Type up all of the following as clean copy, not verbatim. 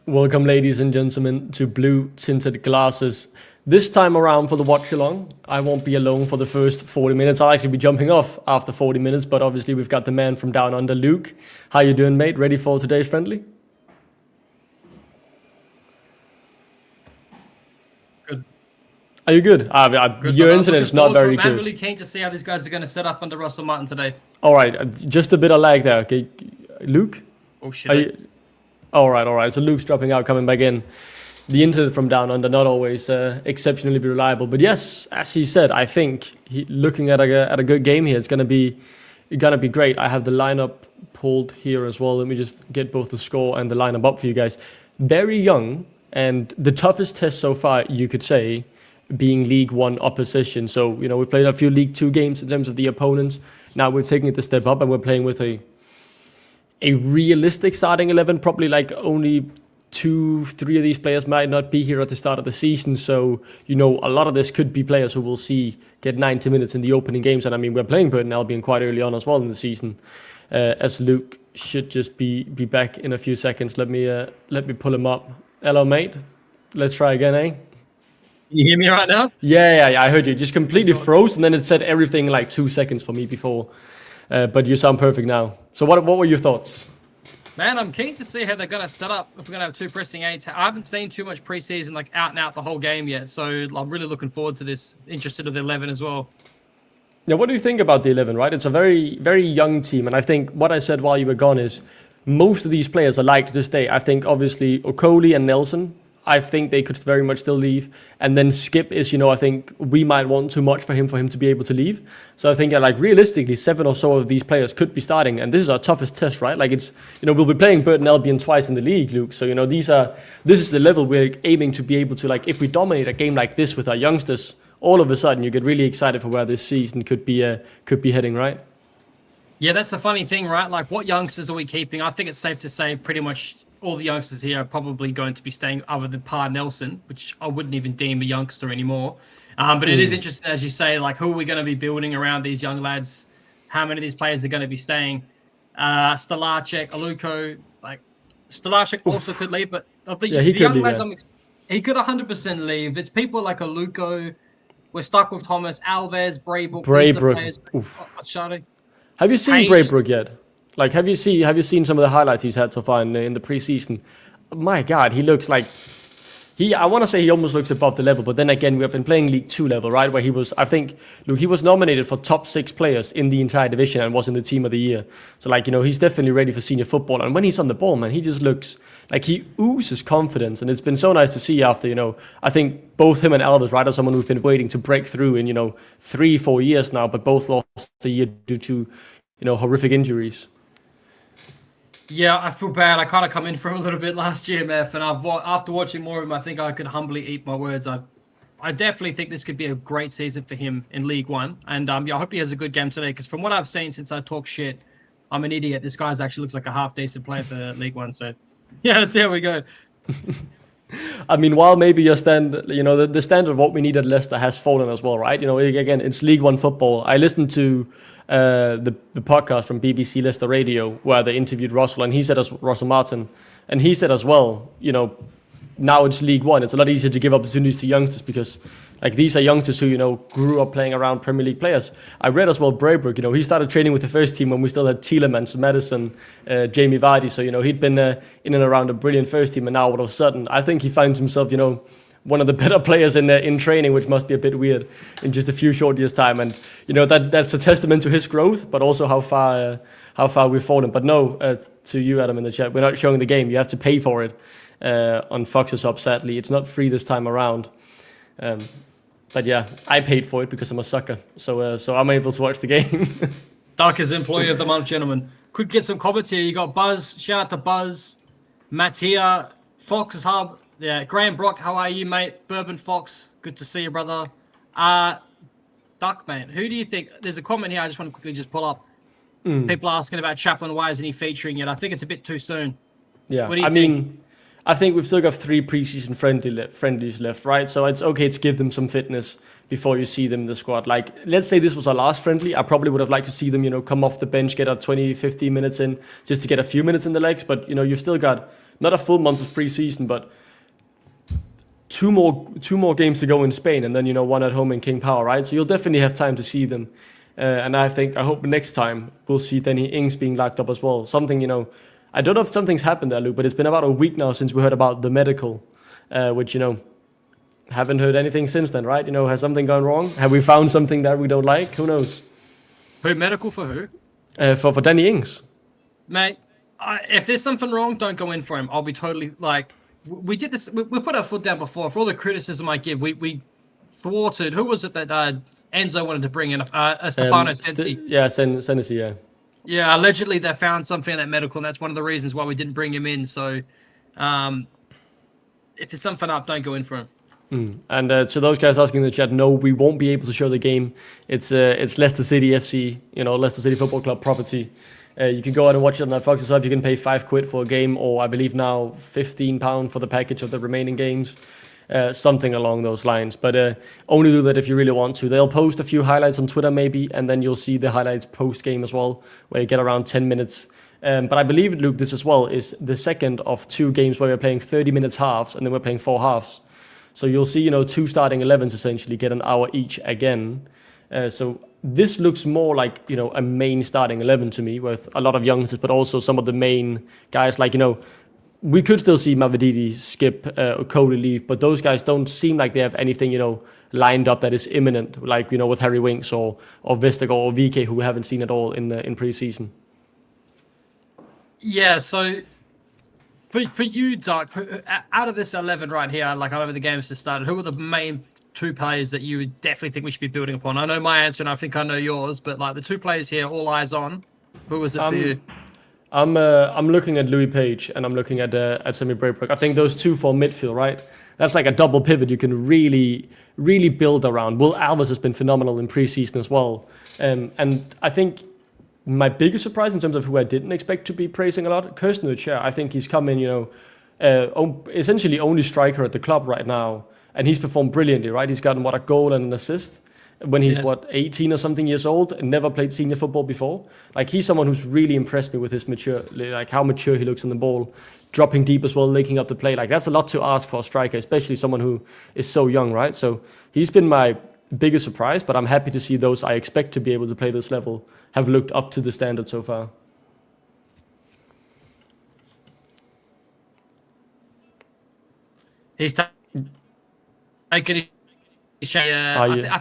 Welcome, ladies and gentlemen, to Blue Tinted Glasses. This time around for the Watchalong, I won't be alone for the first 40 minutes. I'll actually be jumping off after 40 minutes, but obviously we've got the man from down under, Luke. How you doing, mate? Ready for today's friendly? Good. Are you good? Good, your internet is not very good. I'm really keen to see how these guys are going to set up under Russell Martin today. All right, just a bit of lag there. Okay, Luke? Oh, shit. All right. So Luke's dropping out, coming back in. The internet from down under, not always exceptionally reliable. But yes, as he said, I think looking at a good game here, it's gonna be great. I have the lineup pulled here as well. Let me just get both the score and the lineup up for you guys. Very young, and the toughest test so far, you could say, being League One opposition. So we played a few League Two games in terms of the opponents. Now we're taking it the step up, and we're playing with a realistic starting 11, probably like only 2-3 of these players might not be here at the start of the season. So, a lot of this could be players who we'll see get 90 minutes in the opening games. And I mean, we're playing Burton Albion quite early on as well in the season, as Luke should just be back in a few seconds. Let me pull him up. Hello, mate. Let's try again, eh? You hear me right now? Yeah, I heard you. Just completely froze, and then it said everything in like 2 seconds for me before. But you sound perfect now. So what were your thoughts? Man, I'm keen to see how they're going to set up if we're going to have two pressing eights. I haven't seen too much preseason, like out and out the whole game yet. So I'm really looking forward to this. Interested in the 11 as well. Now, what do you think about the 11, right? It's a very, very young team. And I think what I said while you were gone is most of these players are likely to stay. I think, obviously, Okoli and Nelson, I think they could very much still leave. And then Skip is, I think we might want too much for him to be able to leave. So I think, realistically, 7 or so of these players could be starting. And this is our toughest test, right? Like, it's, we'll be playing Burton Albion twice in the league, Luke. So, this is the level we're aiming to be able to, if we dominate a game like this with our youngsters, all of a sudden you get really excited for where this season could be heading, right? Yeah, that's the funny thing, right? Like, what youngsters are we keeping? I think it's safe to say pretty much all the youngsters here are probably going to be staying other than Pa Nelson, which I wouldn't even deem a youngster anymore. But it is interesting, as you say, like, who are we going to be building around these young lads? How many of these players are going to be staying? Stolarczyk, Aluko, Stolarczyk also could leave, but I think the young lads, he could 100% leave. It's people like Aluko. We're stuck with Thomas, Alves, Braybrook. Have you seen Braybrook yet? Have you seen some of the highlights he's had so far in the preseason? My God, he looks like I want to say he almost looks above the level, but then again, we have been playing League 2 level, right? Where he was nominated for top 6 players in the entire division and was in the team of the year. So he's definitely ready for senior football. And when he's on the ball, man, he just looks like he oozes confidence. And it's been so nice to see after, I think both him and Alves, right, are someone who've been waiting to break through in, 3-4 years now, but both lost a year due to, horrific injuries. Yeah, I feel bad. I kind of come in for a little bit last year, Meth, and after watching more of him, I think I could humbly eat my words. I definitely think this could be a great season for him in League One, and I hope he has a good game today, because from what I've seen since I talk shit, I'm an idiot. This guy actually looks like a half-decent player for League One, so yeah, let's see how we go. I mean, while maybe your the standard of what we need at Leicester has fallen as well, right? Again, it's League One football. I listened to the podcast from BBC Leicester Radio where they interviewed Russell, and he said Russell Martin, and he said as well, now it's League One. It's a lot easier to give opportunities to youngsters because these are youngsters who grew up playing around Premier League players. I read as well Braybrook, he started training with the first team when we still had Tielemans, Madison, Jamie Vardy. So he'd been in and around a brilliant first team, and now all of a sudden I think he finds himself one of the better players in training, which must be a bit weird in just a few short years' time. And that's a testament to his growth, but also how far we've fallen. But no, to you, Adam, in the chat, we're not showing the game. You have to pay for it on Fox's Hub. Sadly, it's not free this time around. But yeah, I paid for it because I'm a sucker, so I'm able to watch the game. Darkest employee of the month, gentlemen. Quick, get some comments here. You got Buzz. Shout out to Buzz, Mattia, Fox's Hub. Yeah, Graham Brock, how are you, mate? Bourbon Fox, good to see you, brother. Duckman, who do you think? There's a comment here I just want to quickly just pull up. People asking about Chaplin, why isn't he featuring yet? I think it's a bit too soon. Yeah, I mean, I think we've still got 3 preseason friendlies left, right? So it's okay to give them some fitness before you see them in the squad. Let's say this was our last friendly. I probably would have liked to see them, come off the bench, get our 20, 15 minutes in, just to get a few minutes in the legs. But, you've still got not a full month of pre-season, but two more games to go in Spain, and then one at home in King Power, right? So you'll definitely have time to see them. And I hope next time we'll see Danny Ings being locked up as well. Something, I don't know if something's happened there, Luke, but it's been about a week now since we heard about the medical, which, haven't heard anything since then, right? Has something gone wrong? Have we found something that we don't like? Who knows? Who, medical for who? For Danny Ings. Mate, if there's something wrong, don't go in for him. I'll be totally, we did this, we put our foot down before. For all the criticism I give, we thwarted, who was it that Enzo wanted to bring in? Stefano Sensi. Sensi, yeah. Yeah, allegedly they found something in that medical, and that's one of the reasons why we didn't bring him in. So, if there's something up, don't go in for him. And to those guys asking in the chat, no, we won't be able to show the game. It's Leicester City FC, Leicester City Football Club property. You can go out and watch it on that Fox's Hub. You can pay £5 for a game, or I believe now £15 for the package of the remaining games. Something along those lines. But only do that if you really want to. They'll post a few highlights on Twitter maybe, and then you'll see the highlights post-game as well, where you get around 10 minutes. But I believe, Luke, this as well is the second of 2 games where we're playing 30 minutes halves, and then we're playing 4 halves. So you'll see, 2 starting 11s essentially get an hour each again. So this looks more like, a main starting 11 to me, with a lot of youngsters, but also some of the main guys like, we could still see Mavididi, Skip, Cody leave, but those guys don't seem like they have anything, lined up that is imminent, like, with Harry Winks or Vestergaard or VK, who we haven't seen at all in pre-season. Yeah, so for you, Doc, out of this 11 right here, like I know the game's just started, who are the main 2 players that you would definitely think we should be building upon? I know my answer, and I think I know yours, but like the 2 players here, all eyes on. Who was it for you? I'm looking at Louis Page, and I'm looking at Semi Braybrook. I think those 2 for midfield, right? That's like a double pivot you can really, really build around. Will Alves has been phenomenal in preseason as well, and I think my biggest surprise in terms of who I didn't expect to be praising a lot, Kirsten Chair. I think he's come in, essentially only striker at the club right now, and he's performed brilliantly, right? He's gotten a goal and an assist when he's 18 or something years old and never played senior football before. Like, he's someone who's really impressed me with his how mature he looks on the ball, dropping deep as well, linking up the play. Like, that's a lot to ask for a striker, especially someone who is so young, right? So he's been my biggest surprise, but I'm happy to see those I expect to be able to play this level have looked up to the standard so far. He's taking I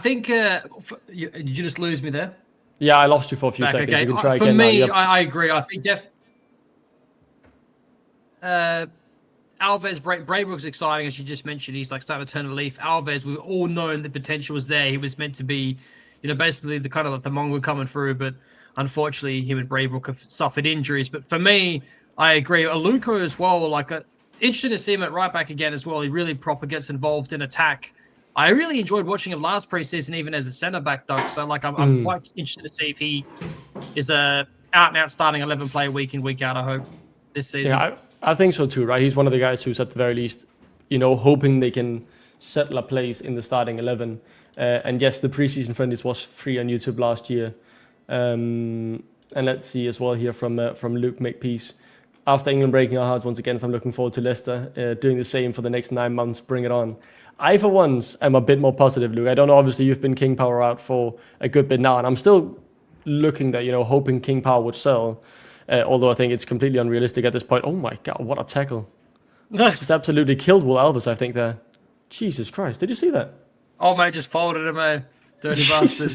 think did you just lose me there? Yeah, I lost you for a few seconds. Okay. You can try for again me, now. Yep. I agree. I think Alves, Braybrook's exciting, as you just mentioned. He's like starting to turn a leaf. Alves, we've all known the potential was there. He was meant to be, basically the kind of like the Mongol coming through, but unfortunately him and Braybrook have suffered injuries. But for me, I agree. Aluko as well, interesting to see him at right back again as well. He really proper gets involved in attack. I really enjoyed watching him last preseason, even as a centre back, Doug. So I'm quite interested to see if he is a out and out starting 11 player week in, week out. I hope this season. Yeah, I think so too, right? He's one of the guys who's at the very least, hoping they can settle a place in the starting 11. And yes, the preseason friendlies was free on YouTube last year. And let's see as well here from Luke Makepeace. After England breaking our hearts once again, I'm looking forward to Leicester doing the same for the next 9 months. Bring it on. I, for once, am a bit more positive, Luke. I don't know, obviously, you've been King Power out for a good bit now, and I'm still looking that, hoping King Power would sell, although I think it's completely unrealistic at this point. Oh my God, what a tackle. Just absolutely killed Will Alves, I think, there. Jesus Christ, did you see that? Oh, mate, just folded him, dirty bastard.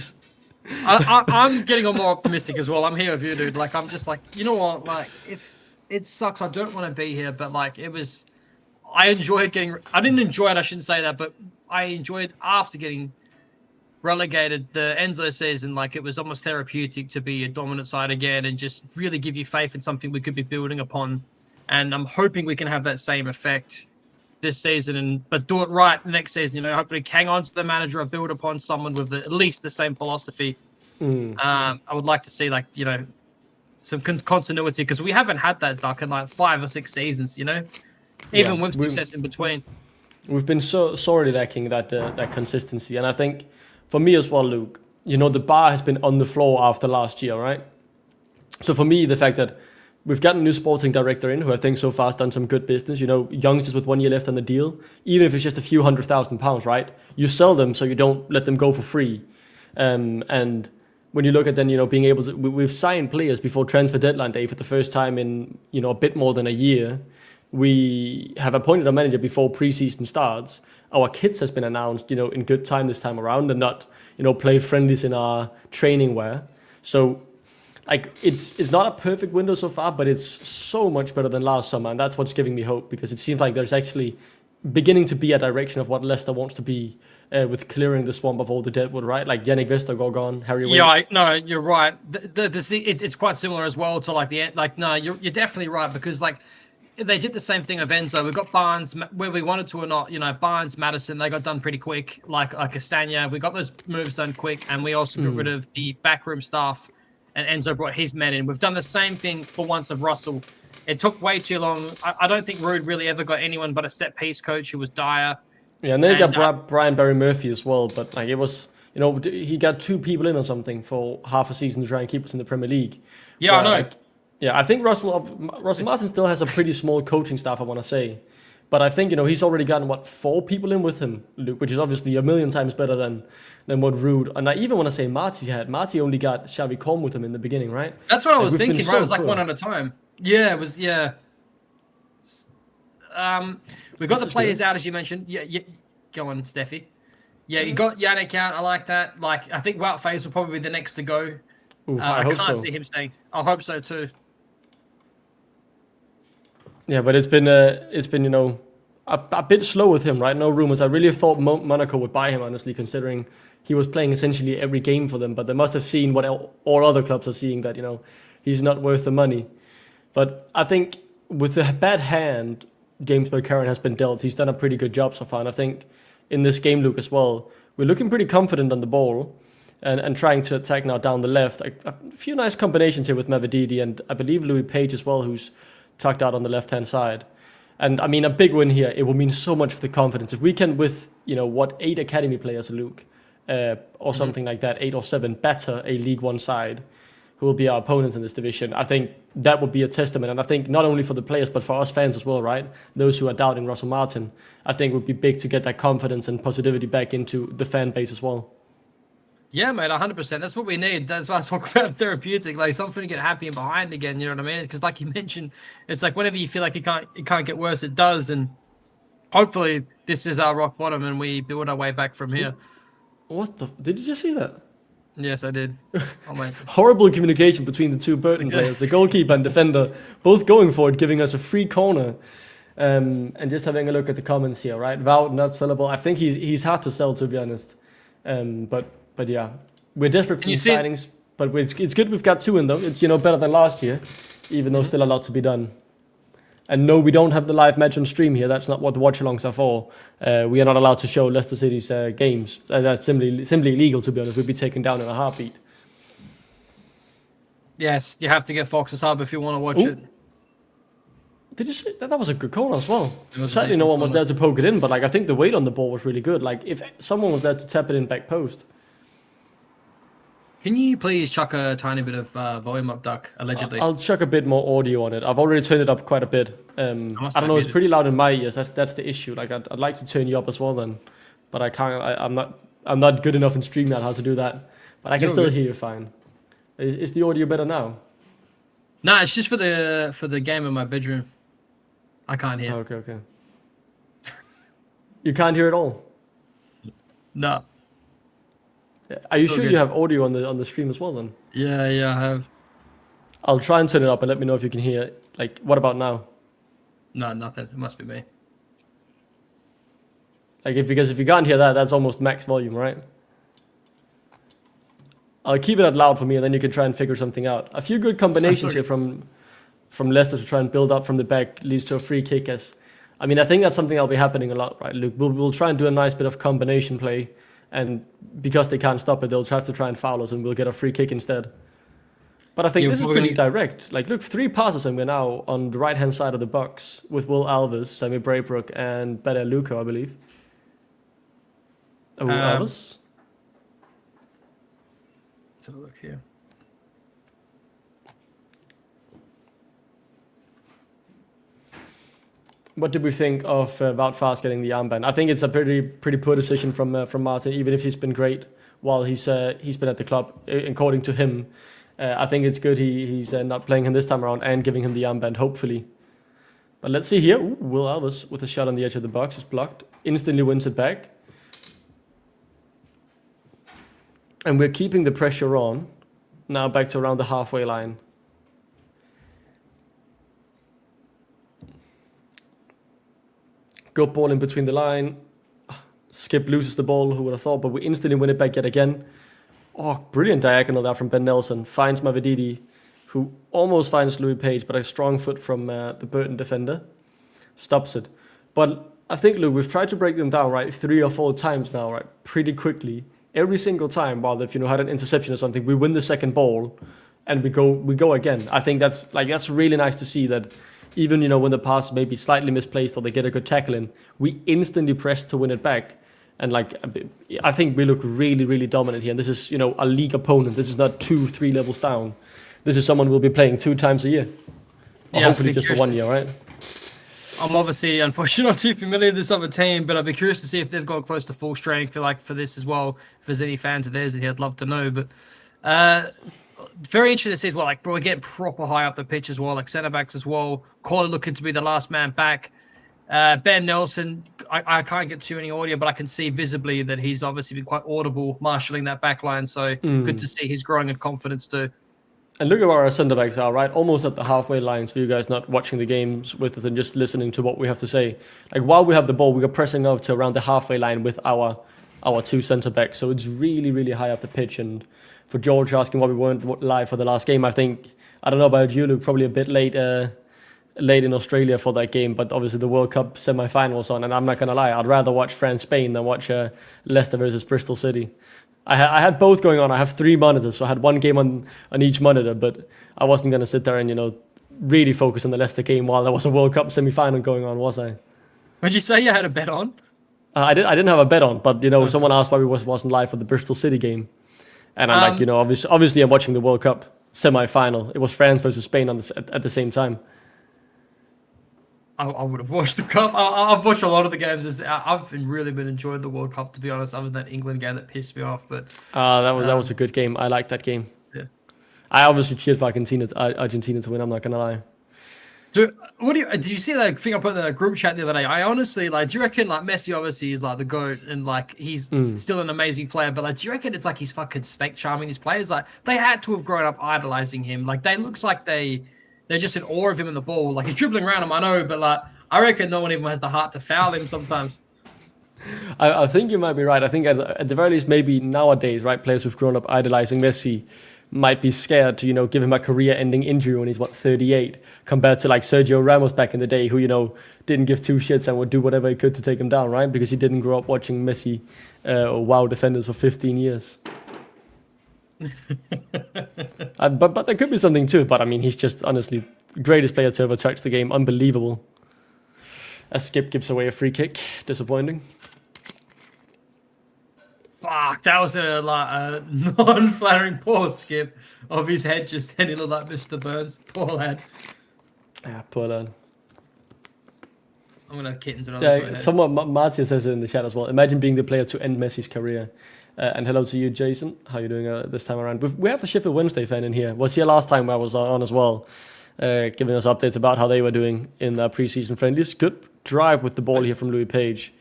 I'm getting on more optimistic as well. I'm here with you, dude. I'm just you know what, if it sucks, I don't want to be here, but it was... I didn't enjoy it, I shouldn't say that, but I enjoyed after getting relegated the Enzo season. It was almost therapeutic to be a dominant side again and just really give you faith in something we could be building upon. And I'm hoping we can have that same effect this season, but do it right next season. Hopefully hang on to the manager or build upon someone with at least the same philosophy. I would like to see some continuity, because we haven't had that, Duck, in 5 or 6 seasons, Even with success in between. We've been so sorely lacking that consistency. And I think for me as well, Luke, the bar has been on the floor after last year, right? So for me, the fact that we've gotten a new sporting director in who I think so far has done some good business. You know, youngsters with 1 year left on the deal, even if it's just a few £100,000, right? You sell them so you don't let them go for free. And when you look at then, you know, being able to, we've signed players before transfer deadline day for the first time in, you know, a bit more than a year. We have appointed a manager before preseason starts. Our kits has been announced, you know, in good time this time around, and not, you know, play friendlies in our training wear. So, like, it's not a perfect window so far, but it's so much better than last summer, and that's what's giving me hope, because it seems like there's actually beginning to be a direction of what Leicester wants to be, with clearing the swamp of all the deadwood, right? Like Yannick Vestergaard gone, Harry Winks. Yeah, no, you're right. It's quite similar as well to like no, you're definitely right, because like they did the same thing of Enzo. We got Barnes, where we wanted to or not, you know, Barnes, Madison, they got done pretty quick. Like Castagna, we got those moves done quick, and we also got rid of the backroom staff, and Enzo brought his men in. We've done the same thing for once of Russell. It took way too long. I don't think Rude really ever got anyone but a set piece coach who was Dyer. Yeah, and then he got Brian Barry Murphy as well, but like it was, you know, he got 2 people in or something for half a season to try and keep us in the Premier League. Yeah, I know. Like, yeah, I think Russell Martin still has a pretty small coaching staff, I want to say. But I think, you know, he's already gotten, 4 people in with him, Luke, which is obviously a million times better than what Rude. And I even want to say Marty had. Marty only got Xavi Korn with him in the beginning, right? That's what I was thinking, right? It was like one at a time. Yeah, it was, yeah. We got the players out, as you mentioned. Yeah, go on, Steffi. Yeah, you got Yannick out. I like that. Like, I think Wout Faze will probably be the next to go. Ooh, I can't see him staying. I hope so too. Yeah, but it's been you know, a bit slow with him, right? No rumors. I really thought Monaco would buy him, honestly, considering he was playing essentially every game for them. But they must have seen what all other clubs are seeing, that, you know, he's not worth the money. But I think with the bad hand James McCarron has been dealt, he's done a pretty good job so far. And I think in this game, Luke, as well, we're looking pretty confident on the ball and trying to attack now down the left. A few nice combinations here with Mavididi, and I believe Louis Page as well, who's tucked out on the left-hand side. And I mean, a big win here, it will mean so much for the confidence. If we can, with, you know, 8 academy players, Luke, or something like that, 8 or 7, batter a League One side who will be our opponents in this division, I think that would be a testament. And I think not only for the players, but for us fans as well, right? Those who are doubting Russell Martin, I think it would be big to get that confidence and positivity back into the fan base as well. Yeah, mate, 100%. That's what we need. That's why I talk about therapeutic, like something to get happy and behind again. You know what I mean? Because, like you mentioned, it's like whenever you feel like it can't get worse, it does. And hopefully, this is our rock bottom, and we build our way back from here. What the? Did you just see that? Yes, I did. Horrible communication between the 2 Burton players, the goalkeeper and defender, both going for it, giving us a free corner. And just having a look at the comments here, right? Wout, not sellable. I think he's hard to sell, to be honest. But yeah, we're desperate for signings. But it's good we've got 2 in, though. It's, you know, better than last year, even though still a lot to be done. And no, we don't have the live match on stream here. That's not what the watchalongs are for. We are not allowed to show Leicester City's games. That's simply illegal, to be honest. We'd be taken down in a heartbeat. Yes, you have to get Fox's Hub if you want to watch it. Did you see that? That was a good corner as well. Sadly, no one was there to poke it in, but like I think the weight on the ball was really good. Like if someone was there to tap it in back post. Can you please chuck a tiny bit of volume up, Duck, allegedly? I'll chuck a bit more audio on it. I've already turned it up quite a bit. I don't know, it's pretty loud in my ears. That's the issue. Like I'd like to turn you up as well then, but I can't. I'm not good enough in StreamYard how to do that. But I can still hear you fine. Is the audio better now? No, it's just for the game in my bedroom. I can't hear. Oh, okay. You can't hear at all? No. Are you sure you have audio on the stream as well then? Yeah, I have. I'll try and turn it up and let me know if you can hear it. Like, what about now? No, nothing. It must be me. Like, because if you can't hear that, that's almost max volume, right? I'll keep it out loud for me, and then you can try and figure something out. A few good combinations here from Leicester to try and build up from the back leads to a free kick. I mean, I think that's something that'll be happening a lot, right, Luke? We'll try and do a nice bit of combination play, and because they can't stop it, they'll have to try and foul us, and we'll get a free kick instead. But I think this is pretty direct. Like, look, 3 passes, and we're now on the right-hand side of the box with Will Alves, Sammy Braybrook, and Bede Luca, I believe. Oh, Alves? Let's have a look here. What did we think of Wout Faes getting the armband? I think it's a pretty poor decision from Martin, even if he's been great while he's been at the club. According to him, I think it's good he's not playing him this time around and giving him the armband, hopefully. But let's see here. Ooh, Will Alves with a shot on the edge of the box is blocked. Instantly wins it back. And we're keeping the pressure on. Now back to around the halfway line. Good ball in between the line. Skip loses the ball, who would have thought, but we instantly win it back yet again. Oh, brilliant diagonal there from Ben Nelson. Finds Mavididi, who almost finds Louis Page, but a strong foot from the Burton defender. Stops it. But I think, Lou, we've tried to break them down, right, 3 or 4 times now, right, pretty quickly. Every single time, while they've had an interception or something, we win the second ball, and we go again. I think that's really nice to see that. Even, when the pass may be slightly misplaced or they get a good tackle in, we instantly press to win it back. And I think we look really, really dominant here. And this is, a league opponent. This is not 2-3 levels down. This is someone we'll be playing 2 times a year. Or hopefully just for 1 year, right? I'm obviously, unfortunately, not too familiar with this other team, but I'd be curious to see if they've got close to full strength for this as well. If there's any fans of theirs that I'd love to know. But very interesting to see as well. Bro, we're getting proper high up the pitch as well, centre backs as well. Corner looking to be the last man back. Ben Nelson, I can't get too many audio, but I can see visibly that he's obviously been quite audible marshalling that back line. So good to see he's growing in confidence too. And look at where our centre backs are, right? Almost at the halfway lines for you guys not watching the games with us and just listening to what we have to say. While we have the ball, we are pressing up to around the halfway line with our 2 centre backs. So it's really, really high up the pitch. And for George asking why we weren't live for the last game, I don't know about you, Luke, probably a bit late in Australia for that game, but obviously the World Cup semi-final was on, and I'm not going to lie, I'd rather watch France-Spain than watch Leicester versus Bristol City. I had both going on. I have 3 monitors, so I had 1 game on each monitor, but I wasn't going to sit there and, really focus on the Leicester game while there was a World Cup semi-final going on, was I? Would you say you had a bet on? I didn't have a bet on, but, someone asked why we wasn't live for the Bristol City game. And I'm obviously I'm watching the World Cup semi-final. It was France versus Spain at the same time. I would have watched the Cup. I've watched a lot of the games. I've really been enjoying the World Cup, to be honest, other than that England game that pissed me off. But that was a good game. I liked that game. Yeah. I obviously cheered for Argentina to win, I'm not going to lie. So, did you see that thing I put in the group chat the other day? I honestly, do you reckon, Messi obviously is, the GOAT, and, he's still an amazing player, but, do you reckon it's, he's fucking snake charming these players? They had to have grown up idolizing him. They looks like they're just in awe of him in the ball. He's dribbling around him, I know, but, I reckon no one even has the heart to foul him sometimes. I think you might be right. I think at the very least, maybe nowadays, right, players who've grown up idolizing Messi might be scared to, give him a career-ending injury when he's, 38, compared to, Sergio Ramos back in the day, who, didn't give 2 shits and would do whatever he could to take him down, right? Because he didn't grow up watching Messi wow defenders for 15 years. But there could be something to it. But, he's just, honestly, greatest player to ever touch the game. Unbelievable. As Skip gives away a free kick. Disappointing. Fuck, that was a non-flattering pause, Skip, of his head just ending like Mr. Burns. Poor lad. Yeah, poor lad. I'm going to have kittens on this way. Someone, Martin says it in the chat as well. Imagine being the player to end Messi's career. And hello to you, Jason. How are you doing this time around? We have a Sheffield Wednesday fan in here. Was here last time I was on as well, giving us updates about how they were doing in their preseason friendlies. Good drive with the ball here from Louis Page.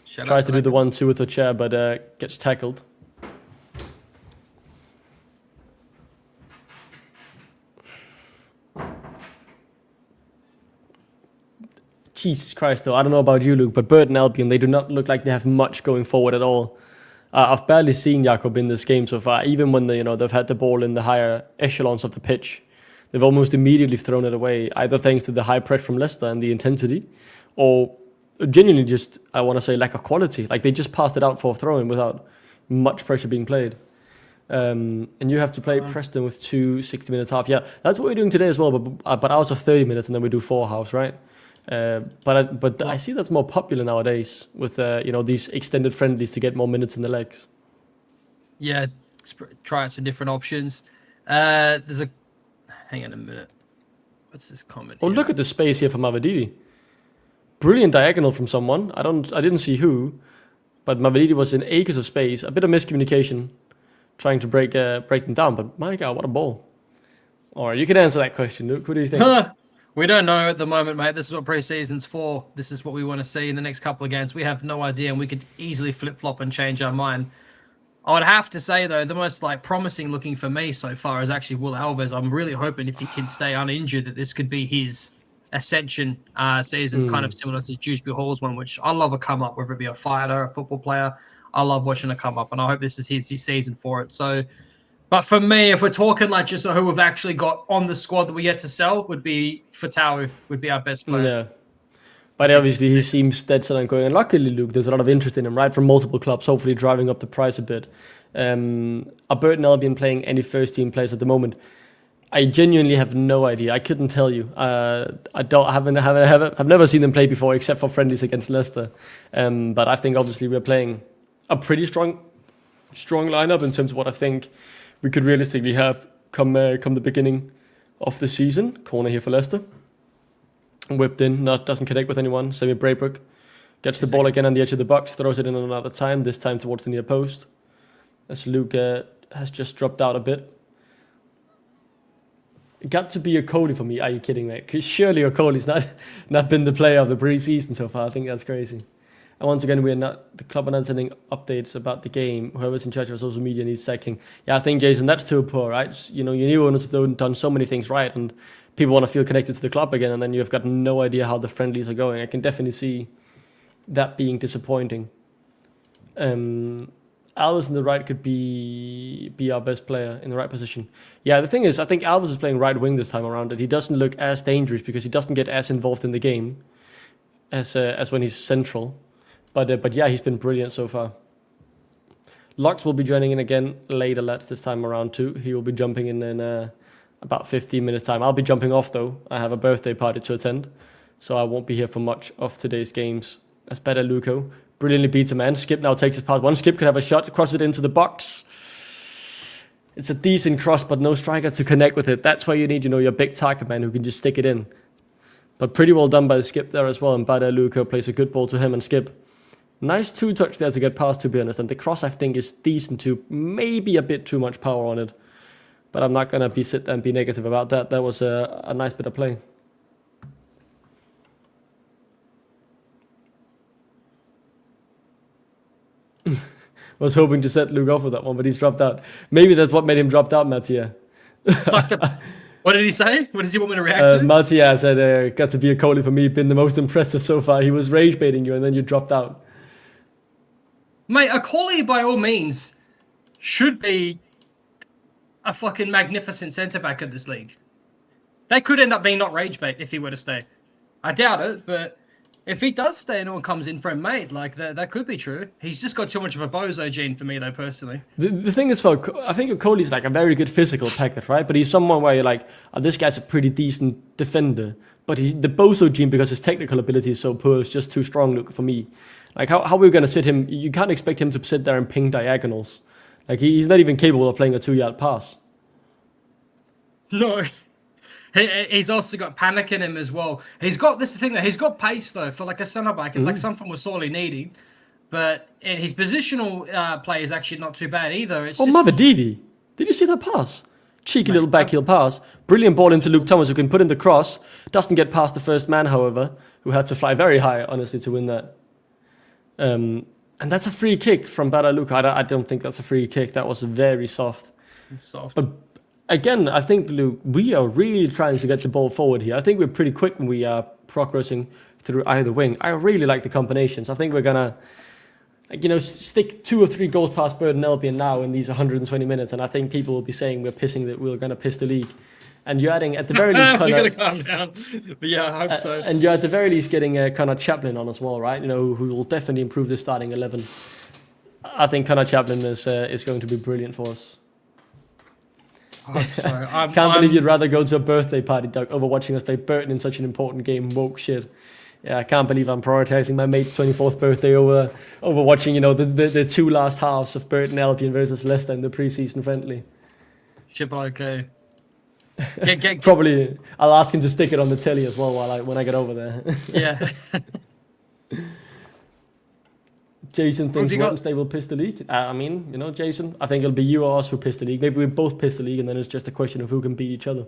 Tries to do the 1-2 with the chair, but gets tackled. Jesus Christ, though. I don't know about you, Luke, but Burton Albion, they do not look like they have much going forward at all. I've barely seen Jakob in this game so far, even when they've had the ball in the higher echelons of the pitch. They've almost immediately thrown it away, either thanks to the high press from Leicester and the intensity, or genuinely just, I want to say, lack of quality. They just passed it out for a throw-in without much pressure being played. And you have to play Preston with 2 60-minute half. Yeah, that's what we're doing today as well, but ours are 30 minutes and then we do 4 halves, right? But I see that's more popular nowadays with these extended friendlies to get more minutes in the legs. Yeah, try out some different options. Hang on a minute. What's this comment? Oh, look at the space here for Mavididi. brilliant diagonal from someone. I didn't see who, but Mavididi was in acres of space. A bit of miscommunication, trying to break them down. But my God, what a ball! All right, you can answer that question, Luke. What do you think? We don't know at the moment, mate. This is what pre-season's for. This is what we want to see in the next couple of games. We have no idea, and we could easily flip-flop and change our mind. I would have to say, though, the most promising looking for me so far is actually Will Alves. I'm really hoping if he can stay uninjured that this could be his ascension season, kind of similar to Dewsbury Hall's one, which I love a come up, whether it be a fighter, a football player. I love watching a come up, and I hope this is his season for it. So, but for me, if we're talking just who we've actually got on the squad that we yet to sell, would be Fatawu, would be our best player. Yeah. But obviously he seems dead set on going. And luckily, Luke, there's a lot of interest in him, right? From multiple clubs, hopefully driving up the price a bit. Are Burton Albion playing any first team players at the moment? I genuinely have no idea. I couldn't tell you. I've never seen them play before, except for friendlies against Leicester. But I think obviously we're playing a pretty strong lineup in terms of what I think we could realistically have come the beginning of the season. Corner here for Leicester. Whipped in, doesn't connect with anyone. Semi Braybrook gets the ball again on the edge of the box, throws it in another time, this time towards the near post. As Luke has just dropped out a bit. It got to be a Coley for me. Are you kidding, mate? Because surely Coley's not been the player of the pre-season so far. I think that's crazy. And once again, the club are not sending updates about the game. Whoever's in charge of social media needs sacking. Yeah, I think, Jason, that's too poor, right? You know, your new owners have done so many things right, and people want to feel connected to the club again, and then you've got no idea how the friendlies are going. I can definitely see that being disappointing. Alves in the right could be our best player in the right position. Yeah, the thing is, I think Alves is playing right wing this time around, and he doesn't look as dangerous because he doesn't get as involved in the game as when he's central. But yeah, he's been brilliant so far. Lux will be joining in again later, lads, this time around too. He will be jumping in about 15 minutes time. I'll be jumping off though. I have a birthday party to attend, so I won't be here for much of today's games. That's better, Luco. Brilliantly beats a man. Skip now takes his pass. One Skip could have a shot, cross it into the box. It's a decent cross, but no striker to connect with it. That's why you need, your big target man who can just stick it in. But pretty well done by Skip there as well. And Bada Luco plays a good ball to him and Skip. Nice two-touch there to get past, to be honest. And the cross, I think, is decent too. Maybe a bit too much power on it. But I'm not going to sit there and be negative about that. That was a nice bit of play. Was hoping to set Luke off with that one, but he's dropped out. Maybe that's what made him drop out, Mattia. What did he say? What does he want me to react to? Mattia said, got to be a Coley for me, been the most impressive so far. He was rage baiting you and then you dropped out. Mate, a Coley by all means should be a fucking magnificent centre-back of this league. They could end up being not rage bait if he were to stay. I doubt it, but if he does stay and no one comes in for him, mate, that could be true. He's just got too much of a bozo gene for me, though, personally. The thing is, I think Coley's a very good physical packet, right? But he's someone where you're like, this guy's a pretty decent defender. But the bozo gene, because his technical ability is so poor, is just too strong, Luke, for me. How are we going to sit him? You can't expect him to sit there and ping diagonals. He's not even capable of playing a 2-yard pass. No. He's also got panic in him as well. He's got he's got pace though for a centre back. It's something we're sorely needing. But his positional play is actually not too bad either. It's Mavididi. Did you see that pass? Cheeky little backheel pass. Brilliant ball into Luke Thomas, who can put in the cross. Doesn't get past the first man, however, who had to fly very high, honestly, to win that. And that's a free kick from Bada Luke. I don't think that's a free kick. That was very soft. But again, I think, Luke, we are really trying to get the ball forward here. I think we're pretty quick when we are progressing through either wing. I really like the combinations. I think we're going to, stick 2 or 3 goals past Burton Albion now in these 120 minutes. And I think people will be saying we're going to piss the league. And you're adding, at the very least, Connor... You're going to calm down. But yeah, I hope so. And you're at the very least getting Connor Chaplin on as well, right? Who will definitely improve the starting 11. I think Connor Chaplin is going to be brilliant for us. Can't believe you'd rather go to a birthday party, Doug, over watching us play Burton in such an important game. Woke shit. Yeah, I can't believe I'm prioritizing my mate's 24th birthday over watching, the 2 last halves of Burton Albion versus Leicester in the pre-season friendly. Shit, but okay. Probably, I'll ask him to stick it on the telly as well when I get over there. Yeah. Jason thinks you got? Wednesday will piss the league. I mean, Jason, I think it'll be you or us who piss the league. Maybe we both piss the league, and then it's just a question of who can beat each other.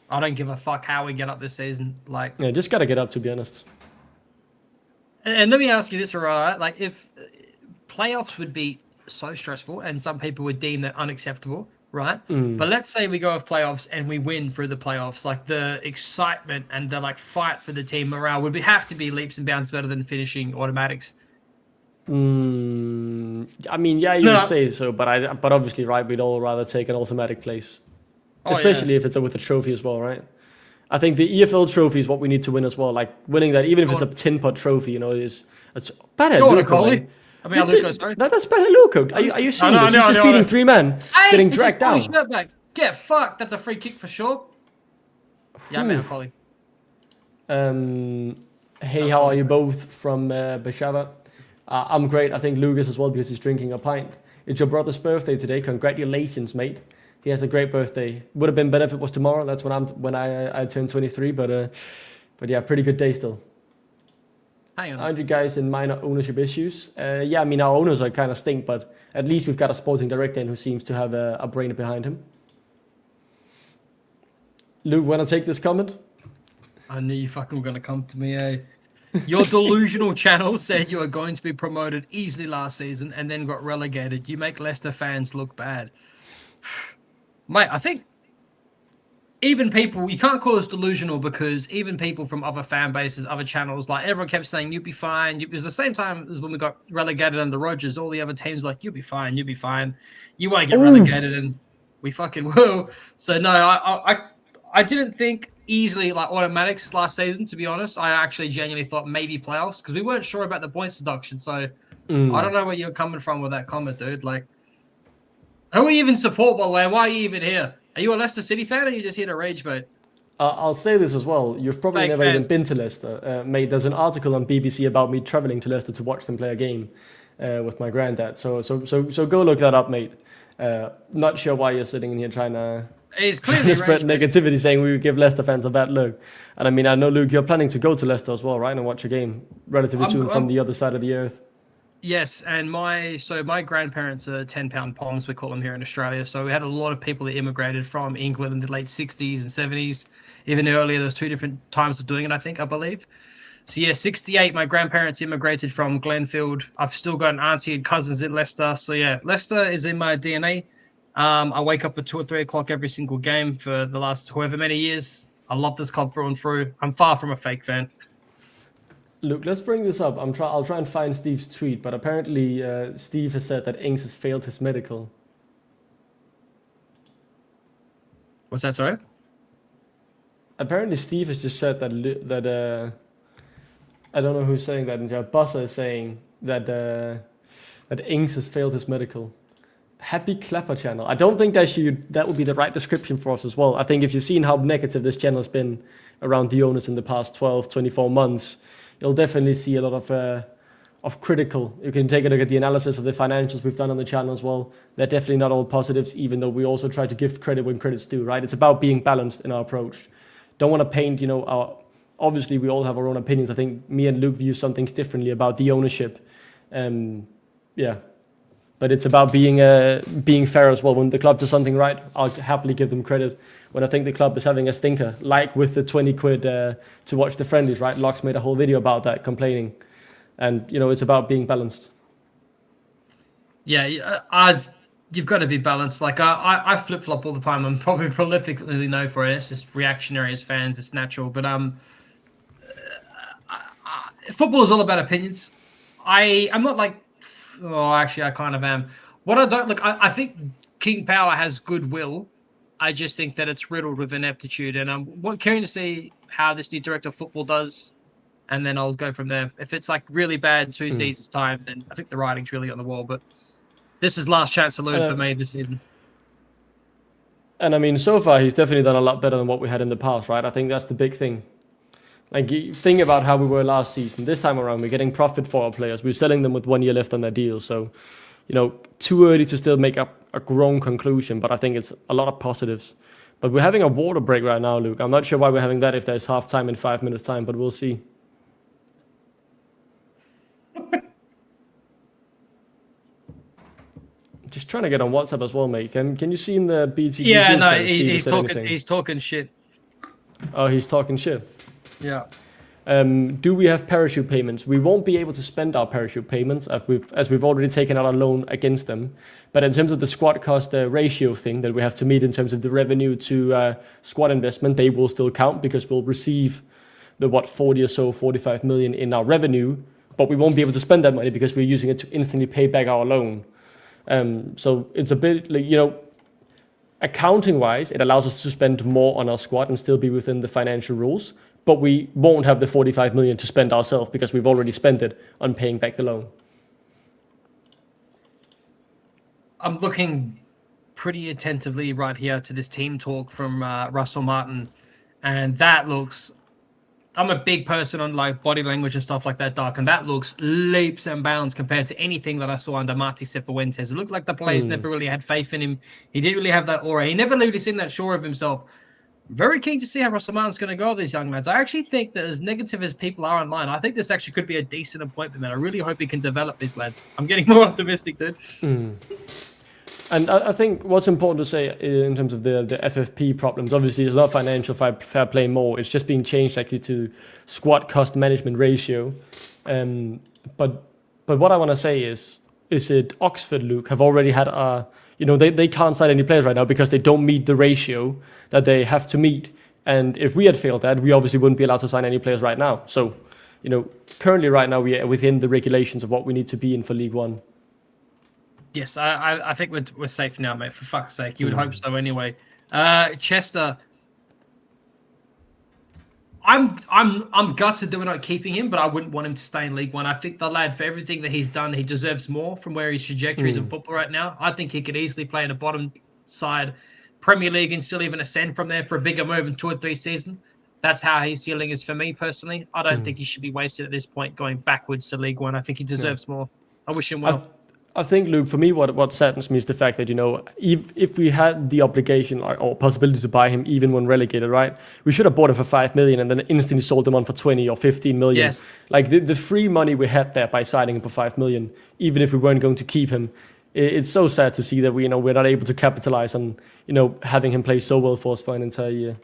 I don't give a fuck how we get up this season. Like, Yeah, just gotta get up, to be honest. and let me ask you this, right? Like, if playoffs would be so stressful, and some people would deem that unacceptable, right? But let's say we go with playoffs and we win through the playoffs, like the excitement and the like fight for the team morale would have to be leaps and bounds better than finishing automatics. I mean, yeah, you would say so, but obviously, right, we'd all rather take an automatic place, especially if it's with a trophy as well, right? I think the EFL trophy is what we need to win as well. Like winning that, even if it's a tin pot trophy, it's better. Go on, Coley. I mean, Luco, sorry. That's better, Luco. Are you seeing this? He's just beating 3 men, getting dragged down. Shirt back. Get fucked. That's a free kick for sure. Yeah, man, Coley. Hey, how are you both from Bashava? I'm great. I think Lucas as well because he's drinking a pint. It's your brother's birthday today. Congratulations, mate. He has a great birthday. Would have been better if it was tomorrow. That's when I turned 23. But yeah, pretty good day still. Hang on. Aren't you guys in minor ownership issues? Yeah, I mean our owners are kind of stink, but at least we've got a sporting director in who seems to have a brain behind him. Luke, wanna take this comment? I knew you fucking were gonna come to me, eh? Your delusional channel said you were going to be promoted easily last season and then got relegated. You make Leicester fans look bad. Mate, I think even people, you can't call us delusional because even people from other fan bases, other channels, like everyone kept saying, you'll be fine. It was the same time as when we got relegated under Rodgers. All the other teams like, you'll be fine, you'll be fine. You won't get relegated, and we fucking will. So no, I didn't think easily like automatics last season, to be honest. I actually genuinely thought maybe playoffs because we weren't sure about the points deduction. So I don't know where you're coming from with that comment, dude. Like, who are you even support, by the way? Why are you even here? Are you a Leicester City fan or are you just here to rage, mate? I'll say this as well. You've probably never even been to Leicester. Mate, there's an article on BBC about me traveling to Leicester to watch them play a game with my granddad. So go look that up, mate. Not sure why you're sitting in here trying to spread negativity, saying we would give Leicester fans a bad look. And I mean, I know, Luke, you're planning to go to Leicester as well, right? And watch a game relatively soon from the other side of the earth. Yes, and my grandparents are 10-pound poms, we call them here in Australia. So we had a lot of people that immigrated from England in the late 60s and 70s. Even earlier, there's 2 different times of doing it, I believe. So yeah, 68, my grandparents immigrated from Glenfield. I've still got an auntie and cousins in Leicester. So yeah, Leicester is in my DNA. I wake up at 2 or 3 o'clock every single game for the last however many years. I love this club through and through. I'm far from a fake fan. Look, let's bring this up. I'll try and find Steve's tweet, but apparently Steve has said that Ings has failed his medical. What's that, sorry? Apparently Steve has just said that I don't know who's saying that in here. Busser is saying that Ings has failed his medical. Happy Clapper channel. I don't think that would be the right description for us as well. I think if you've seen how negative this channel has been around the owners in the past 12, 24 months, you'll definitely see a lot of critical. You can take a look at the analysis of the financials we've done on the channel as well. They're definitely not all positives, even though we also try to give credit when credit's due, right? It's about being balanced in our approach. Don't want to paint, obviously we all have our own opinions. I think me and Luke view some things differently about the ownership. Yeah. But it's about being fair as well. When the club does something right, I'll happily give them credit. When I think the club is having a stinker, like with the 20 quid to watch the friendlies, right? Locks made a whole video about that, complaining. And, it's about being balanced. Yeah, you've got to be balanced. Like, I flip-flop all the time. I'm probably prolifically known for it. It's just reactionary as fans. It's natural. But football is all about opinions. I'm not like... Oh, actually, I kind of am. What I don't look, I think King Power has goodwill. I just think that it's riddled with ineptitude, and I'm curious to see how this new director of football does, and then I'll go from there. If it's like really bad in 2 seasons' time, then I think the writing's really on the wall. But this is last chance saloon for me this season. And I mean, so far he's definitely done a lot better than what we had in the past, right? I think that's the big thing. Like, you think about how we were last season. This time around, we're getting profit for our players. We're selling them with 1 year left on their deal. So, too early to still make up a grown conclusion, but I think it's a lot of positives. But we're having a water break right now, Luke. I'm not sure why we're having that if there's half time in 5 minutes time, but we'll see. Just trying to get on WhatsApp as well, mate. Can you see in the BTG Yeah, group no, chat if Steve has he's said talking. anything? He's talking shit. Oh, he's talking shit. Yeah. Do we have parachute payments? We won't be able to spend our parachute payments as we've already taken out a loan against them. But in terms of the squad cost ratio thing that we have to meet in terms of the revenue to squad investment, they will still count because we'll receive the 40 or so, 45 million in our revenue, but we won't be able to spend that money because we're using it to instantly pay back our loan. So it's a bit like, accounting wise, it allows us to spend more on our squad and still be within the financial rules. But we won't have the 45 million to spend ourselves because we've already spent it on paying back the loan. I'm looking pretty attentively right here to this team talk from Russell Martin, and that looks. I'm a big person on like body language and stuff like that, Dark, and that looks leaps and bounds compared to anything that I saw under Marty Cifuentes. It looked like the players never really had faith in him. He didn't really have that aura. He never really seemed that sure of himself. Very keen to see how Russell Martin's going to go with these young lads. I actually think that as negative as people are online, I think this actually could be a decent appointment, man. I really hope he can develop these lads. I'm getting more optimistic, dude. And I think what's important to say in terms of the FFP problems, obviously it's not financial fair play more, it's just being changed actually to squad cost management ratio. But what I want to say is it Oxford, Luke, have already had they can't sign any players right now because they don't meet the ratio that they have to meet. And if we had failed that, we obviously wouldn't be allowed to sign any players right now. So, currently right now we are within the regulations of what we need to be in for League One. Yes, I think we're safe now, mate. For fuck's sake, you would hope so anyway. Chester, I'm gutted that we're not keeping him, but I wouldn't want him to stay in League One. I think the lad, for everything that he's done, he deserves more from where his trajectory is in football right now. I think he could easily play in a bottom side Premier League and still even ascend from there for a bigger move in 2 or 3 seasons. That's how his ceiling is for me personally. I don't think he should be wasted at this point going backwards to League One. I think he deserves more. I wish him well. I think, Luke, for me, what saddens me is the fact that, if we had the obligation or possibility to buy him even when relegated, right, we should have bought him for 5 million and then instantly sold him on for 20 or 15 million. Yes. Like the free money we had there by signing him for 5 million, even if we weren't going to keep him, it's so sad to see that we're not able to capitalize on, having him play so well for us for an entire year.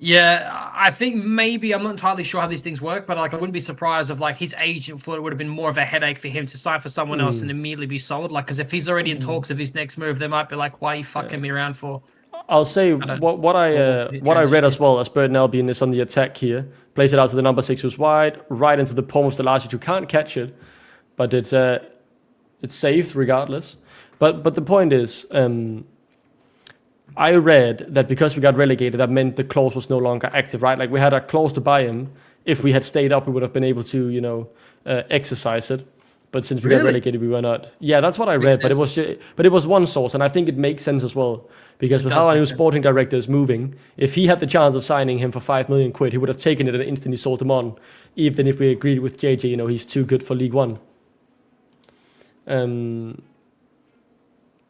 Yeah, I think maybe, I'm not entirely sure how these things work, but I wouldn't be surprised if his agent thought it would have been more of a headache for him to sign for someone else and immediately be sold. Because if he's already in talks of his next move, they might be like, "Why are you fucking me around for?" I'll say what I read as well as Burton Albion is on the attack here. Plays it out to the number 6 who's wide, right into the palm of Stalacic, who can't catch it, but it's saved regardless. But the point is. I read that because we got relegated, that meant the clause was no longer active, right? Like we had a clause to buy him. If we had stayed up, we would have been able to, exercise it. But since we got relegated, we were not. Yeah, that's what I read. But it was one source, and I think it makes sense as well because with how our new sporting director is moving, if he had the chance of signing him for 5 million quid, he would have taken it and instantly sold him on. Even if we agreed with JJ, he's too good for League One.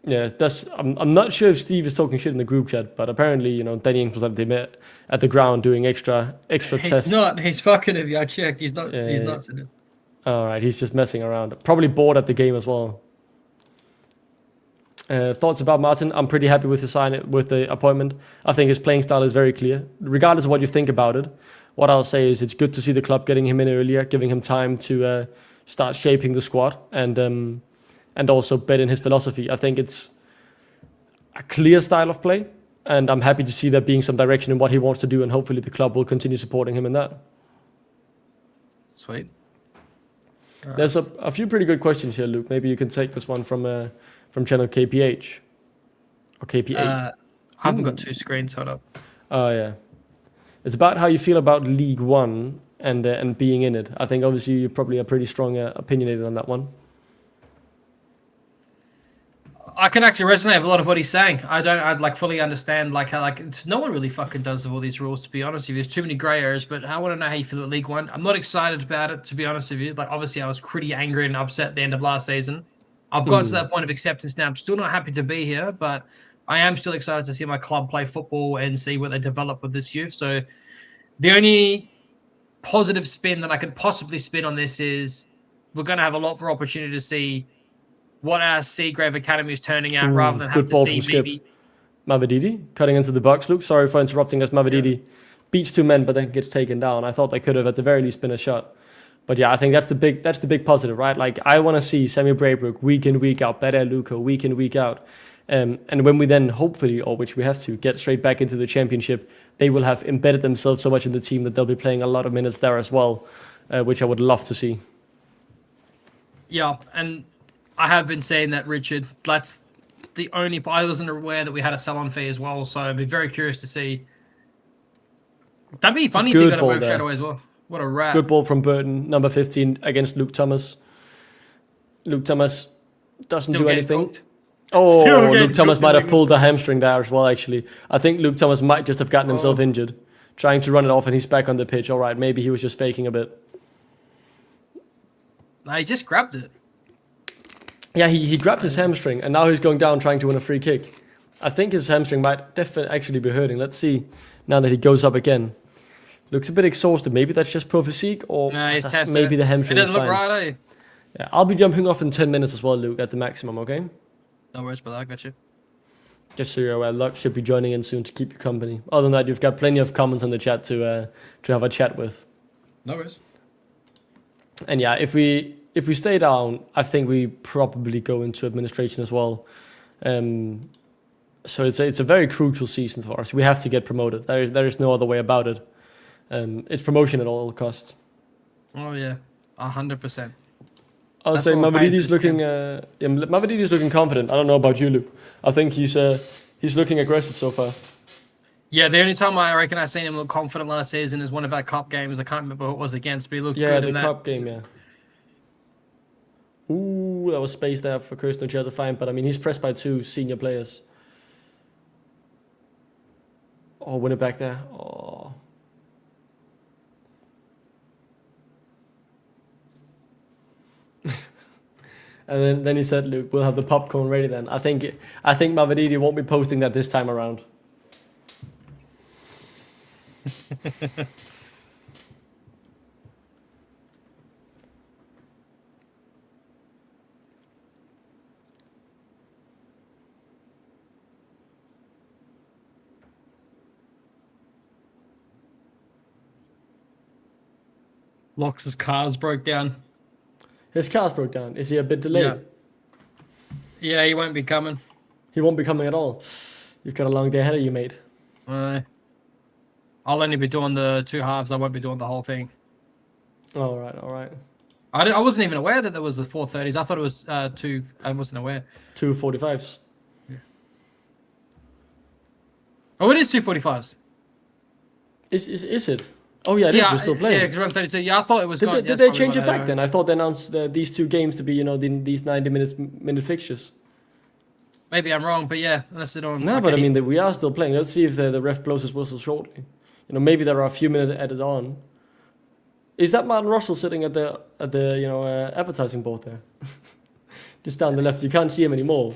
Yeah, I'm not sure if Steve is talking shit in the group chat, but apparently, Danny Ings was at the ground doing extra tests. He's not. He's fucking with you. I checked. He's not. He's not sitting. All right, he's just messing around. Probably bored at the game as well. Thoughts about Martin? I'm pretty happy with the appointment. I think his playing style is very clear. Regardless of what you think about it, what I'll say is it's good to see the club getting him in earlier, giving him time to start shaping the squad and also bet in his philosophy. I think it's a clear style of play, and I'm happy to see there being some direction in what he wants to do, and hopefully the club will continue supporting him in that. Sweet. There's a few pretty good questions here, Luke. Maybe you can take this one from channel KPH or KP8. I haven't got 2 screens. Hold up. Oh yeah, it's about how you feel about League One and being in it. I think obviously you probably are pretty strong opinionated on that one. I can actually resonate with a lot of what he's saying. I'd fully understand how no one really fucking does of all these rules, to be honest with you. There's too many grey areas, but I want to know how you feel at League One. I'm not excited about it, to be honest with you. Obviously I was pretty angry and upset at the end of last season. I've got to that point of acceptance now. I'm still not happy to be here, but I am still excited to see my club play football and see what they develop with this youth. So the only positive spin that I could possibly spin on this is we're going to have a lot more opportunity to see what our Seagrave Academy is turning out, rather than have Good to ball see from Skip. maybe. Mavididi cutting into the box. Luke, sorry for interrupting us. Mavididi beats 2 men, but then gets taken down. I thought that could have at the very least been a shot. But yeah, I think that's the big positive, right? Like I want to see Sammy Braybrook week in, week out, better Luca week in, week out. And when we then hopefully, or which we have to, get straight back into the championship, they will have embedded themselves so much in the team that they'll be playing a lot of minutes there as well, which I would love to see. Yeah, and I have been saying that, Richard. That's the only. I wasn't aware that we had a sell-on fee as well, so I'd be very curious to see. That'd be funny if you got a move straight away as well. What a rat. Good ball from Burton, number 15 against Luke Thomas. Luke Thomas doesn't do anything. Cooked. Oh, Luke Thomas might have pulled a hamstring there as well, actually. I think Luke Thomas might just have gotten himself injured, trying to run it off, and he's back on the pitch. All right, maybe he was just faking a bit. No, he just grabbed it. Yeah, he grabbed his hamstring, and now he's going down trying to win a free kick. I think his hamstring might definitely actually be hurting. Let's see now that he goes up again. Looks a bit exhausted. Maybe that's just pro physique, or maybe the hamstring is fine. It doesn't look right, eh? Yeah, I'll be jumping off in 10 minutes as well, Luke, at the maximum, okay? No worries, brother. I got you. Just so you're aware, Luck should be joining in soon to keep you company. Other than that, you've got plenty of comments on the chat to have a chat with. No worries. And yeah, if we stay down, I think we probably go into administration as well. So it's a very crucial season for us. We have to get promoted. There is no other way about it. It's promotion at all costs. Oh yeah, 100%. I'll say Mavridi's looking confident. I don't know about you, Luke. I think he's looking aggressive so far. Yeah, the only time I reckon I seen him look confident last season is one of our cup games. I can't remember who it was against, but he looked good in that. Yeah, the cup game, yeah. Ooh, that was space there for Kirsten O'Chell to find, but I mean, he's pressed by 2 senior players. Oh, win it back there. Oh. And then he said, "Luke, we'll have the popcorn ready then." I think Mavrididi won't be posting that this time around. Lox's cars broke down. His car's broke down. Is he a bit delayed? Yeah, he won't be coming. He won't be coming at all. You've got a long day ahead of you, mate. I'll only be doing the 2 halves. I won't be doing the whole thing. All right. I wasn't even aware that there was the 4:30s. I thought it was 2. I wasn't aware. 2:45s. Yeah. Oh, it is 2:45s. Is it? Oh yeah, it is. We're still playing. Yeah, because we're on 32. Yeah, I thought it was. Did they change it back then? I thought they announced these 2 games to be, these 90-minute fixtures. Maybe I'm wrong, but yeah, unless they don't. No, but I mean, we are still playing. Let's see if the ref blows his whistle shortly. Maybe there are a few minutes added on. Is that Martin Russell sitting at the advertising board there? Just down the left. You can't see him anymore.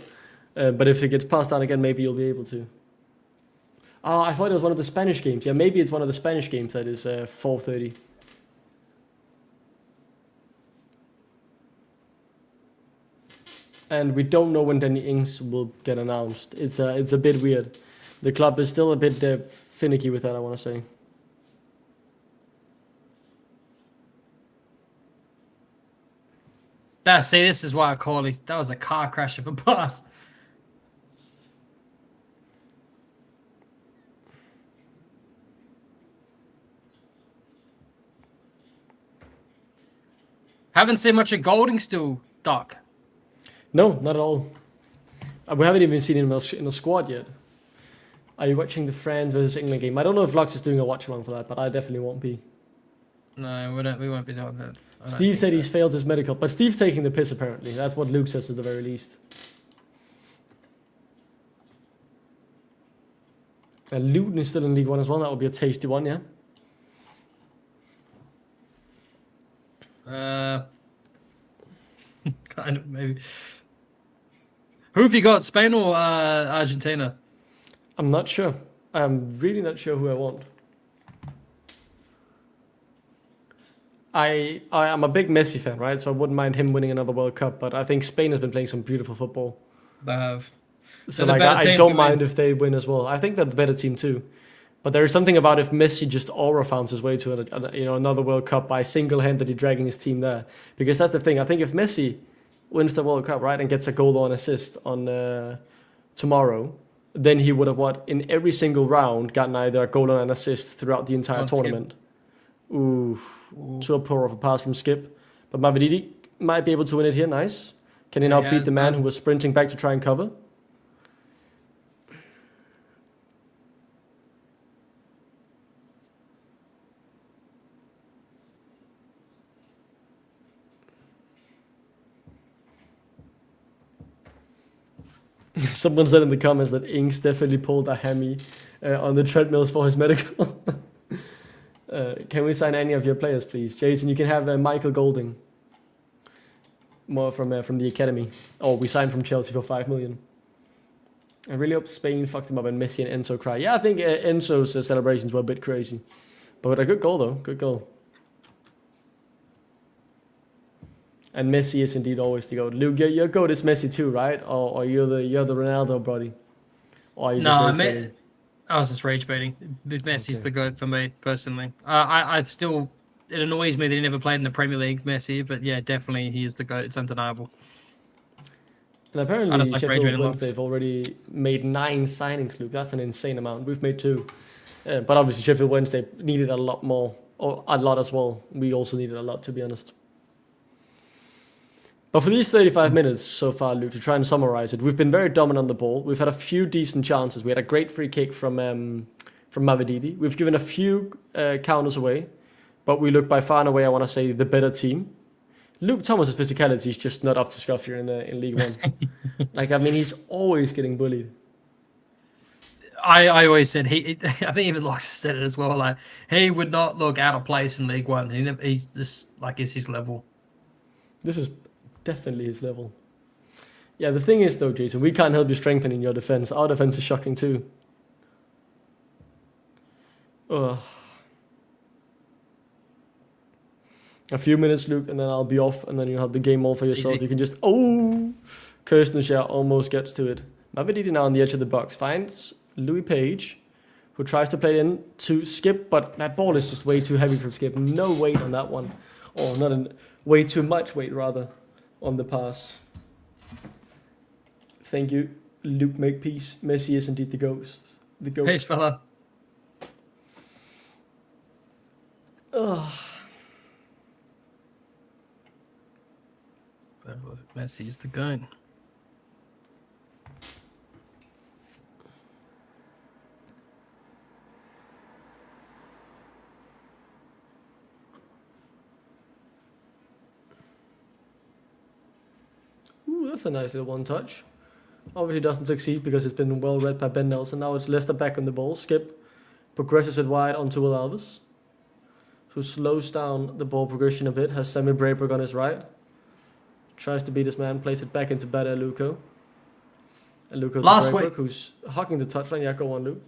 But if it gets passed down again, maybe you'll be able to. Oh, I thought it was one of the Spanish games. Yeah, maybe it's one of the Spanish games that is 4:30. And we don't know when Danny Ings will get announced. It's a bit weird. The club is still a bit finicky with that, I want to say. This is why I call it. That was a car crash of a bus. Haven't seen much of Golding still, Doc. No, not at all. We haven't even seen him in the squad yet. Are you watching the France versus England game? I don't know if Lux is doing a watch along for that, but I definitely won't be. No, we won't be doing that. Steve said he's failed his medical, but Steve's taking the piss apparently. That's what Luke says at the very least. And Luton is still in League One as well. That would be a tasty one, yeah? Kind of, maybe. Who have you got, Spain or Argentina? I'm not sure. I'm really not sure who I want. I'm a big Messi fan, right? So I wouldn't mind him winning another World Cup, but I think Spain has been playing some beautiful football. They have. So They're the like better I team don't for mind me. if they win as well. I think they're the better team too. But there is something about if Messi just aura founds his way to another World Cup by single-handedly dragging his team there, because that's the thing. I think if Messi wins the World Cup, right, and gets a goal or an assist on tomorrow, then he would have in every single round gotten either a goal or an assist throughout the entire On Skip. tournament. Ooh, Ooh. too poor of a pass from Skip, but Mavididi might be able to win it here. Nice. Can he now Yeah, beat it's the man done. who was sprinting back to try and cover? Someone said in the comments that Ings definitely pulled a hammy on the treadmills for his medical. Can we sign any of your players, please? Jason, you can have Michael Golding. More from the academy. Oh, we signed from Chelsea for 5 million. I really hope Spain fucked him up and Messi and Enzo cry. Yeah, I think Enzo's celebrations were a bit crazy. But a good goal, though. Good goal. And Messi is indeed always the GOAT. Luke, your GOAT is Messi too, right? Or you're the Ronaldo buddy? Or are you No, just I rage mean, baiting? I was just rage baiting. Messi's Okay. the GOAT for me personally. I still, it annoys me that he never played in the Premier League, Messi. But yeah, definitely he is the GOAT. It's undeniable. And I apparently just like rage Sheffield baiting Wednesday looks. have already made 9 signings, Luke. That's an insane amount. We've made 2. But obviously Sheffield Wednesday needed a lot more, or a lot as well. We also needed a lot, to be honest. But for these 35 minutes so far, Luke, to try and summarize it, we've been very dominant on the ball. We've had a few decent chances. We had a great free kick from Mavididi. We've given a few counters away, but we look by far and away, I want to say, the better team. Luke Thomas's physicality is just not up to scuff here in League One. Like, I mean, he's always getting bullied. I always said I think even Locke said it as well. Like he would not look out of place in League One. He's just like it's his level. This is definitely his level. Yeah, the thing is though, Jason, we can't help you strengthening your defense. Our defense is shocking too. Ugh. A few minutes, Luke, and then I'll be off, and then you have the game all for yourself. Easy. You can just Kirstenshire almost gets to it. Mavididi now on the edge of the box finds Louis Page, who tries to play it in to Skip, but that ball is just way too heavy from Skip. No weight on that one, or way too much weight rather on the pass. Thank you, Luke Makepeace. Messi is indeed the ghost. The ghost. Peace, fella. Ugh. Messi's the GOAT. Ooh, that's a nice little one touch. Obviously doesn't succeed because it's been well read by Ben Nelson. Now it's Leicester back on the ball. Skip progresses it wide onto Will Alves, who slows down the ball progression a bit. Has Semi Brayberg on his right. Tries to beat his man. Plays it back into Bada Luco. And Luco to Last Brayberg, week- who's hugging the touchline. Yeah, go on, Luke.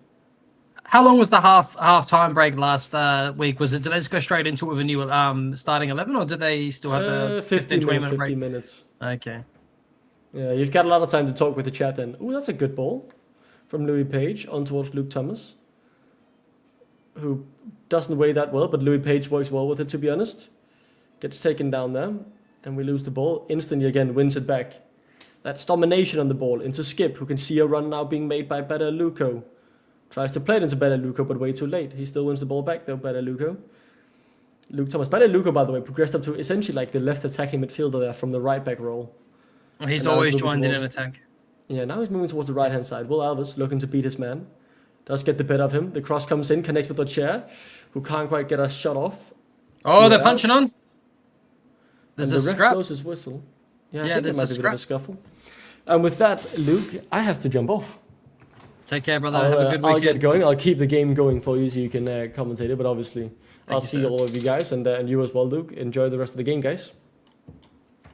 How long was the half time break last week? Was it? Did they just go straight into it with a new starting 11, or did they still have the 15 20 minutes, minute break? 15 minutes. Okay. Yeah, you've got a lot of time to talk with the chat then. Ooh, that's a good ball from Louis Page on towards Luke Thomas, who doesn't weigh that well, but Louis Page works well with it, to be honest. Gets taken down there, and we lose the ball. Instantly again, wins it back. That's domination on the ball into Skip, who can see a run now being made by Better Luco. Tries to play it into Better Luco, but way too late. He still wins the ball back though, Better Luco. Luke Thomas. Better Luco, by the way, progressed up to essentially like the left attacking midfielder there from the right back role. Well, he's And now always he's moving joined in an towards- attack. Yeah, now he's moving towards the right hand side. Will Alves looking to beat his man. Does get the better of him. The cross comes in, connects with the chair, who can't quite get a shot off. Oh, they're Yeah. punching on. There's And a the ref scrap. blows his whistle. Yeah, I Yeah, think there there's might a be a bit of a scrap. scuffle. And with that, Luke, I have to jump off. Take care, brother. Have a good I'll weekend. get going. I'll keep the game going for you so you can commentate it. But obviously, I'll you, see sir. all of you guys and you as well, Luke. Enjoy the rest of the game, guys.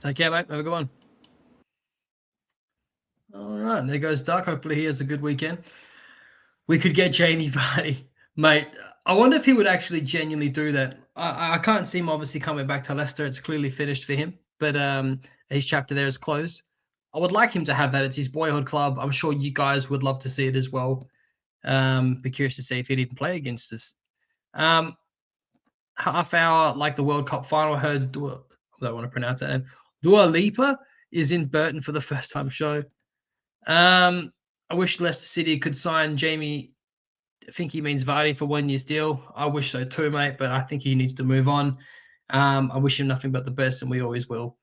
Take care, mate. Have a good one. All right, and there goes Duck. Hopefully he has a good weekend. We could get Jamie Vardy, mate. I wonder if he would actually genuinely do that. I can't see him obviously coming back to Leicester. It's clearly finished for him, but his chapter there is closed. I would like him to have that. It's his boyhood club. I'm sure you guys would love to see it as well. Be curious to see if he'd even play against us. Half hour, like the World Cup final, I heard, I don't want to pronounce it, Dua Lipa is in Burton for the first time show. I wish Leicester City could sign Jamie. I think he means Vardy for 1 year's deal. I wish so too, mate, but I think he needs to move on. I wish him nothing but the best, and we always will.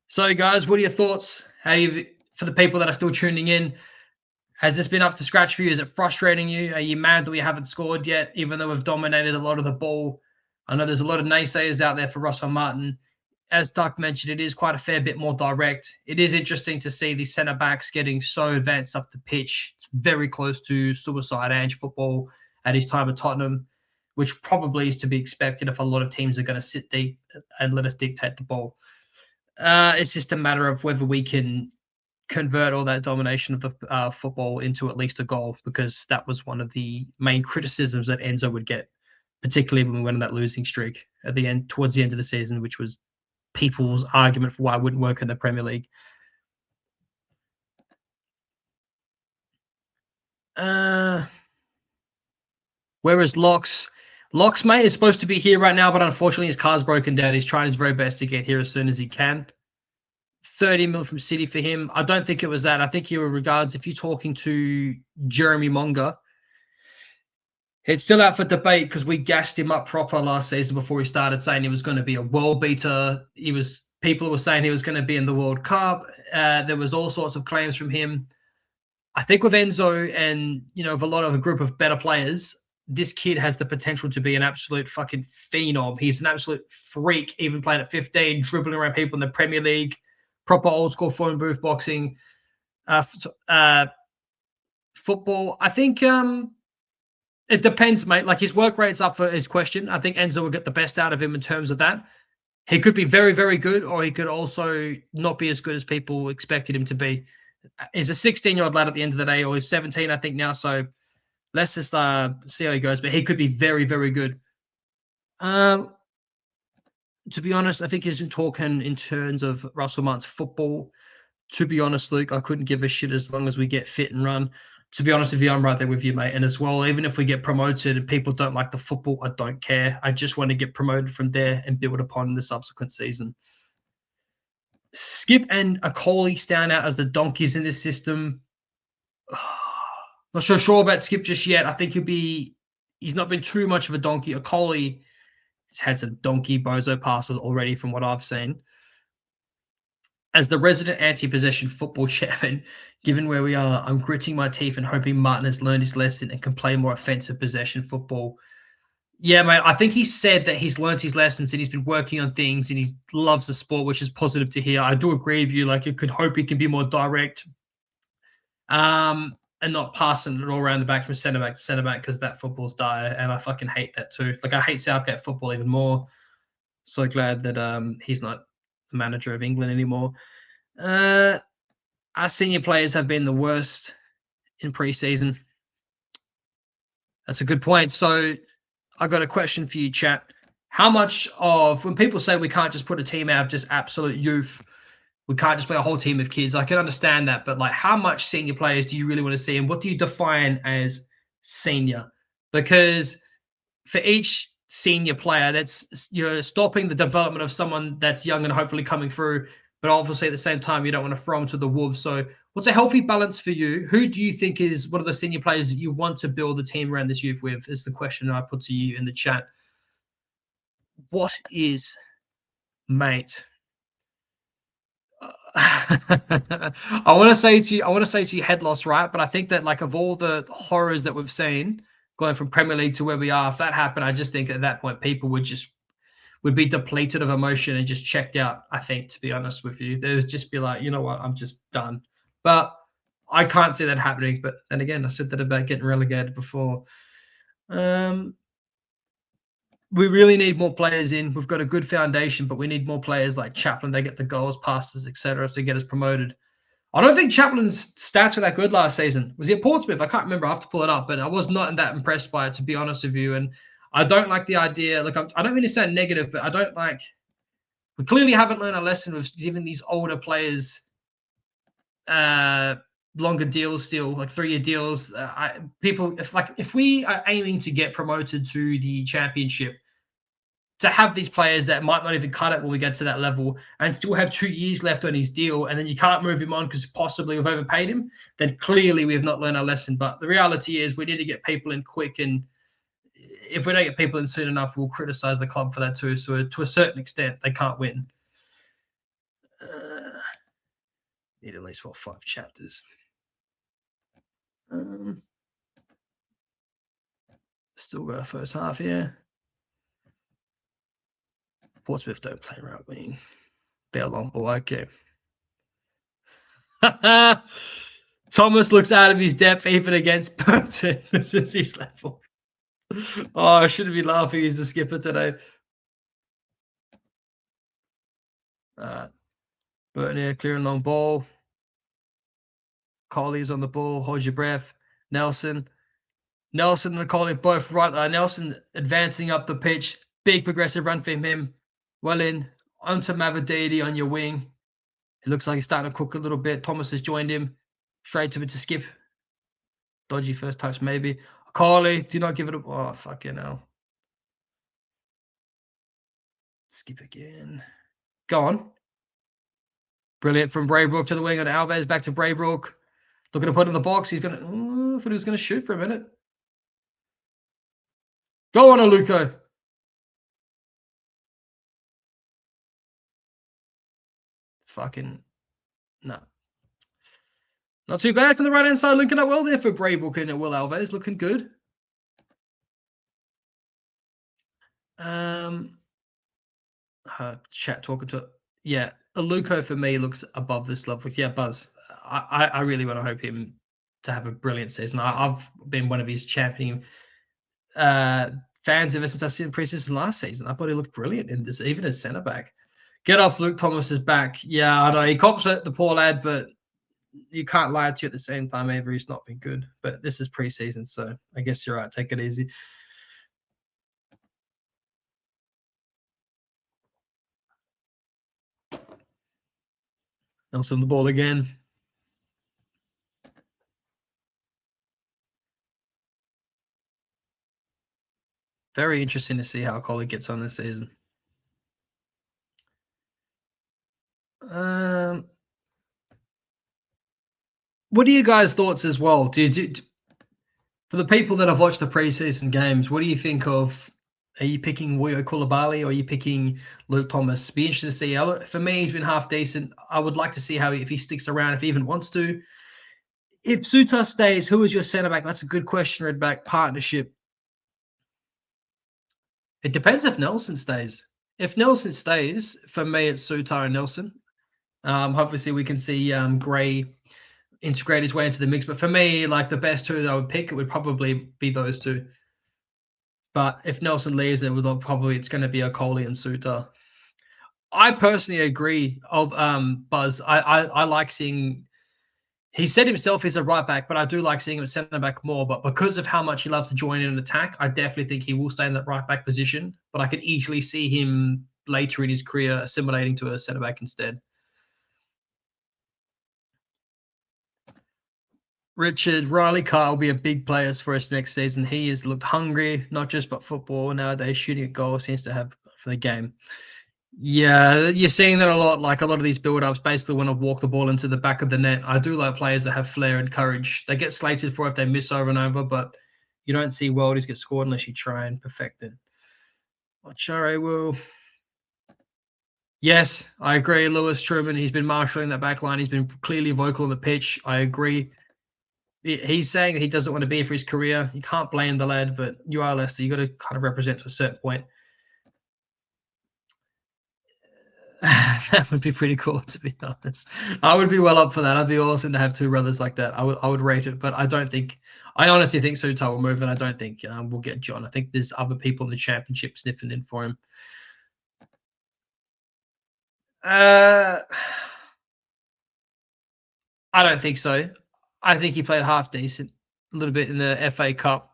So, guys, what are your thoughts? For the people that are still tuning in, has this been up to scratch for you? Is it frustrating you? Are you mad that we haven't scored yet, even though we've dominated a lot of the ball? I know there's a lot of naysayers out there for Russell Martin. As Duck mentioned, it is quite a fair bit more direct. It is interesting to see these centre-backs getting so advanced up the pitch. It's very close to suicide Ange football at his time at Tottenham, which probably is to be expected if a lot of teams are going to sit deep and let us dictate the ball. It's just a matter of whether we can convert all that domination of the football into at least a goal, because that was one of the main criticisms that Enzo would get, particularly when we went on that losing streak at the end, towards the end of the season, which was people's argument for why it wouldn't work in the Premier League. Where is Locks? Locks, mate, is supposed to be here right now, but unfortunately his car's broken down. He's trying his very best to get here as soon as he can. 30 mil from City for him. I don't think it was that. I think you were regards, if you're talking to Jeremy Monger, it's still out for debate because we gassed him up proper last season before he started, saying he was going to be a world beater. People were saying he was going to be in the World Cup. There was all sorts of claims from him. I think with Enzo and, with a lot of a group of better players, this kid has the potential to be an absolute fucking phenom. He's an absolute freak, even playing at 15, dribbling around people in the Premier League, proper old school phone booth boxing, football. I think it depends, mate. Like, his work rate's up for his question. I think Enzo will get the best out of him in terms of that. He could be very, very good, or he could also not be as good as people expected him to be. He's a 16-year-old lad at the end of the day, or he's 17, I think, now. So let's just see how he goes. But he could be very, very good. To be honest, I think he's talking in terms of Russell Martin's football. To be honest, Luke, I couldn't give a shit as long as we get fit and run. To be honest with you, I'm right there with you, mate. And as well, even if we get promoted and people don't like the football, I don't care. I just want to get promoted from there and build upon the subsequent season. Skip and Akoli stand out as the donkeys in this system. Not so sure about Skip just yet. I think he's not been too much of a donkey. Akoli has had some donkey bozo passes already from what I've seen. As the resident anti-possession football chairman, given where we are, I'm gritting my teeth and hoping Martin has learned his lesson and can play more offensive possession football. Yeah, mate, I think he said that he's learned his lessons and he's been working on things and he loves the sport, which is positive to hear. I do agree with you. Like, you could hope he can be more direct and not passing it all around the back from centre-back to centre-back, because that football's dire, and I fucking hate that too. Like, I hate Southgate football even more. So glad that he's not the manager of England anymore. Our senior players have been the worst in pre-season. That's a good point. So I got a question for you, chat. How much of, when people say we can't just put a team out of just absolute youth, we can't just play a whole team of kids, I can understand that, but like, how much senior players do you really want to see, and what do you define as senior? Because for each senior player, that's, stopping the development of someone that's young and hopefully coming through, but obviously at the same time, you don't want to throw them to the wolves. So what's a healthy balance for you? Who do you think is one of the senior players that you want to build the team around this youth with, is the question I put to you in the chat. What is, mate? I want to say to you, head loss, right? But I think that, like, of all the horrors that we've seen going from Premier League to where we are, if that happened, I just think at that point people would be depleted of emotion and just checked out. I think, to be honest with you, they would just be like, you know what, I'm just done. But I can't see that happening. But then again, I said that about getting relegated before. We really need more players in. We've got a good foundation, but we need more players like Chaplin. They get the goals, passes, etc., to get us promoted. I don't think Chaplin's stats were that good last season. Was he at Portsmouth? I can't remember. I have to pull it up, but I was not that impressed by it, to be honest with you. And I don't like the idea. Look, I don't mean to sound negative, but I don't like. We clearly haven't learned a lesson with giving these older players longer deals, still like 3-year deals. If we are aiming to get promoted to the Championship, to have these players that might not even cut it when we get to that level and still have 2 years left on his deal, and then you can't move him on because possibly we've overpaid him, then clearly we have not learned our lesson. But the reality is we need to get people in quick, and if we don't get people in soon enough, we'll criticize the club for that too. So to a certain extent, they can't win. Need at least 5 chapters. Still got a first half here. Portsmouth don't play right wing. They're long ball. Okay. Thomas looks out of his depth even against Burton. This is his level. Oh, I shouldn't be laughing. He's the skipper today. Burton here, clearing long ball. Colley's on the ball. Hold your breath. Nelson and Colley both right. Nelson advancing up the pitch. Big progressive run from him. Well in. Onto Mavadidi on your wing. It looks like he's starting to cook a little bit. Thomas has joined him. Straight to skip. Dodgy first touch, maybe. Colley, do not give it up. Oh, fucking hell. Skip again. Go on. Brilliant from Braybrook to the wing on Alves. Back to Braybrook. Looking to put in the box. He's going to... I thought he was going to shoot for a minute. Go on, Aluko. Fucking... No. Not too bad from the right-hand side. Linking up well there for Braybrook and Will Alves. Looking good. Chat talking to... Yeah, Aluko for me looks above this level. Yeah, Buzz. I really want to hope him to have a brilliant season. I've been one of his championing fans ever since I seen preseason last season. I thought he looked brilliant in this, even as centre back. Get off Luke Thomas's back. Yeah, I know he cops it, the poor lad, but you can't lie to you at the same time. Avery's not been good, but this is preseason, so I guess you're right. Take it easy. Nelson the ball again. Very interesting to see how Colley gets on this season. What are you guys' thoughts as well? For the people that have watched the preseason games, what do you think of? Are you picking Woyo Koulibaly or are you picking Luke Thomas? Be interested to see. For me, he's been half decent. I would like to see if he sticks around, if he even wants to. If Suter stays, who is your centre back? That's a good question. Red back partnership. It depends if Nelson stays. If Nelson stays, for me, it's Suter and Nelson. Obviously, we can see Gray integrate his way into the mix. But for me, like the best two that I would pick, it would probably be those two. But if Nelson leaves, it's going to be a Colley and Suter. I personally agree of Buzz. I like seeing. He said himself he's a right back, but I do like seeing him at centre back more. But because of how much he loves to join in an attack, I definitely think he will stay in that right back position. But I could easily see him later in his career assimilating to a centre back instead. Richard, Riley Carr will be a big player for us next season. He has looked hungry, not just but football. Nowadays, shooting a goal seems to have for the game. Yeah, you're seeing that a lot. Like a lot of these build-ups basically want to walk the ball into the back of the net. I do like players that have flair and courage. They get slated for if they miss over and over, but you don't see worldies get scored unless you try and perfect it. Ochare will. Yes, I agree. Lewis Truman, he's been marshalling that back line. He's been clearly vocal on the pitch. I agree. He's saying that he doesn't want to be here for his career. You can't blame the lad, but you are Leicester. You got to kind of represent to a certain point. That would be pretty cool, to be honest. I would be well up for that. I'd be awesome to have two brothers like that. I would rate it, but I honestly think Suter will move, and I don't think we'll get John. I think there's other people in the championship sniffing in for him. I don't think so. I think he played half decent, a little bit in the FA Cup.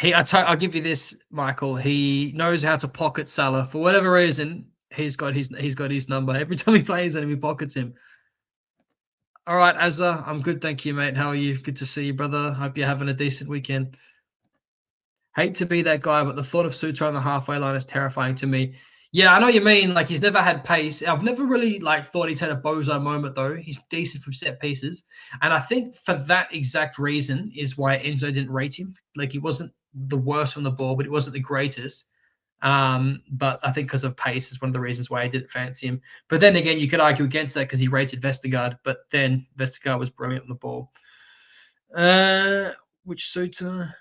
I'll give you this, Michael. He knows how to pocket Salah for whatever reason. He's got his number every time he plays, and he pockets him. All right, Azza, I'm good, thank you, mate. How are you? Good to see you, brother. Hope you're having a decent weekend. Hate to be that guy, but the thought of Suter on the halfway line is terrifying to me. Yeah, I know what you mean. Like, he's never had pace. I've never really thought he's had a bozo moment though. He's decent from set pieces, and I think for that exact reason is why Enzo didn't rate him. Like, he wasn't the worst on the ball, but he wasn't the greatest. But I think because of pace is one of the reasons why I didn't fancy him. But then again, you could argue against that because he rated Vestergaard, but then Vestergaard was brilliant on the ball. Which Suter?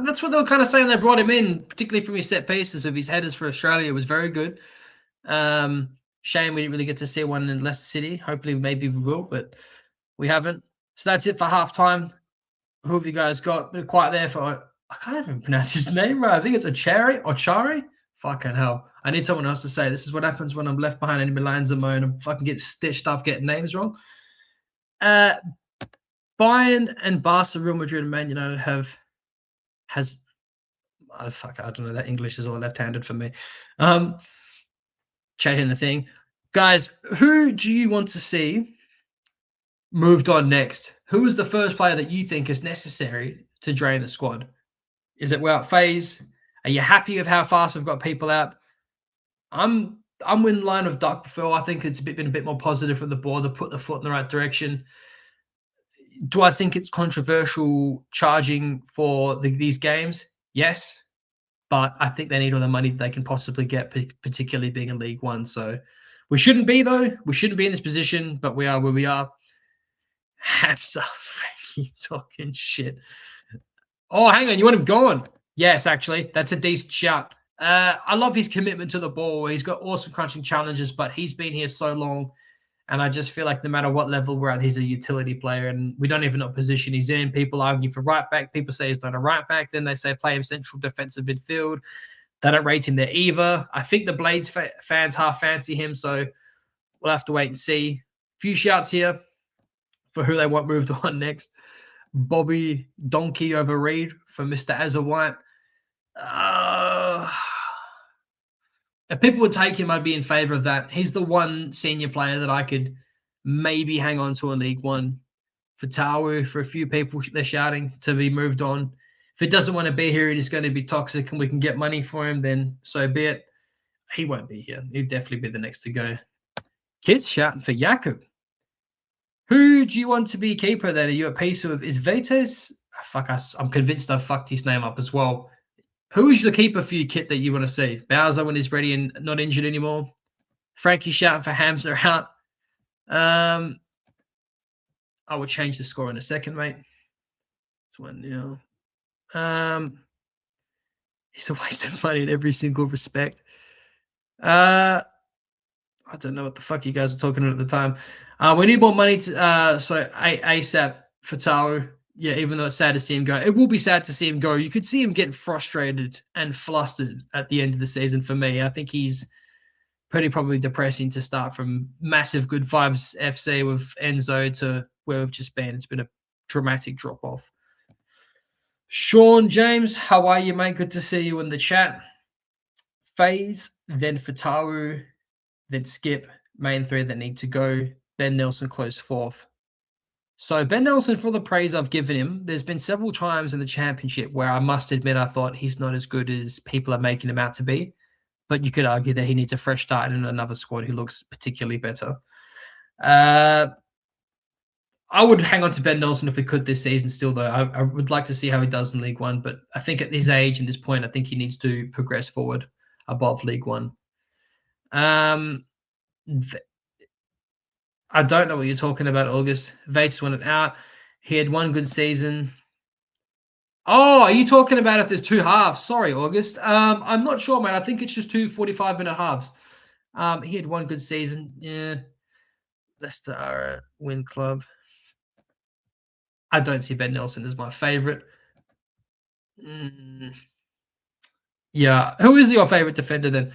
That's what they were kind of saying. They brought him in, particularly from his set pieces of his headers for Australia. It was very good. Shame we didn't really get to see one in Leicester City. Hopefully, maybe we will, but we haven't. So that's it for halftime. Who have you guys got? Bit quiet there for. I can't even pronounce his name right. I think it's Ochari. Fucking hell. I need someone else to say. This is what happens when I'm left behind in Milan Zamone and fucking get stitched up getting names wrong. Bayern and Barca, Real Madrid, and Man United I don't know. That English is all left-handed for me. Chatting the thing. Guys, who do you want to see moved on next? Who is the first player that you think is necessary to drain the squad? Is it without phase? Are you happy with how fast we've got people out? I'm in line with Duck Phil. I think it's been a bit more positive from the board to put the foot in the right direction. Do I think it's controversial charging for these games? Yes, but I think they need all the money that they can possibly get, particularly being in League One. So we shouldn't be, though. We shouldn't be in this position, but we are where we are. Hamza, Frankie talking shit. Oh, hang on. You want him gone? Yes, actually. That's a decent shout. I love his commitment to the ball. He's got awesome crunching challenges, but he's been here so long. And I just feel like no matter what level we're at, he's a utility player. And we don't even know what position he's in. People argue for right back. People say he's not a right back. Then they say play him central defensive midfield. They don't rate him there either. I think the Blades fans half fancy him. So we'll have to wait and see. Few shouts here for who they want moved on next. Bobby Donkey over Reed for Mr. Azza White. If people would take him, I'd be in favour of that. He's the one senior player that I could maybe hang on to in League One. For Tawu, for a few people, they're shouting to be moved on. If he doesn't want to be here and he's going to be toxic and we can get money for him, then so be it. He won't be here. He'll definitely be the next to go. Kids shouting for Jakub. Who do you want to be keeper then? Are you at peace with? Is Vites? I'm convinced I've fucked his name up as well. Who is the keeper for your kit that you want to see? Bowser when he's ready and not injured anymore. Frankie shouting for Hamza out. I will change the score in a second, mate. It's 1-0. He's a waste of money in every single respect. I don't know what the fuck you guys are talking about at the time. We need more money to ASAP for Tawu. Yeah, even though it's sad to see him go. It will be sad to see him go. You could see him getting frustrated and flustered at the end of the season for me. I think he's probably depressing to start from massive good vibes FC with Enzo to where we've just been. It's been a dramatic drop-off. Sean James, how are you, mate? Good to see you in the chat. FaZe, then Fatawu, then Skip, main three that need to go. Ben Nelson close fourth. So Ben Nelson, for the praise I've given him, there's been several times in the championship where I must admit I thought he's not as good as people are making him out to be. But you could argue that he needs a fresh start in another squad who looks particularly better. I would hang on to Ben Nelson if we could this season still, though. I would like to see how he does in League One. But I think at his age and this point, I think he needs to progress forward above League One. I don't know what you're talking about, August. Vates went out. He had one good season. Oh, are you talking about if there's two halves? Sorry, August. I'm not sure, mate. I think it's just two 45-minute halves. He had one good season. Yeah. Leicester win club. I don't see Ben Nelson as my favourite. Yeah. Who is your favourite defender then?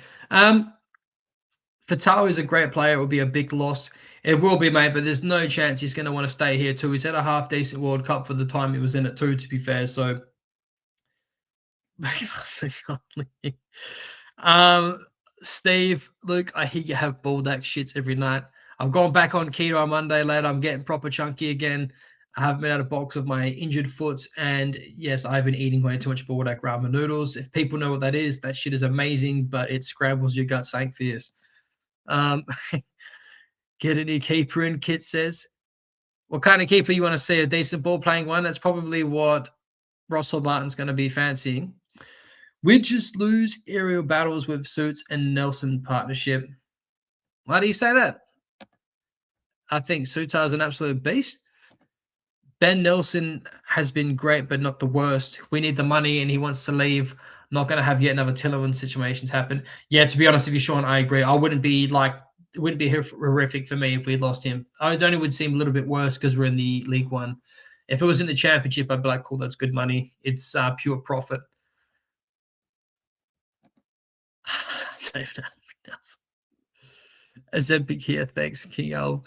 Fatau is a great player. It will be a big loss. It will be, mate, but there's no chance he's going to want to stay here too. He's had a half decent World Cup for the time he was in it too, to be fair. So, Steve, Luke, I hear you have baldac shits every night. I've gone back on keto on Monday, lad. I'm getting proper chunky again. I haven't been out of box of my injured foot, and yes, I've been eating way too much baldac ramen noodles. If people know what that shit is amazing, but it scrambles your guts, ain't fierce. Get a new keeper in, Kit says. What kind of keeper you want to see? A decent ball playing one? That's probably what Russell Martin's going to be fancying. We just lose aerial battles with Suits and Nelson partnership. Why do you say that? I think Sutar is an absolute beast. Ben Nelson has been great, but not the worst. We need the money, and he wants to leave. Not going to have yet another Tillerman situations happen. Yeah, to be honest with you, Sean, I agree. It wouldn't be horrific for me if we lost him. It only would seem a little bit worse because we're in the League One. If it was in the Championship, I'd be like, cool, that's good money. It's pure profit. David Ozempic here. Thanks, King Al.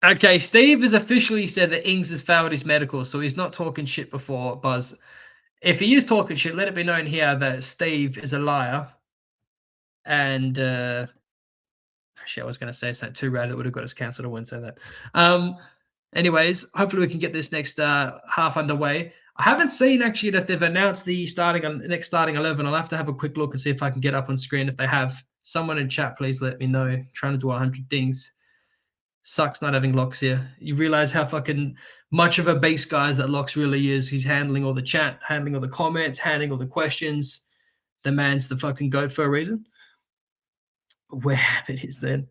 Okay, Steve has officially said that Ings has failed his medical, so he's not talking shit before Buzz. If he is talking shit, let it be known here that Steve is a liar. And actually, I was going to say something too rad that would have got us cancelled. I wouldn't say that. Anyways, hopefully we can get this next half underway. I haven't seen actually that they've announced the next starting 11. I'll have to have a quick look and see if I can get up on screen. If they have, someone in chat, please let me know. I'm trying to do 100 things. Sucks not having Locks here. You realize how fucking much of a base guys that Locks really is. He's handling all the chat, handling all the comments, handling all the questions. The man's the fucking goat for a reason. Where it is then.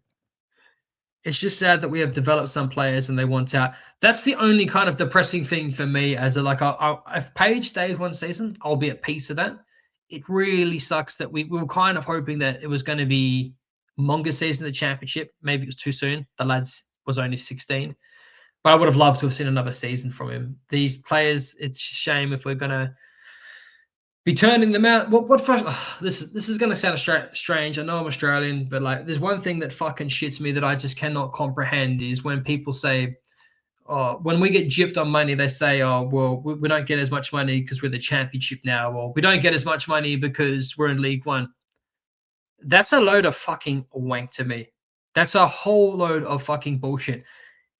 It's just sad that we have developed some players and they want out. That's the only kind of depressing thing for me as a if Page stays one season, I'll be at peace with that. It really sucks that we were kind of hoping that it was going to be Monga season, the Championship. Maybe it was too soon. The lads was only 16. But I would have loved to have seen another season from him. These players, it's a shame if we're going to be turning them out. This is going to sound strange. I know I'm Australian, but like, there's one thing that fucking shits me that I just cannot comprehend is when people say, when we get gypped on money, they say, oh, well, we don't get as much money because we're the Championship now, or we don't get as much money because we're in League One. That's a load of fucking wank to me. That's a whole load of fucking bullshit.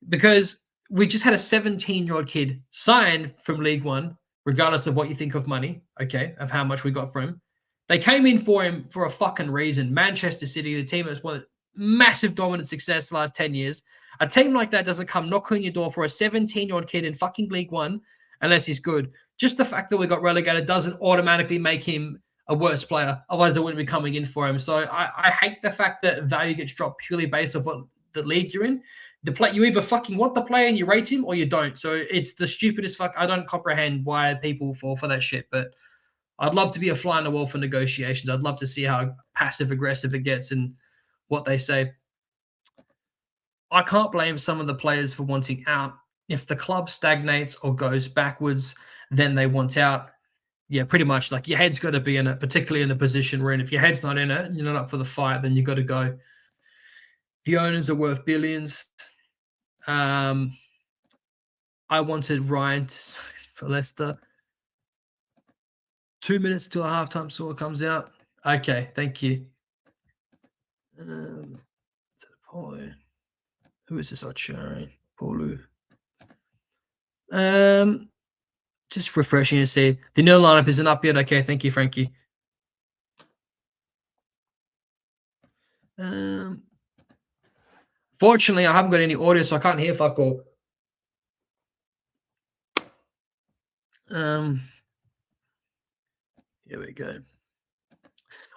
Because we just had a 17-year-old kid signed from League One, regardless of what you think of money, okay, of how much we got for him. They came in for him for a fucking reason. Manchester City, the team that's won massive dominant success the last 10 years. A team like that doesn't come knocking on your door for a 17-year-old kid in fucking League One unless he's good. Just the fact that we got relegated doesn't automatically make him a worse player. Otherwise, they wouldn't be coming in for him. So I hate the fact that value gets dropped purely based off what the league you're in. You either fucking want the player and you rate him or you don't. So it's the stupidest fuck. I don't comprehend why people fall for that shit. But I'd love to be a fly on the wall for negotiations. I'd love to see how passive aggressive it gets and what they say. I can't blame some of the players for wanting out. If the club stagnates or goes backwards, then they want out. Yeah, pretty much. Like, your head's got to be in it, particularly in the position we're in. If your head's not in it and you're not up for the fight, then you got to go. The owners are worth billions. I wanted Ryan to sign for Leicester. 2 minutes till a halftime score comes out. Okay, thank you. Who is this? Paulu. Just refreshing to see. The new lineup isn't up yet. Okay, thank you, Frankie. Fortunately, I haven't got any audio, so I can't hear fuck all. Here we go.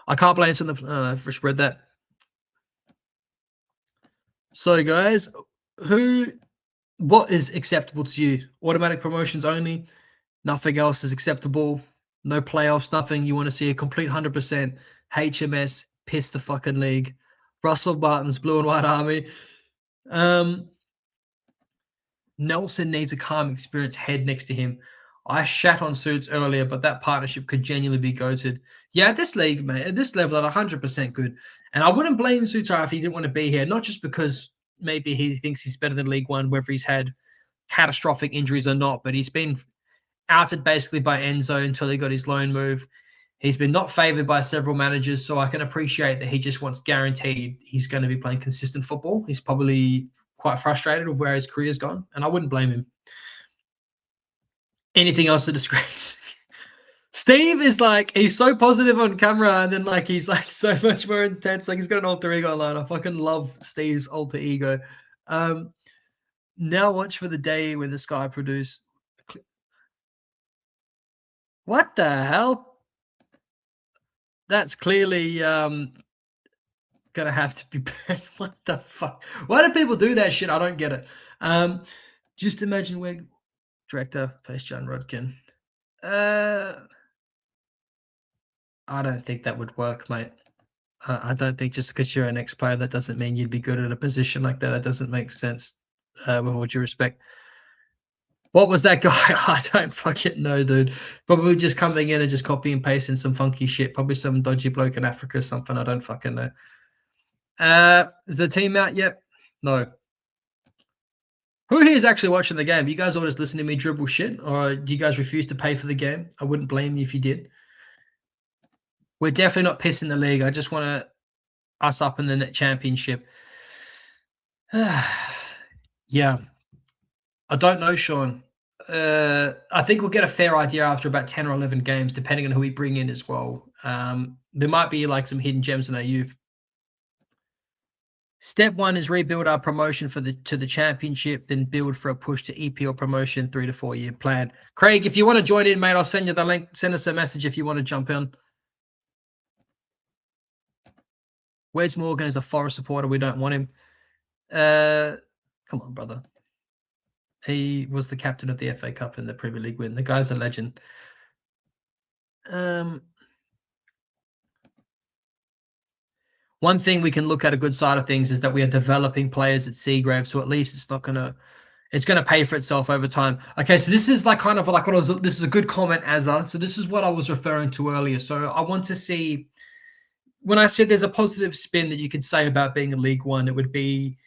I can't blame some of the. I've just read that. So, guys, what is acceptable to you? Automatic promotions only. Nothing else is acceptable. No playoffs, nothing. You want to see a complete 100% HMS, piss the fucking league. Russell Martin's blue and white army. Nelson needs a calm, experienced head next to him. I shat on Suits earlier, but that partnership could genuinely be goated. Yeah, at this league, mate, at this level, at 100% good. And I wouldn't blame Sutar if he didn't want to be here, not just because maybe he thinks he's better than League One, whether he's had catastrophic injuries or not, but he's been outed basically by Enzo until he got his loan move. He's been not favoured by several managers, so I can appreciate that he just wants guaranteed he's going to be playing consistent football. He's probably quite frustrated with where his career's gone, and I wouldn't blame him. Anything else to disgrace? Steve is like, he's so positive on camera, and then like he's like so much more intense. Like he's got an alter ego line. I fucking love Steve's alter ego. Now watch for the day when the sky produce. What the hell? That's clearly gonna have to be banned. What the fuck? Why do people do that shit? I don't get it. Just imagine where director face John Rodkin. I don't think that would work, mate. I don't think just because you're an ex-player, that doesn't mean you'd be good at a position like that. That doesn't make sense, with all due respect. What was that guy? I don't fucking know, dude. Probably just coming in and just copy and pasting some funky shit. Probably some dodgy bloke in Africa or something. I don't fucking know. Is the team out yet? No. Who here is actually watching the game? You guys all just listen to me dribble shit? Or do you guys refuse to pay for the game? I wouldn't blame you if you did. We're definitely not pissing the league. I just want us up in the net championship. Yeah. I don't know, Sean. I think we'll get a fair idea after about 10 or 11 games, depending on who we bring in as well. There might be like some hidden gems in our youth. Step one is rebuild our promotion to the championship, then build for a push to EPL promotion, 3 to 4 year plan. Craig, if you want to join in, mate, I'll send you the link. Send us a message if you want to jump in. Wes Morgan is a Forest supporter. We don't want him. Come on, brother. He was the captain of the FA Cup in the Premier League win. The guy's a legend. One thing we can look at a good side of things is that we are developing players at Seagrave, so at least it's gonna pay for itself over time. Okay, so this is like kind of like this is a good comment, Azza. So this is what I was referring to earlier. So I want to see, when I said there's a positive spin that you could say about being in League One, it would be,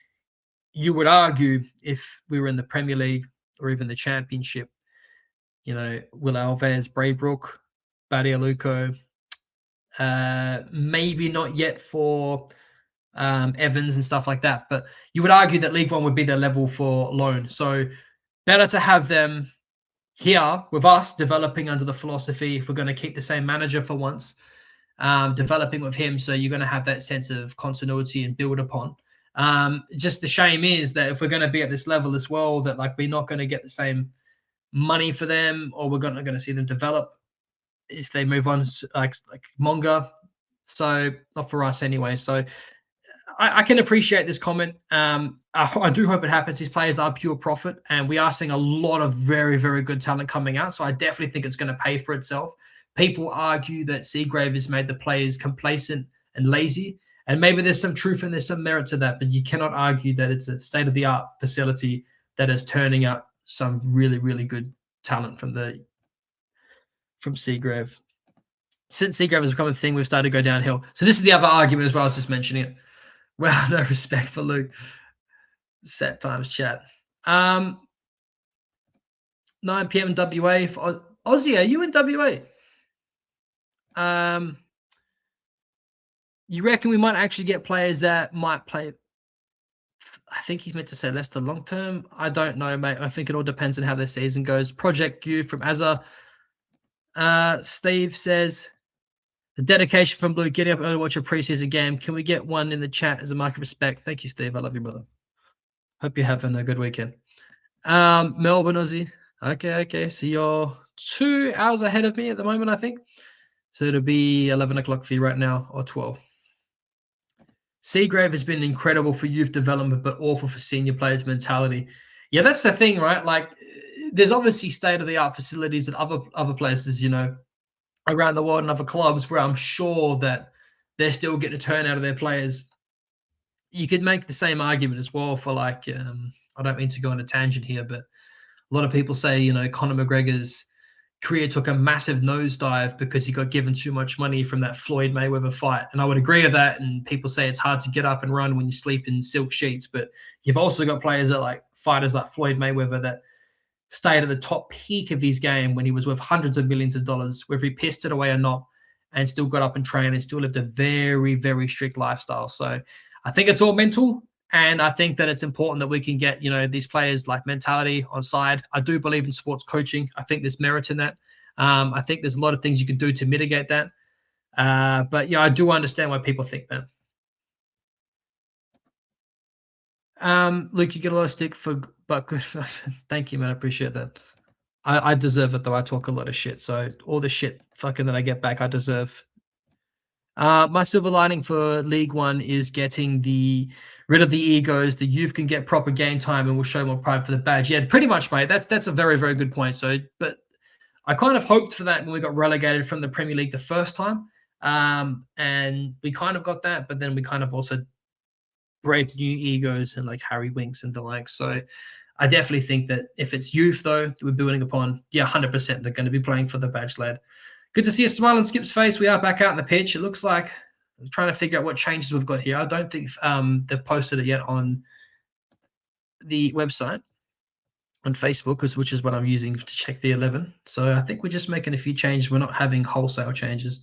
you would argue if we were in the Premier League or even the Championship, you know, Will Alves, Braybrook, Badialuko, maybe not yet for Evans and stuff like that, but you would argue that League One would be their level for loan. So better to have them here with us, developing under the philosophy, if we're going to keep the same manager for once, developing with him. So you're going to have that sense of continuity and build upon. Just the shame is that if we're going to be at this level as well, that like we're not going to get the same money for them, or we're not going to see them develop if they move on like Monga. So not for us anyway. So I can appreciate this comment. I do hope it happens. These players are pure profit, and we are seeing a lot of very, very good talent coming out. So I definitely think it's going to pay for itself. People argue that Seagrave has made the players complacent and lazy, and maybe there's some truth and there's some merit to that, but you cannot argue that it's a state-of-the-art facility that is turning out some really, really good talent from Seagrave. Since Seagrave has become a thing, we've started to go downhill. So this is the other argument as well. I was just mentioning it. Well, no respect for Luke. Set times chat. 9 p.m. in WA. Aussie, are you in WA? You reckon we might actually get players that might play? I think he's meant to say Leicester long term. I don't know, mate. I think it all depends on how their season goes. Project Q from Azza. Steve says, the dedication from Blue, getting up early to watch a preseason game. Can we get one in the chat as a mark of respect? Thank you, Steve. I love you, brother. Hope you're having a good weekend. Melbourne, Aussie. Okay. So you're 2 hours ahead of me at the moment, I think. So it'll be 11 o'clock for you right now, or 12. Seagrave has been incredible for youth development, but awful for senior players' mentality. Yeah, that's the thing, right? Like, there's obviously state-of-the-art facilities at other places, you know, around the world and other clubs where I'm sure that they're still getting a turn out of their players. You could make the same argument as well for like, I don't mean to go on a tangent here, but a lot of people say, you know, Conor McGregor's career took a massive nosedive because he got given too much money from that Floyd Mayweather fight. And I would agree with that. And people say it's hard to get up and run when you sleep in silk sheets. But you've also got players that like fighters like Floyd Mayweather that stayed at the top peak of his game when he was worth hundreds of millions of dollars, whether he pissed it away or not, and still got up and trained and still lived a very, very strict lifestyle. So I think it's all mental. And I think that it's important that we can get, these players like mentality on side. I do believe in sports coaching. I think there's merit in that. I think there's a lot of things you can do to mitigate that. But I do understand why people think that. Luke, you get a lot of stick but good. Thank you, man. I appreciate that. I deserve it, though. I talk a lot of shit. So all the shit fucking that I get back, I deserve. My silver lining for League One is getting rid of the egos. The youth can get proper game time and will show more pride for the badge. Yeah, pretty much, mate. That's a very, very good point. So, but I kind of hoped for that when we got relegated from the Premier League the first time, and we kind of got that. But then we kind of also break new egos and like Harry Winks and the like. So I definitely think that if it's youth though that we're building upon, 100% they're going to be playing for the badge lad. Good to see a smile on Skip's face. We are back out in the pitch. It looks like I'm trying to figure out what changes we've got here. I don't think they've posted it yet on the website on Facebook, which is what I'm using to check the 11. So I think we're just making a few changes. We're not having wholesale changes.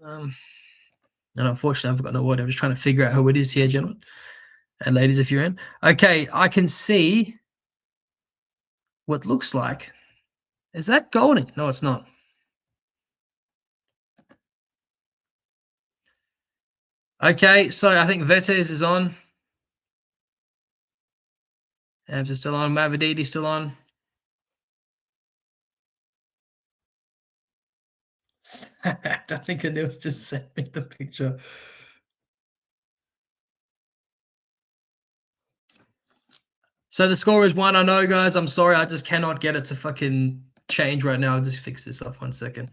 And unfortunately, I've got no word. I'm just trying to figure out who it is here, gentlemen and ladies, if you're in. Okay, I can see what looks like. Is that Golding? No, it's not. Okay, so I think Vetes is on. Abs is still on. Mavadidi still on. I think Anil's just sent me the picture. So the score is 1. I know, guys. I'm sorry. I just cannot get it to fucking change right now. I'll just fix this up 1 second.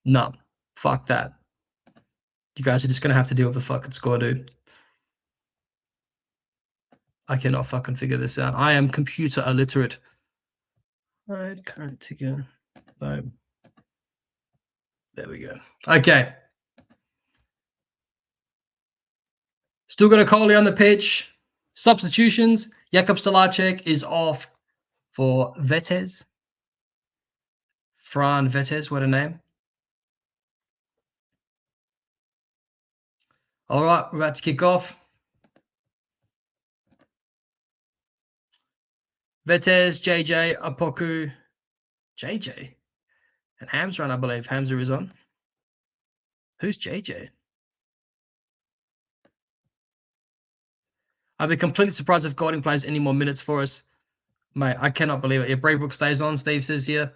No. Fuck that. You guys are just going to have to deal with the fucking score, dude. I cannot fucking figure this out. I am computer illiterate. All right, current ticker. No. There we go. Okay. Still got a Coley on the pitch. Substitutions. Jakub Stalacek is off for Vetes. Fran Vetes, what a name. All right, we're about to kick off. Vetes, JJ, Apoku, JJ, and Hamza on, I believe. Hamza is on. Who's JJ? I'd be completely surprised if Golding plays any more minutes for us. Mate, I cannot believe it. If Braybrook stays on, Steve says here.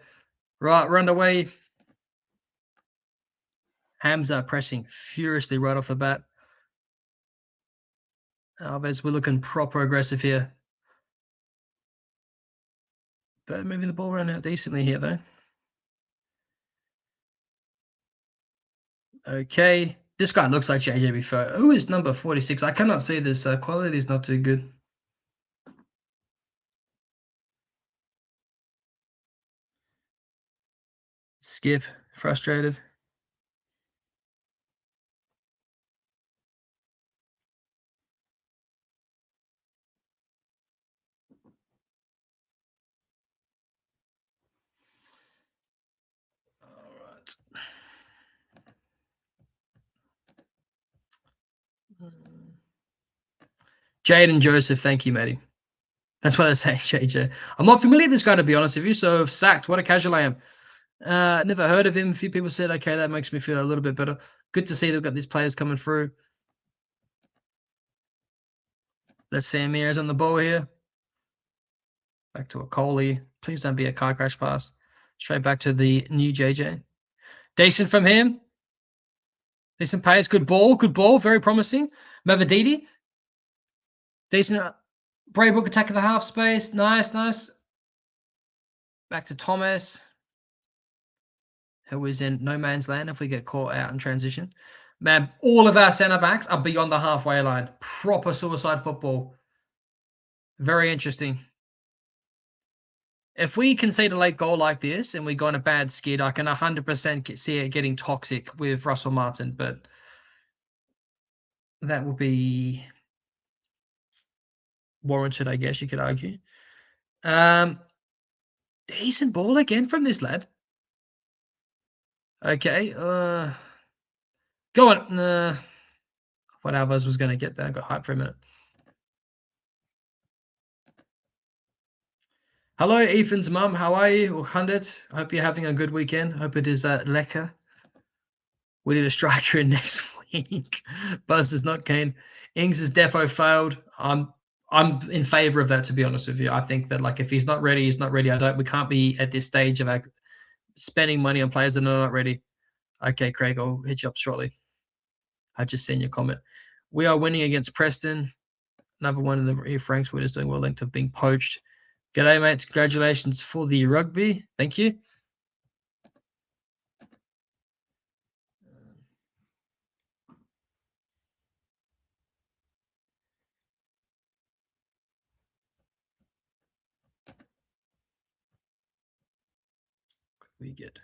Right, we're underway. Hamza pressing furiously right off the bat. Alves, we're looking proper aggressive here. But moving the ball around out decently here, though. Okay. This guy looks like JJ before. Who is number 46? I cannot see this. Quality is not too good. Skip. Frustrated. Jaden Joseph, thank you, matey. That's what I say, JJ. I'm not familiar with this guy, to be honest with you, so sacked. What a casual I am. Never heard of him. A few people said, okay, that makes me feel a little bit better. Good to see they've got these players coming through. Let's see Amir's on the ball here. Back to a Coley. Please don't be a car crash pass. Straight back to the new JJ. Decent from him. Decent pace. Good ball. Good ball. Very promising. Mavadidi. Decent. Braybrook attack of the half space. Nice, nice. Back to Thomas, who is in no man's land if we get caught out in transition. Man, all of our centre-backs are beyond the halfway line. Proper suicide football. Very interesting. If we concede a late goal like this and we go on a bad skid, I can 100% see it getting toxic with Russell Martin, but that will be warranted, I guess you could argue. Decent ball again from this lad. Okay, go on. What Alvarez was going to get there. I got hyped for a minute. Hello, Ethan's mum. How are you? Or Hundred. I hope you're having a good weekend. Hope it is lekker. We need a striker in next week. Buzz is not keen. Ings is defo failed. I'm in favor of that, to be honest with you. I think that like if he's not ready, he's not ready. We can't be at this stage of like spending money on players that are not ready. Okay, Craig, I'll hit you up shortly. I just seen your comment. We are winning against Preston. Another one in the Franks. We're just doing well linked of being poached. G'day, mates. Congratulations for the rugby. Thank you. We get.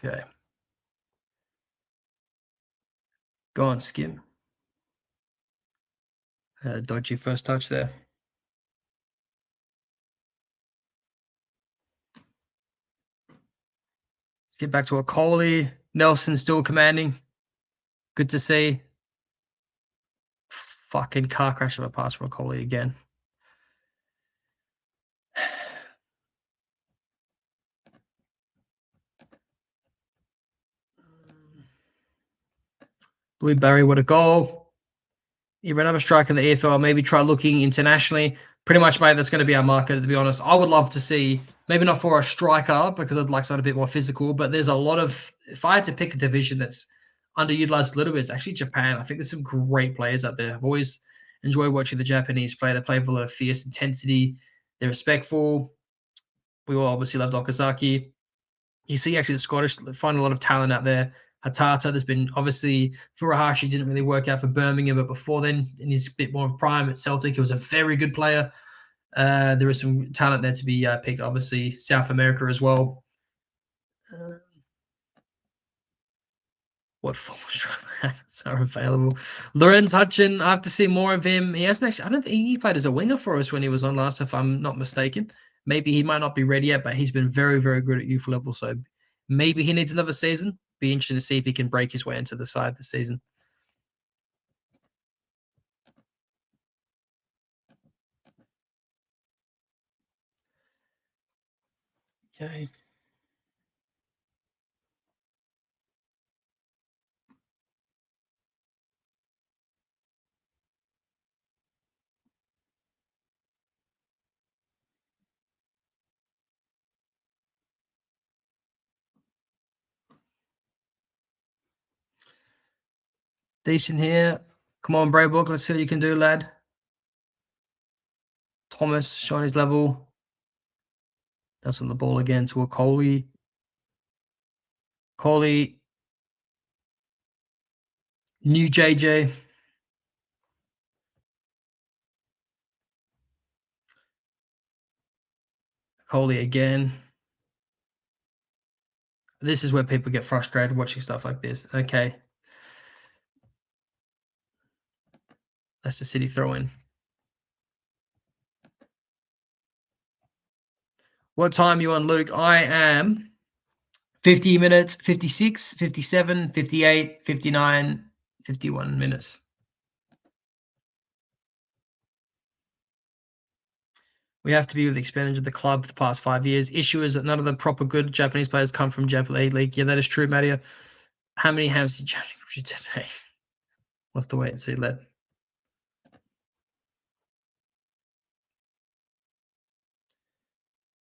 Okay. Go on, Skim. Dodgy first touch there. Let's get back to a Coley. Nelson still commanding. Good to see. Fucking car crash of a pass from a Coley again. Louis Barry, what a goal. He ran up a strike in the EFL. Maybe try looking internationally. Pretty much, mate, that's going to be our market, to be honest. I would love to see, maybe not for a striker, because I'd like something a bit more physical, but there's a lot of, if I had to pick a division that's underutilized a little bit, it's actually Japan. I think there's some great players out there. I've always enjoyed watching the Japanese play. They play with a lot of fierce intensity. They're respectful. We all obviously love Okazaki. You see, actually, the Scottish find a lot of talent out there. Hatata, there's been obviously Furuhashi didn't really work out for Birmingham, but before then, in his bit more of prime at Celtic, he was a very good player. There is some talent there to be picked. Obviously, South America as well. What former strikers are available? Lorenz Hutchin, I have to see more of him. He hasn't actually, I don't think he played as a winger for us when he was on last, if I'm not mistaken. Maybe he might not be ready yet, but he's been very, very good at youth level. So maybe he needs another season. Be interesting to see if he can break his way into the side this season. Okay. Decent here. Come on, Braybook. Let's see what you can do, lad. Thomas showing his level. That's on the ball again to a Coley. Coley. New JJ. Coley again. This is where people get frustrated watching stuff like this. Okay. Leicester City throw in. What time are you on, Luke? I am 50 minutes, 56, 57, 58, 59, 51 minutes. We have to be with the expenditure of the club for the past 5 years. Issue is that none of the proper good Japanese players come from Japanese League. Yeah, that is true, Mattia. How many hams did you today? We'll have to wait and see, lad.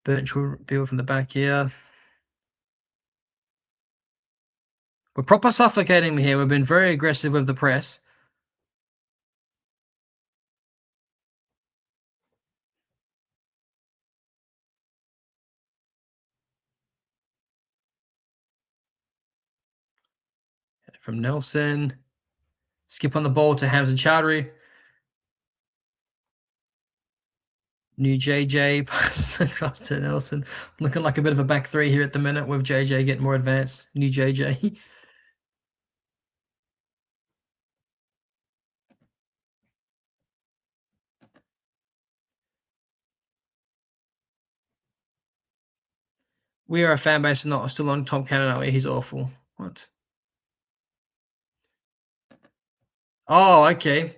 Burton Bill from the back here. We're proper suffocating here. We've been very aggressive with the press. from Nelson. Skip on the ball to Hamza Chowdhury. New JJ passes across to Nelson. Looking like a bit of a back three here at the minute with JJ getting more advanced. New JJ. We are a fan base and not still on Tom Cannon. He's awful. What? Oh, okay.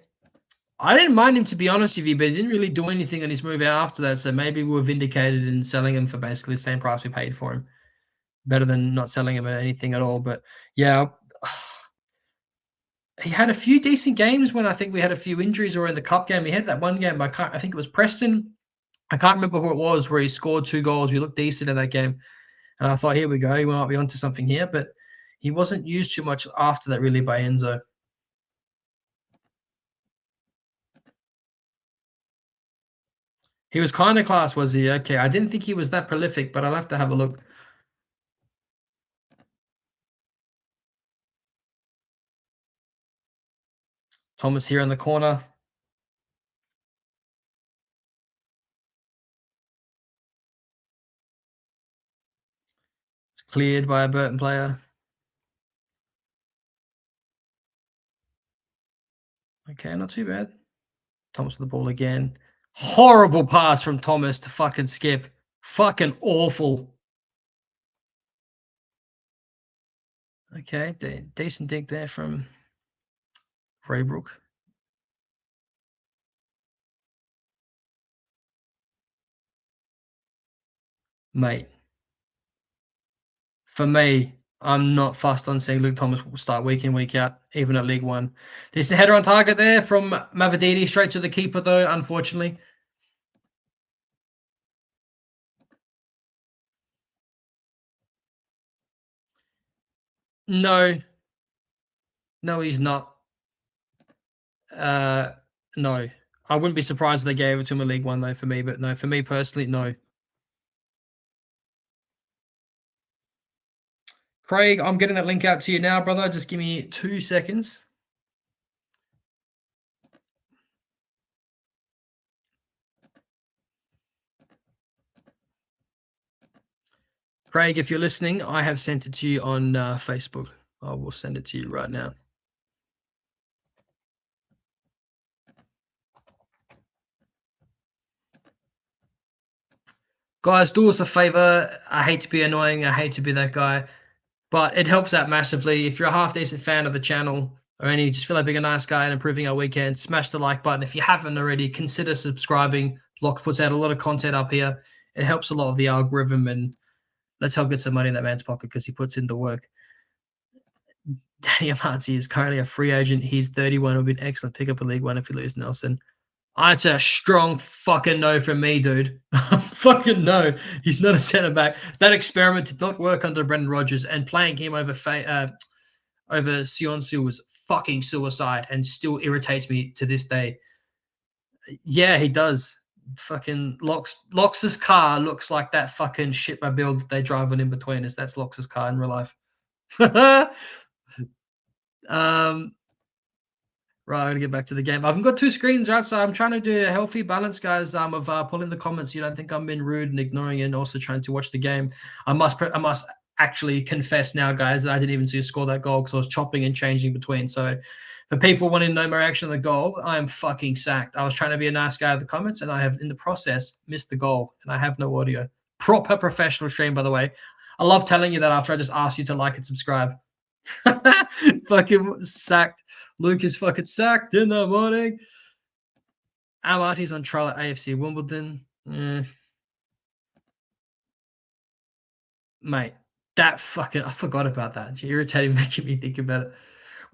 I didn't mind him, to be honest with you, but he didn't really do anything on his move out after that. So maybe we were vindicated in selling him for basically the same price we paid for him. Better than not selling him at anything at all. But yeah, he had a few decent games when I think we had a few injuries, or in the cup game. He had that one game. I think it was Preston. I can't remember who it was where he scored 2 goals. We looked decent in that game. And I thought, here we go. We might be onto something here. But he wasn't used too much after that, really, by Enzo. He was kind of class, was he? Okay, I didn't think he was that prolific, but I'll have to have a look. Thomas here in the corner. It's cleared by a Burton player. Okay, not too bad. Thomas with the ball again. Horrible pass from Thomas to fucking Skip. Fucking awful. Okay, decent dig there from Raybrook. Mate, for me, I'm not fussed on seeing Luke Thomas start week in, week out, even at League One. Decent header on target there from Mavadini, straight to the keeper, though, unfortunately. No. No, he's not. No. I wouldn't be surprised if they gave it to him in League One, though, for me. But no, for me personally, no. Craig, I'm getting that link out to you now, brother. Just give me 2 seconds. Craig, if you're listening, I have sent it to you on Facebook. I will send it to you right now. Guys, do us a favor. I hate to be annoying. I hate to be that guy. But it helps out massively. If you're a half-decent fan of the channel, or any just feel like being a nice guy and improving our weekend, smash the like button. If you haven't already, consider subscribing. Locke puts out a lot of content up here. It helps a lot of the algorithm, and let's help get some money in that man's pocket because he puts in the work. Danny Amarty is currently a free agent. He's 31. Would be an excellent pickup in League One if you lose Nelson. That's a strong fucking no from me, dude. Fucking no. He's not a centre back. That experiment did not work under Brendan Rodgers, and playing him over Sionsu was fucking suicide and still irritates me to this day. Yeah, he does. Fucking Lox's car looks like that fucking shitmobile that they drive on in between us. That's Lox's car in real life. Right, I'm gonna get back to the game. I've got 2 screens, right? So I'm trying to do a healthy balance, guys. Of pulling the comments. You don't think I'm being rude and ignoring it, and also trying to watch the game. I must actually confess now, guys, that I didn't even see you score that goal because I was chopping and changing between. So for people wanting to know my reaction on the goal, I am fucking sacked. I was trying to be a nice guy in the comments, and I have, in the process, missed the goal, and I have no audio. Proper professional stream, by the way. I love telling you that after I just asked you to like and subscribe. Fucking sacked. Luke is fucking sacked in the morning. Amarty's on trial at AFC Wimbledon. Mate, that fucking... I forgot about that. It's irritating, making me think about it.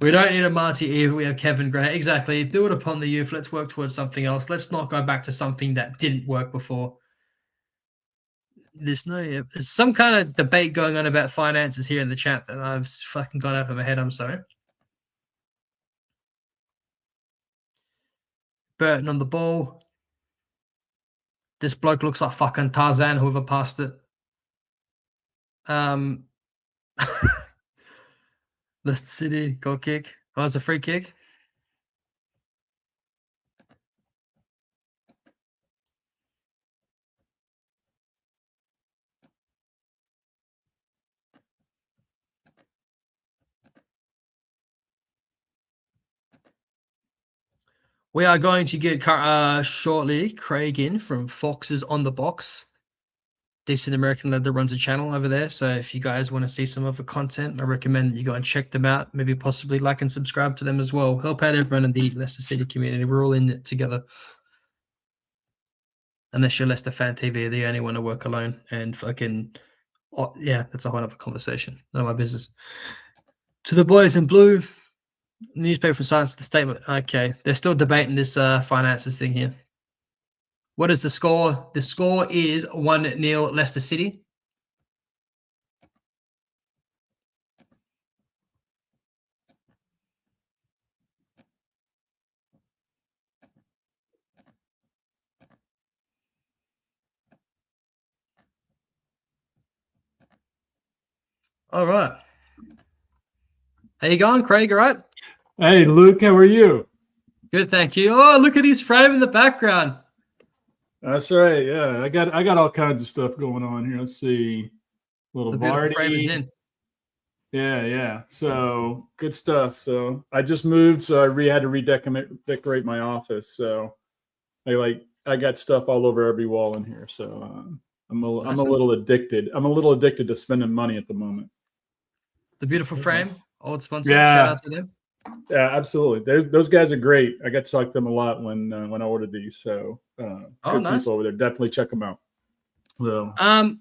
We don't need a Marty either. We have Kevin Gray. Exactly. Build upon the youth. Let's work towards something else. Let's not go back to something that didn't work before. There's some kind of debate going on about finances here in the chat that I've fucking gone over my head. I'm sorry. Burton on the ball. This bloke looks like fucking Tarzan, whoever passed it. Leicester City, goal kick. Oh, it's a free kick. We are going to get shortly Craig in from Fox's on the Box. Decent American lad that runs a channel over there. So if you guys want to see some of the content, I recommend that you go and check them out. Maybe possibly like and subscribe to them as well. Help out everyone in the Leicester City community. We're all in it together. Unless you're Leicester Fan TV, they only want to work alone and fucking, oh, yeah, that's a whole other conversation. None of my business. To the boys in blue, newspaper from Science, the statement. Okay, they're still debating this finances thing here. What is the score? The score is 1-0 Leicester City. All right. How you going, Craig? All right? Hey, Luke, how are you? Good, thank you. Oh, look at his frame in the background. That's right. Yeah, I got all kinds of stuff going on here. Let's see, little The beautiful frame is Vardy. in. Yeah. So good stuff. So I just moved, so I had to redecorate my office. So I got stuff all over every wall in here. So I'm a little addicted. I'm a little addicted to spending money at the moment. The beautiful frame, old sponsor. Yeah. Shout out to them. Yeah, absolutely. Those guys are great. I got to talk to them a lot when I ordered these. So good nice. people over there. Definitely check them out. So have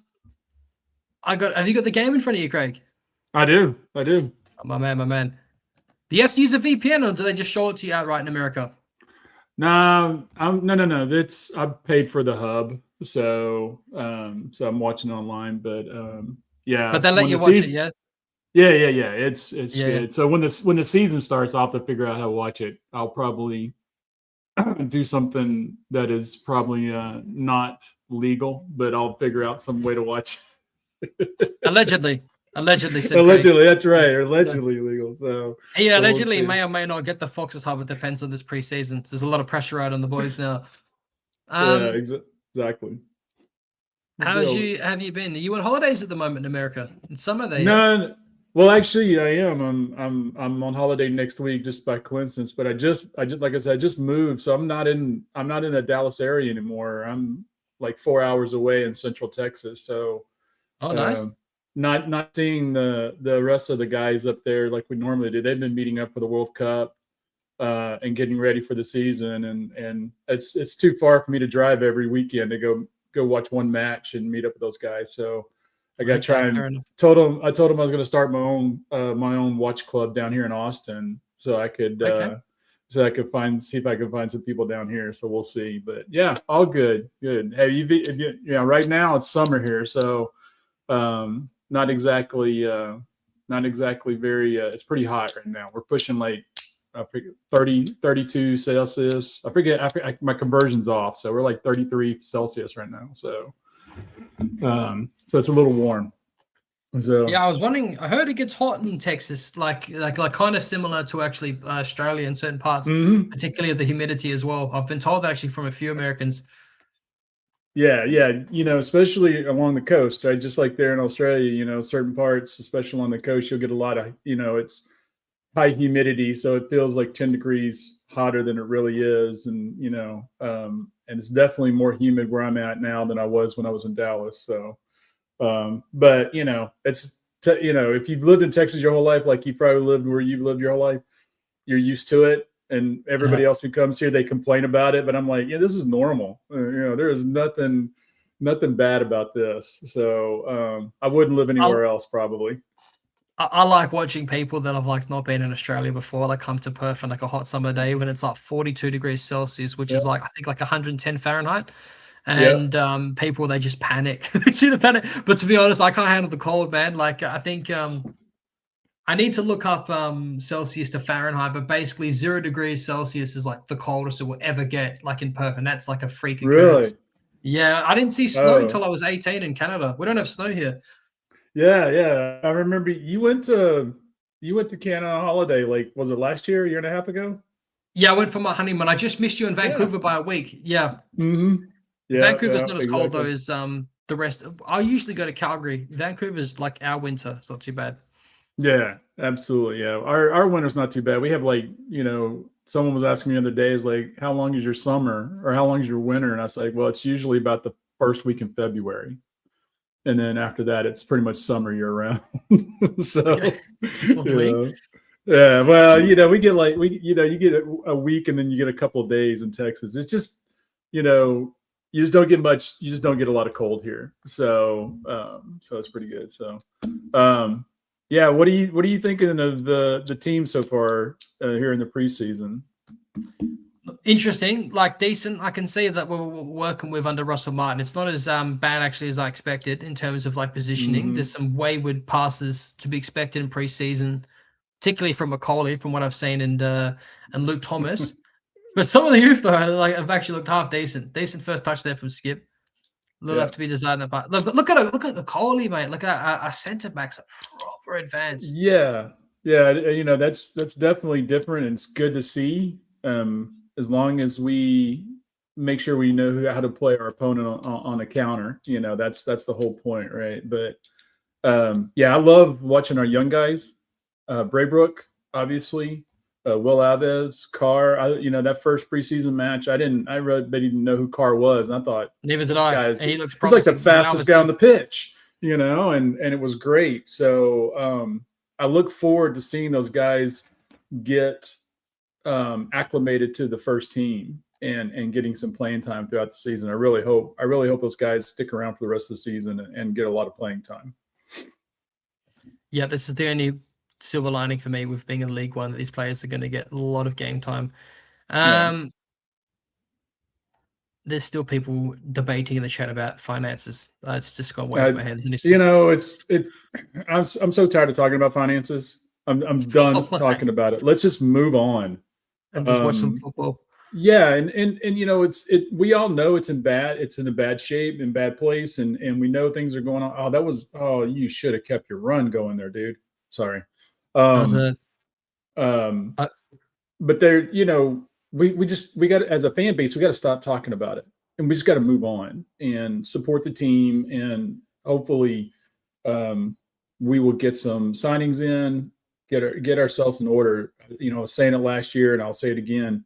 you got the game in front of you, Craig? I do. Oh, my man. Do you have to use a VPN or do they just show it to you outright in America? No. That's I've paid for the hub, so I'm watching online. But yeah. But they let you watch it, yeah. Yeah. It's Yeah. good. So when the season starts, I'll have to figure out how to watch it. I'll probably do something that is probably not legal, but I'll figure out some way to watch it. Allegedly. Allegedly, that's right. Allegedly illegal. So yeah, allegedly may or may not get the Fox's hub. It depends on this preseason. There's a lot of pressure out on the boys now. Yeah, exactly. Have you been? Are you on holidays at the moment in America? In summer there? No. Well, actually, I am. I'm on holiday next week just by coincidence. But I just like I said, I just moved, so I'm not in the Dallas area anymore. I'm like 4 hours away in Central Texas. So, oh, nice. Not seeing the rest of the guys up there like we normally do. They've been meeting up for the World Cup and getting ready for the season, and it's too far for me to drive every weekend to go watch one match and meet up with those guys. So I got to try and I told them I was going to start my own watch club down here in Austin, so I could see if I could find some people down here. So we'll see. But yeah, all good. Hey, right now it's summer here, so not exactly very. It's pretty hot right now. We're pushing like I forget 32 Celsius. I forget my conversion's off, so we're like 33 Celsius right now. So it's a little warm. So yeah, I was wondering. I heard it gets hot in Texas, like kind of similar to actually Australia in certain parts, particularly the humidity as well. I've been told that actually from a few Americans. Yeah, especially along the coast, right? Just like there in Australia, certain parts, especially on the coast, you'll get a lot of, it's high humidity, so it feels like 10 degrees hotter than it really is, and and it's definitely more humid where I'm at now than I was when I was in Dallas. So, but it's if you've lived in Texas your whole life, like you probably lived where you've lived your whole life, you're used to it. And everybody else who comes here, they complain about it. But I'm like, yeah, this is normal. There is nothing bad about this. So I wouldn't live anywhere else probably. I like watching people that have like not been in Australia before, like come to Perth on like a hot summer day when it's like 42 degrees Celsius, which is like, I think like 110 Fahrenheit. And people, they just panic. They see the panic. But to be honest, I can't handle the cold, man. Like I think I need to look up Celsius to Fahrenheit, but basically 0 degrees Celsius is like the coldest it will ever get, like in Perth, and that's like a freak occurrence. Really? Yeah, I didn't see snow until I was 18 in Canada. We don't have snow here. Yeah. I remember you went to You went to Canada on holiday, like, was it last year, a year and a half ago? Yeah, I went for my honeymoon. I just missed you in Vancouver by a week. Yeah. Mm-hmm. Yeah, Vancouver's yeah, not as cold though exactly. as the rest. I usually go to Calgary. Vancouver's like our winter. It's not too bad. Yeah, absolutely. Yeah. Our winter's not too bad. We have like, someone was asking me the other day, is like, how long is your summer or how long is your winter? And I was like, well, it's usually about the first week in February. And then after that, it's pretty much summer year round. So, Okay. yeah. Well, we get like, you get a week and then you get a couple of days in Texas. It's just, you just don't get much, you just don't get a lot of cold here. So, so it's pretty good. So, yeah, what are you thinking of the team so far here in the preseason? Interesting, like decent. I can see that we're working with under Russell Martin. It's not as bad actually as I expected in terms of like positioning. Mm-hmm. There's some wayward passes to be expected in preseason, particularly from McCauley, from what I've seen, and Luke Thomas. But some of the youth though, like have actually looked half decent. Decent first touch there from Skip. A little left to be desired. But look at McCauley, mate. Look at our centre backs, proper advanced. Yeah, that's definitely different, and it's good to see. As long as we make sure we know how to play our opponent on a counter, that's the whole point, right? But yeah, I love watching our young guys. Braybrook, obviously, Will Alves, Carr. That first preseason match, I really didn't know who Carr was, and I thought neither did I. He looks he's like the promising. fastest guy on the pitch, and it was great. So I look forward to seeing those guys get acclimated to the first team and getting some playing time throughout the season. I really hope those guys stick around for the rest of the season and get a lot of playing time. Yeah, this is the only silver lining for me with being in League One, that these players are going to get a lot of game time. There's still people debating in the chat about finances. It's just gone way off my head. I'm so tired of talking about finances. I'm done talking about it. Let's just move on and just watch some football. Yeah, and we all know it's in a bad shape, in bad place, and we know things are going on. You should have kept your run going there, dude. Sorry. But there, we got, as a fan base, we got to stop talking about it, and we just got to move on and support the team, and hopefully we will get some signings in, get ourselves in order. I was saying it last year, and I'll say it again.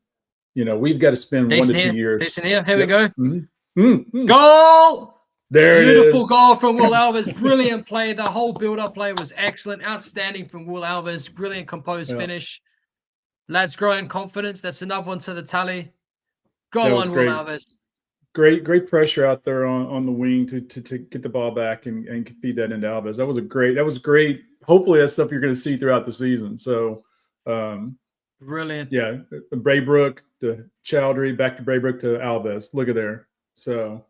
We've got to spend 1 to 2 years. Here we go. Mm-hmm. Mm-hmm. Goal! There Beautiful it is. Beautiful goal from Will Alves. Brilliant play. The whole build-up play was excellent. Outstanding from Will Alves. Brilliant composed finish. Lads growing confidence. That's another one to the tally. Go on, Will Alves. Great pressure out there on the wing to get the ball back and feed that into Alves. That was great. Hopefully that's stuff you're going to see throughout the season. So brilliant. Yeah. Braybrook to Chowdhury, back to Braybrook to Alves. Look at there. So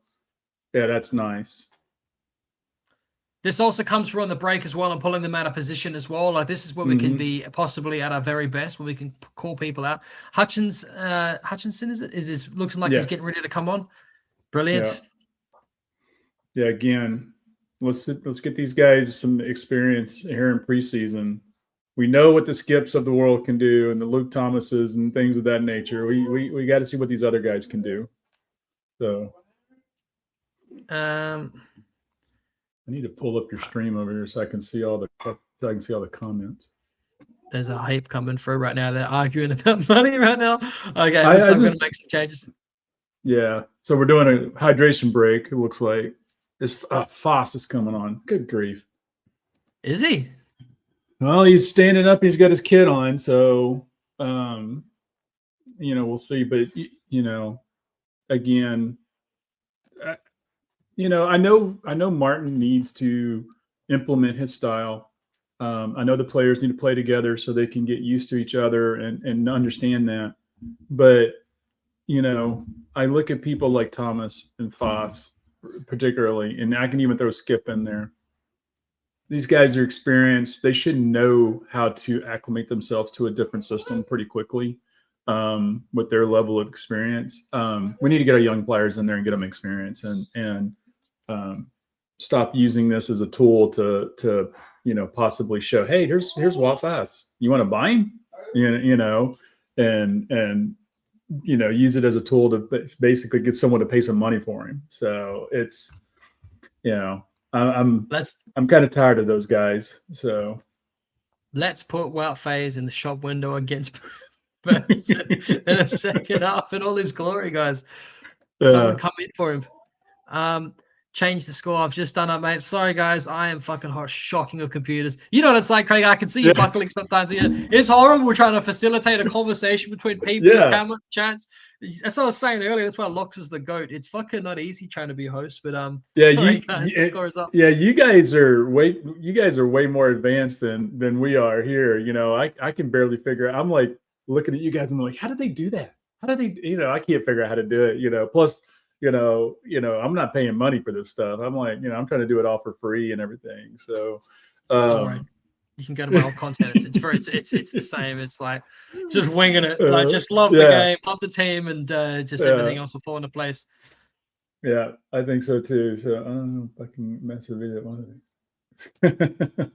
yeah, that's nice. This also comes from the break as well and pulling them out of position as well. Like this is where we can be possibly at our very best, where we can call people out. Hutchinson, looks like he's getting ready to come on. Brilliant. Yeah. Again, let's get these guys some experience here in preseason. We know what the Skips of the world can do, and the Luke Thomases and things of that nature. We got to see what these other guys can do. So, I need to pull up your stream over here so I can see all the comments. There's a hype coming through right now. They're arguing about money right now. Okay, I'm going to make some changes. Yeah, so we're doing a hydration break. It looks like this Foss is coming on. Good grief! Is he? Well, he's standing up. He's got his kid on, so we'll see. But again, I know Martin needs to implement his style. I know the players need to play together so they can get used to each other and understand that. But I look at people like Thomas and Foss, particularly, and I can even throw Skip in there. These guys are experienced. They should know how to acclimate themselves to a different system pretty quickly with their level of experience. We need to get our young players in there and get them experience and stop using this as a tool to possibly show, hey, here's Walt Fass. You want to buy him? And use it as a tool to basically get someone to pay some money for him. So it's, I'm kind of tired of those guys. So let's put Wout Faes in the shop window against Burton in a second half in all his glory, guys. Someone come in for him. Change the score. I've just done it, mate. Sorry, guys. I am fucking hot. Shocking of computers. You know what it's like, Craig. I can see you buckling sometimes. It's horrible. We're trying to facilitate a conversation between people, camera chats. That's what I was saying earlier. That's why Locks is the GOAT. It's fucking not easy trying to be a host, but sorry, guys. The score is up. Yeah, you guys are way more advanced than we are here. I can barely figure out. I'm like looking at you guys and I'm like, how did they do that? How did they, I can't figure out how to do it, plus, I'm not paying money for this stuff. I'm like, I'm trying to do it all for free and everything. So, all right. You can go to my old content. It's the same. It's like just winging it. Like just love the game, love the team, and just everything else will fall into place. Yeah, I think so too. So I don't know if I can mess with it. One of these.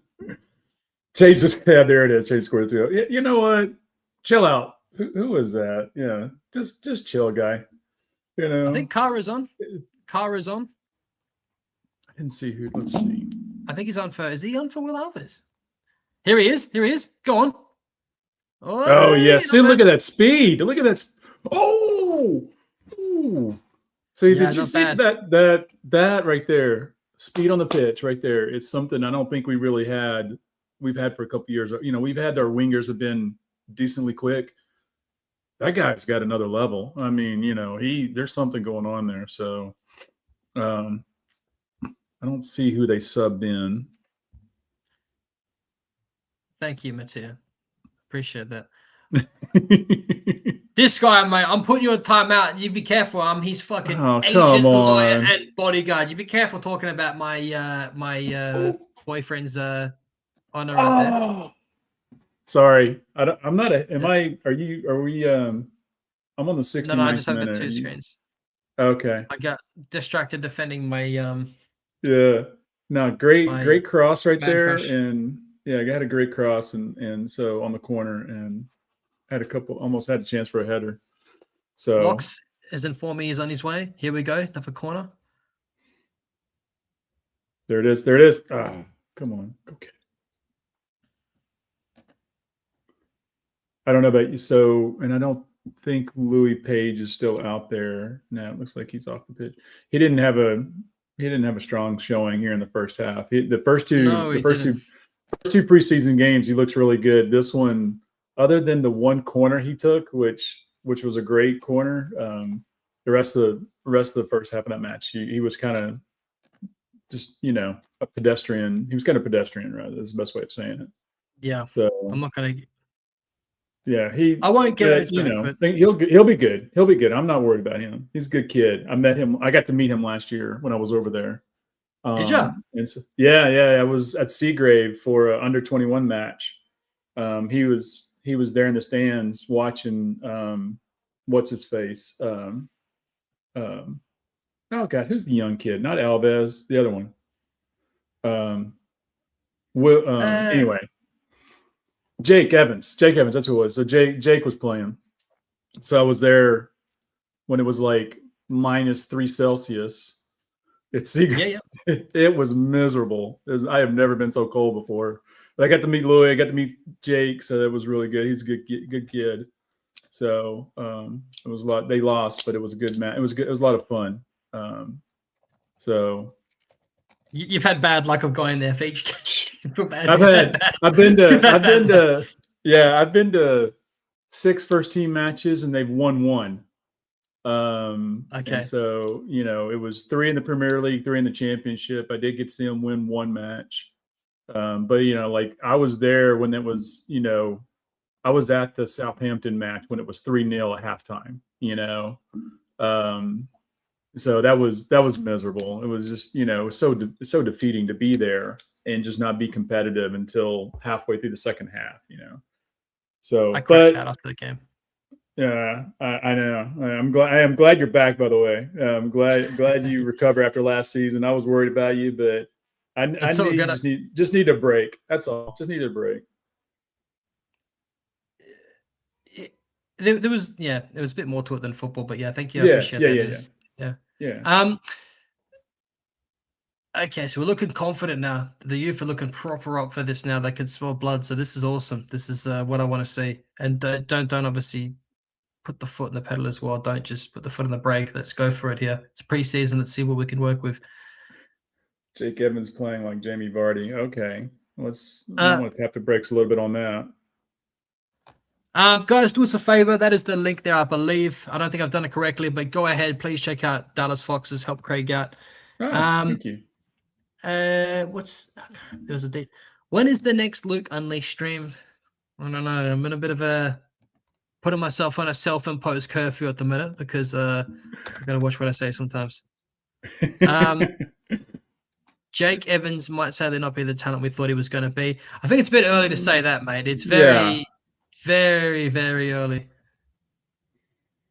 Change this. Yeah, there it is. Change score 2. You know what? Chill out. Who was that? Yeah, just chill, guy. I think Car is on. Car is on. I didn't see who. Let's see. I think he's on for. Is he on for Will Alves? Here he is. Go on. Oh yeah. See, look at that speed. Look at that. Oh. Ooh. See, did you see that right there? Speed on the pitch right there. It's something I don't think we really had. We've had for a couple of years. We've had our wingers have been decently quick. That guy's got another level. I mean, there's something going on there. So I don't see who they subbed in. Thank you, Mattia. Appreciate that. This guy, mate, I'm putting you on timeout. You be careful. I'm his fucking agent, lawyer, and bodyguard. You be careful talking about my boyfriend's honor right there. Sorry, I'm not. Are we? I'm on the 69th No, I just have minute. the 2 screens. Okay. I got distracted defending my Yeah. No, great cross right there, crush. and I got a great cross, and so on the corner, and had almost had a chance for a header. So Locks has informed me he's on his way. Here we go. Another corner. There it is. Ah, come on. Okay. I don't know about you. So, and I don't think Louis Page is still out there now. It looks like he's off the pitch. He didn't have a strong showing here in the first half. The first two preseason games, he looks really good. This one, other than the one corner he took, which was a great corner, the rest of the first half of that match, he was kind of just a pedestrian. He was kind of pedestrian, rather. That's the best way of saying it. Yeah. So, I'm not gonna. Yeah, I won't get his back, but he'll be good. He'll be good. I'm not worried about him. He's a good kid. I got to meet him last year when I was over there. Did you? And so, yeah. I was at Seagrave for an under 21 match. He was there in the stands watching. What's his face? Oh God, who's the young kid? Not Alves, the other one. Anyway. Jake Evans, that's who it was. So Jake was playing. So I was there when it was like -3 Celsius. It's Seagrave. Yeah. It was miserable. I have never been so cold before. But I got to meet Louis. I got to meet Jake. So that was really good. He's a good kid. So it was a lot. They lost, but it was a good match. It was good. It was a lot of fun. So you've had bad luck of going there for each. I've been to 6 first team matches and they've won 1. Okay. And so, it was 3 in the Premier League, 3 in the Championship. I did get to see them win 1 match. But like I was there when it was, I was at the Southampton match when it was 3-0 at halftime, so that was miserable. It was just, so defeating to be there and just not be competitive until halfway through the second half, So I crashed out after the game. Yeah, I know. I am glad you're back, by the way. I'm glad you recover after last season. I was worried about you, but I just need a break. That's all. Just need a break. There was a bit more to it than football, but yeah, thank you. I appreciate that. Yeah. Okay, so we're looking confident now. The youth are looking proper up for this now. They can smell blood, so this is awesome. This is what I want to see. And don't obviously put the foot in the pedal as well. Don't just put the foot on the brake. Let's go for it here. It's preseason. Let's see what we can work with. Jake Evans playing like Jamie Vardy. Okay, I want to tap the brakes a little bit on that. Guys, do us a favor. That is the link there, I believe. I don't think I've done it correctly, but go ahead. Please check out Dallas Foxes. Help Craig out. Thank you. There's a date. When is the next Luke Unleashed stream? I don't know. I'm in a bit of a putting myself on a self-imposed curfew at the minute because I gotta watch what I say sometimes. Jake Evans might sadly not be the talent we thought he was going to be. I think it's a bit early to say that, mate. It's very, very, very early.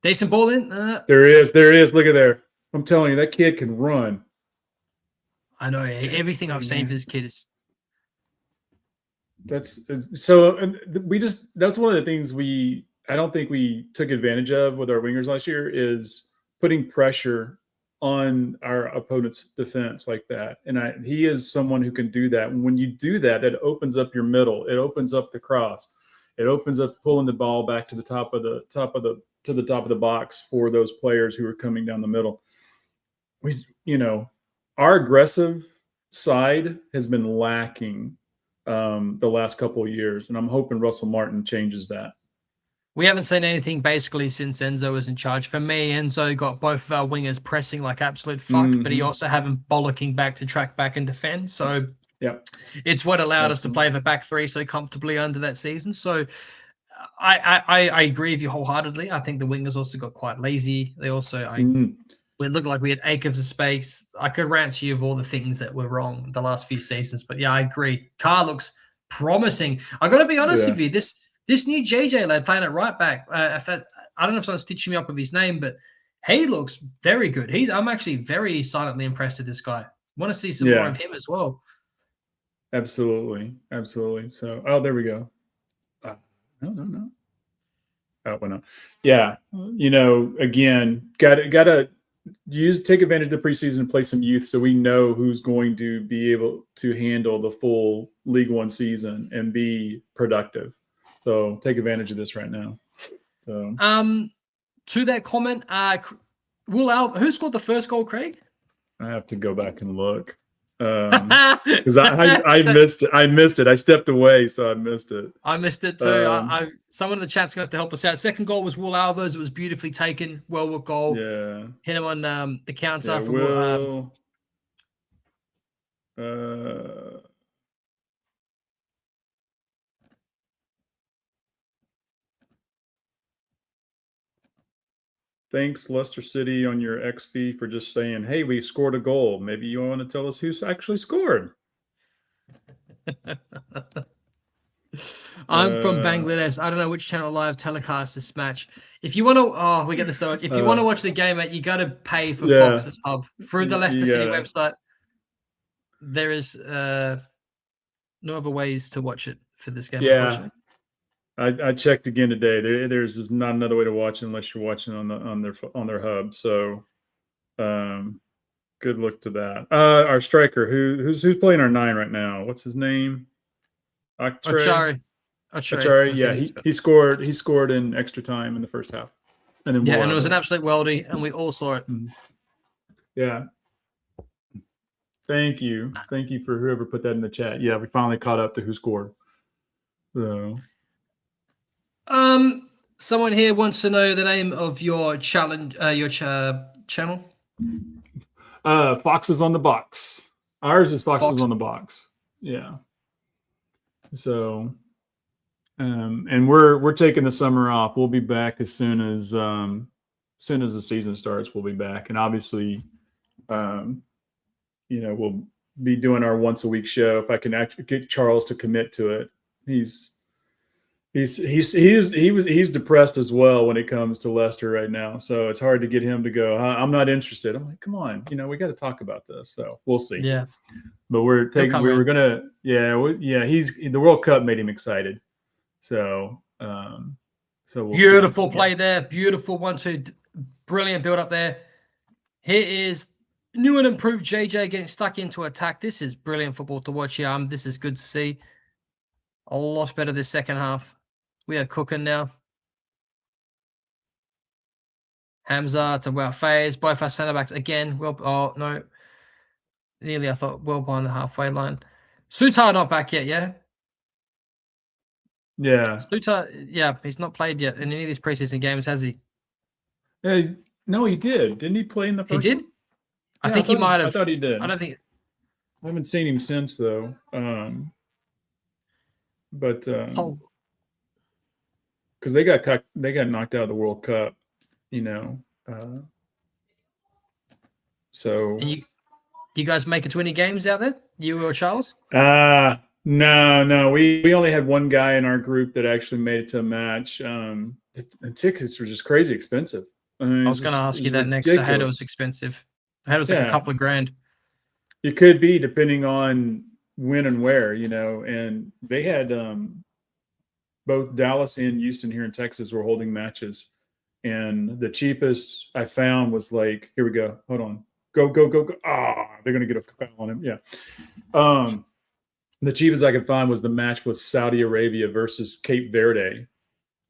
Decent ball in. There is. Look at there. I'm telling you, that kid can run. I know. Everything I've seen for this kid is. That's so. And that's one of the things I don't think we took advantage of with our wingers last year is putting pressure on our opponent's defense like that. And he is someone who can do that. And when you do that, that opens up your middle. It opens up the cross. It opens up pulling the ball back to the top of the box for those players who are coming down the middle. Our aggressive side has been lacking the last couple of years, and I'm hoping Russell Martin changes that. We haven't seen anything basically since Enzo was in charge. For me, Enzo got both of our wingers pressing like absolute fuck, but he also had them bollocking back to track back and defend. So it's what allowed us to play the back three so comfortably under that season. So I agree with you wholeheartedly. I think the wingers also got quite lazy. They also it looked like we had acres of space. I could rant to you of all the things that were wrong the last few seasons, but yeah, I agree. Carr looks promising. I got to be honest with you. This new JJ lad playing at right back, I don't know if someone's stitching me up with his name, but he looks very good. I'm actually very silently impressed with this guy. Want to see some more of him as well. Absolutely. So, there we go. No. Oh, well, no. Yeah. Again, gotta take advantage of the preseason and play some youth so we know who's going to be able to handle the full League One season and be productive. So take advantage of this right now. So. To that comment, who scored the first goal, Craig? I have to go back and look because I missed it. I missed it. I stepped away, so I missed it. I missed it too. Someone in the chat's gonna have to help us out. Second goal was Will Alvarez. It was beautifully taken. Well goal. Yeah. Hit him on the counter for Will. Thanks, Leicester City, on your XP for just saying, hey, we scored a goal. Maybe you want to tell us who's actually scored. I'm from Bangladesh. I don't know which channel live telecasts this match. If you want to, we get this so much. If you want to watch the game, you got to pay for Fox's Hub through the Leicester City website. There is no other ways to watch it for this game. Yeah. I checked again today. There's just not another way to watch it unless you're watching on their hub. So, good luck to that. Our striker, who's playing our 9 right now? What's his name? Achari. Yeah, he scored in extra time in the first half, and then and it was an absolute worldie, and we all saw it. Yeah. Thank you for whoever put that in the chat. Yeah, we finally caught up to who scored. So. Someone here wants to know the name of your challenge, channel. Foxes on the Box. Ours is Foxes on the Box. Yeah. So, and we're taking the summer off. We'll be back as soon as the season starts. We'll be back, and obviously, we'll be doing our once a week show. If I can actually get Charles to commit to it, he's depressed as well when it comes to Leicester right now. So it's hard to get him to go, I'm not interested. I'm like, come on, we got to talk about this. So we'll see. Yeah. but we're taking. We were around. gonna. Yeah. He's the World Cup made him excited. So we'll Beautiful see. play there. Beautiful 1-2. Brilliant build up there. Here is new and improved JJ getting stuck into attack. This is brilliant football to watch here. This is good to see. A lot better this second half. We are cooking now. Hamza to well phase. Both our centre backs again. Well, oh no. Nearly, I thought, well behind the halfway line. Sutar not back yet, yeah? Yeah. Sutar, yeah, he's not played yet in any of these preseason games, has he? No, he did. Didn't he play in the first? He did? One? I Yeah, think he might have. I thought he did. I don't think. I haven't seen him since though. But Oh, because they got knocked out of the World Cup, you know. So and you guys make it to any games out there? You or Charles? no. We only had one guy in our group that actually made it to a match. The tickets were just crazy expensive. I mean, I was going to ask you that next. I heard it was expensive. I heard it was like a couple of grand. It could be depending on when and where, you know. And they had both Dallas and Houston here in Texas were holding matches, and the cheapest I found was like, here we go. Hold on. Go. They're going to get a foul on him. Yeah. The cheapest I could find was the match with Saudi Arabia versus Cape Verde.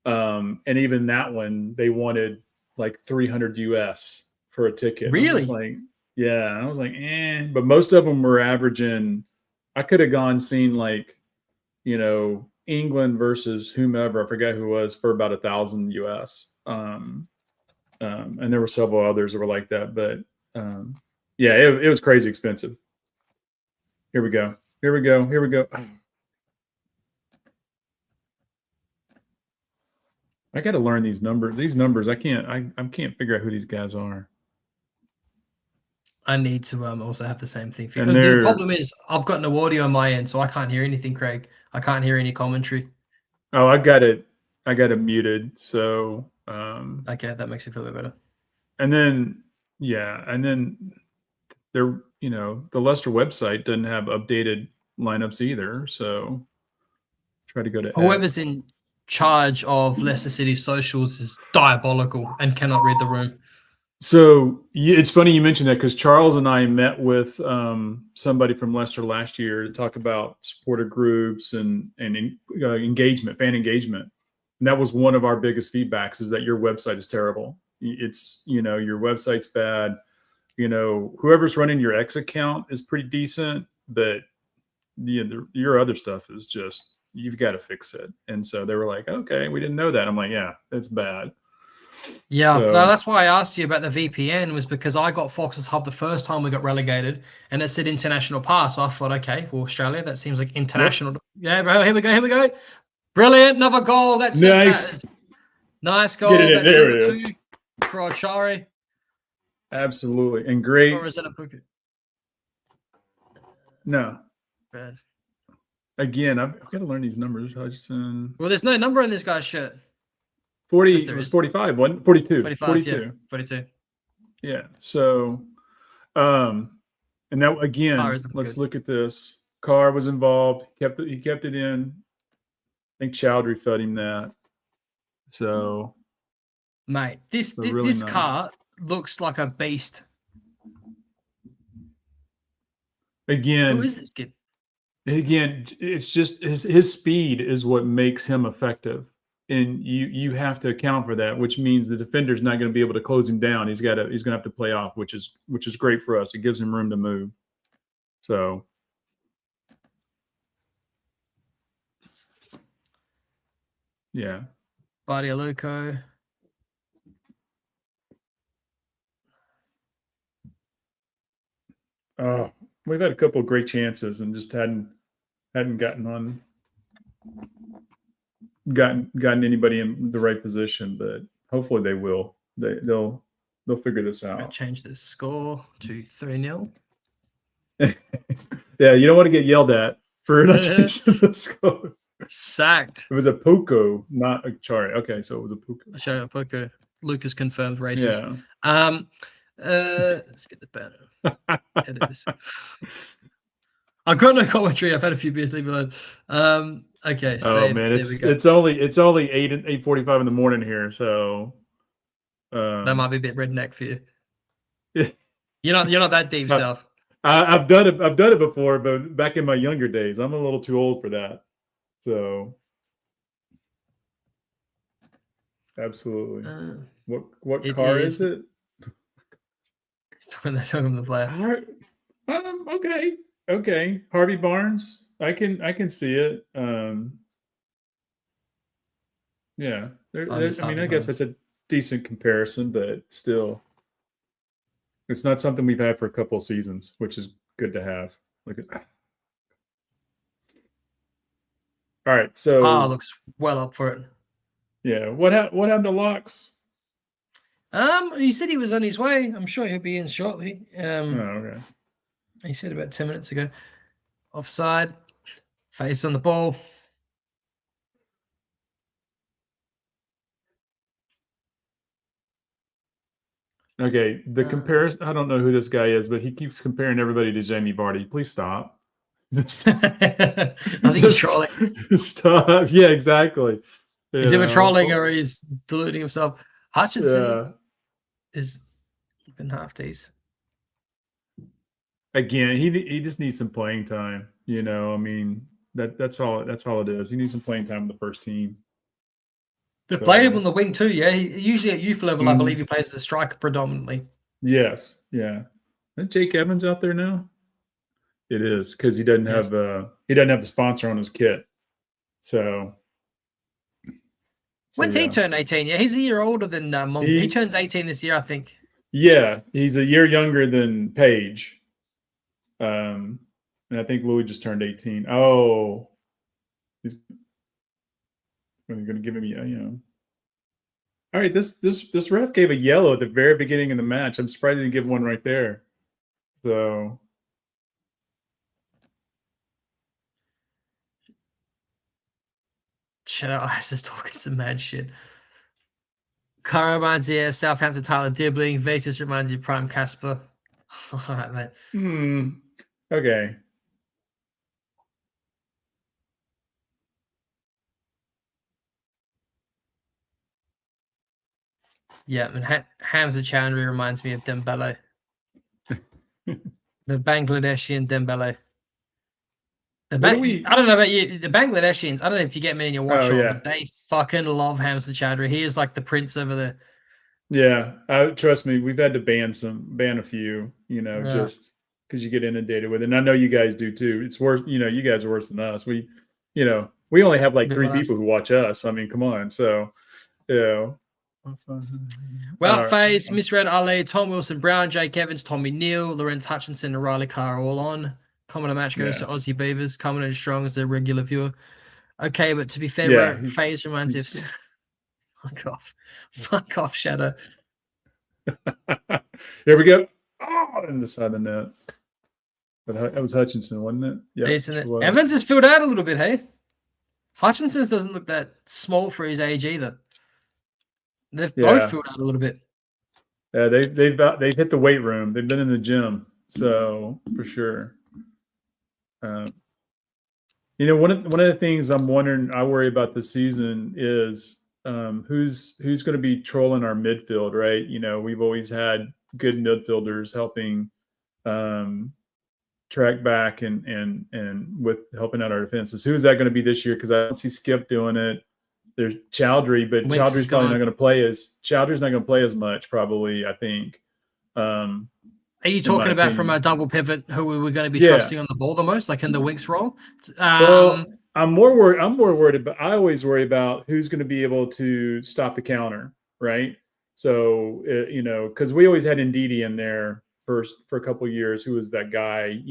And even that one, they wanted like 300 US for a ticket. Really? I was like, but most of them were averaging, I could have seen like, you know, England versus whomever, I forget who it was, for about 1,000 US. And there were several others that were like that, but it was crazy expensive. Here we go. I got to learn these numbers. These numbers, I can't figure out who these guys are. I need to also have the same thing. The problem is I've got no audio on my end, so I can't hear anything, Craig. I can't hear any commentary. Oh, I got it muted. So okay, that makes me feel a bit better. And then there, you know, the Leicester website doesn't have updated lineups either. So try to go to whoever's in charge of Leicester City socials is diabolical and cannot read the room. So it's funny you mentioned that, because Charles and I met with somebody from Leicester last year to talk about supporter groups and engagement, fan engagement. And that was one of our biggest feedbacks, is that your website is terrible. It's, you know, your website's bad. You know, whoever's running your X account is pretty decent, but your other stuff is just, you've got to fix it. And so they were like, okay, we didn't know that. I'm like, yeah, that's bad. Yeah, so, no, that's why I asked you about the VPN, was because I got Fox's Hub the first time we got relegated, and it said international pass. So I thought, okay, well, Australia, that seems like international. Yep. Yeah, bro, here we go. Brilliant, another goal. That's nice. Nice goal. Get it in. That's there number it is. 2 for Ochari. Absolutely. And great. Or is that a Puku? No. Bad. Again, I've got to learn these numbers. Hutchinson. Well, there's no number on this guy's shirt. 40, it was 45, wasn't it? 42. 42. Yeah, 42. Yeah. So, and now again, let's look at this. Carr was involved. He kept it in. I think Chowdhury fed him that. So, mate, this nice. Car looks like a beast. Again, who is this kid? Again, it's just his speed is what makes him effective. And you have to account for that, which means the defender's not going to be able to close him down. He's going to have to play off, which is great for us. It gives him room to move. So, yeah. Bardialuco. Oh, we've had a couple of great chances and just hadn't gotten anybody in the right position, but hopefully they will. They'll figure this out. Change the score to 3-0. Yeah, you don't want to get yelled at for not changing the score. Sacked. It was a Poco, not a Chari. Okay, so it was a Poco. Show a Poco. Lucas confirmed racist. Yeah. Let's get the banner. Edit this. I've got no commentary. I've had a few beers. Leave me alone. Okay. Oh Save. man, There we go. it's only 8:45 in the morning here, so That might be a bit redneck for you. yeah. You're not that deep, South. I've done it before, but back in my younger days. I'm a little too old for that. So absolutely. What car is it? He's talking the player. Okay. Harvey Barnes. I can see it. Yeah. I mean, I guess that's a decent comparison, but still, it's not something we've had for a couple of seasons, which is good to have. Look at that. All right, so looks well up for it. Yeah, what happened to Locks? He said he was on his way. I'm sure he'll be in shortly. Okay. He said about 10 minutes ago. Offside, face on the ball. Okay, the comparison. I don't know who this guy is, but he keeps comparing everybody to Jamie Vardy. Please stop. I think he's trolling. Stop. Yeah, exactly. He's either trolling or he's deluding himself. Hutchinson is looking half decent. Again, he just needs some playing time. I mean, that's all it is. He needs some playing time in the first team. They've played him on the wing too, yeah. Usually at youth level, I believe he plays as a striker predominantly. Yes, yeah. Is Jake Evans out there now? It is, because he doesn't have the sponsor on his kit. So when's he turn 18? Yeah, he's a year older than Monk. He turns 18 this year, I think. Yeah, he's a year younger than Paige. And I think Louis just turned 18. Oh, he's going to give him All right, this ref gave a yellow at the very beginning of the match. I'm surprised he didn't give one right there. So Shut up, I was just talking some mad shit. Cara reminds you of Southampton Tyler Dibbling. Vetus reminds you of Prime Casper. All right, mate. Okay. Yeah, and Hamza Chandri reminds me of Dembele. The Bangladeshian Dembele. I don't know about you. The Bangladeshians, I don't know if you get me in your watch but they fucking love Hamza Chandri. He is like the prince over there. Yeah, trust me, we've had to ban a few, just because you get inundated with it. And I know you guys do too. It's worse, you guys are worse than us. We only have like 3 people who watch us. I mean, come on. So, Well, Face, Misread Ale, Tom Wilson Brown, Jake Evans, Tommy Neal, Lorenz Hutchinson, and Riley Carr all on. Comment of match goes to Aussie Beavers, coming in strong as a regular viewer. Okay, but to be fair, Face reminds us. Fuck off, Shadow. Here we go. Oh, in the side of the net. But that was Hutchinson, wasn't it? Yeah. Evans has filled out a little bit, hey? Hutchinson doesn't look that small for his age either. They've both filled out a little bit. Yeah, they've hit the weight room. They've been in the gym, so for sure. One of the things I worry about this season is who's going to be trolling our midfield, right? We've always had good midfielders helping track back and with helping out our defenses. Who is that going to be this year? Because I don't see Skip doing it. There's Chowdhury, but Chowdhury's probably not going to play as much, probably, I think. Are you talking about from a double pivot who we were going to be trusting on the ball the most, like in the Winks role? Well, I'm more worried about. I always worry about who's going to be able to stop the counter, right? So because we always had Ndidi in there for a couple of years, who was that guy,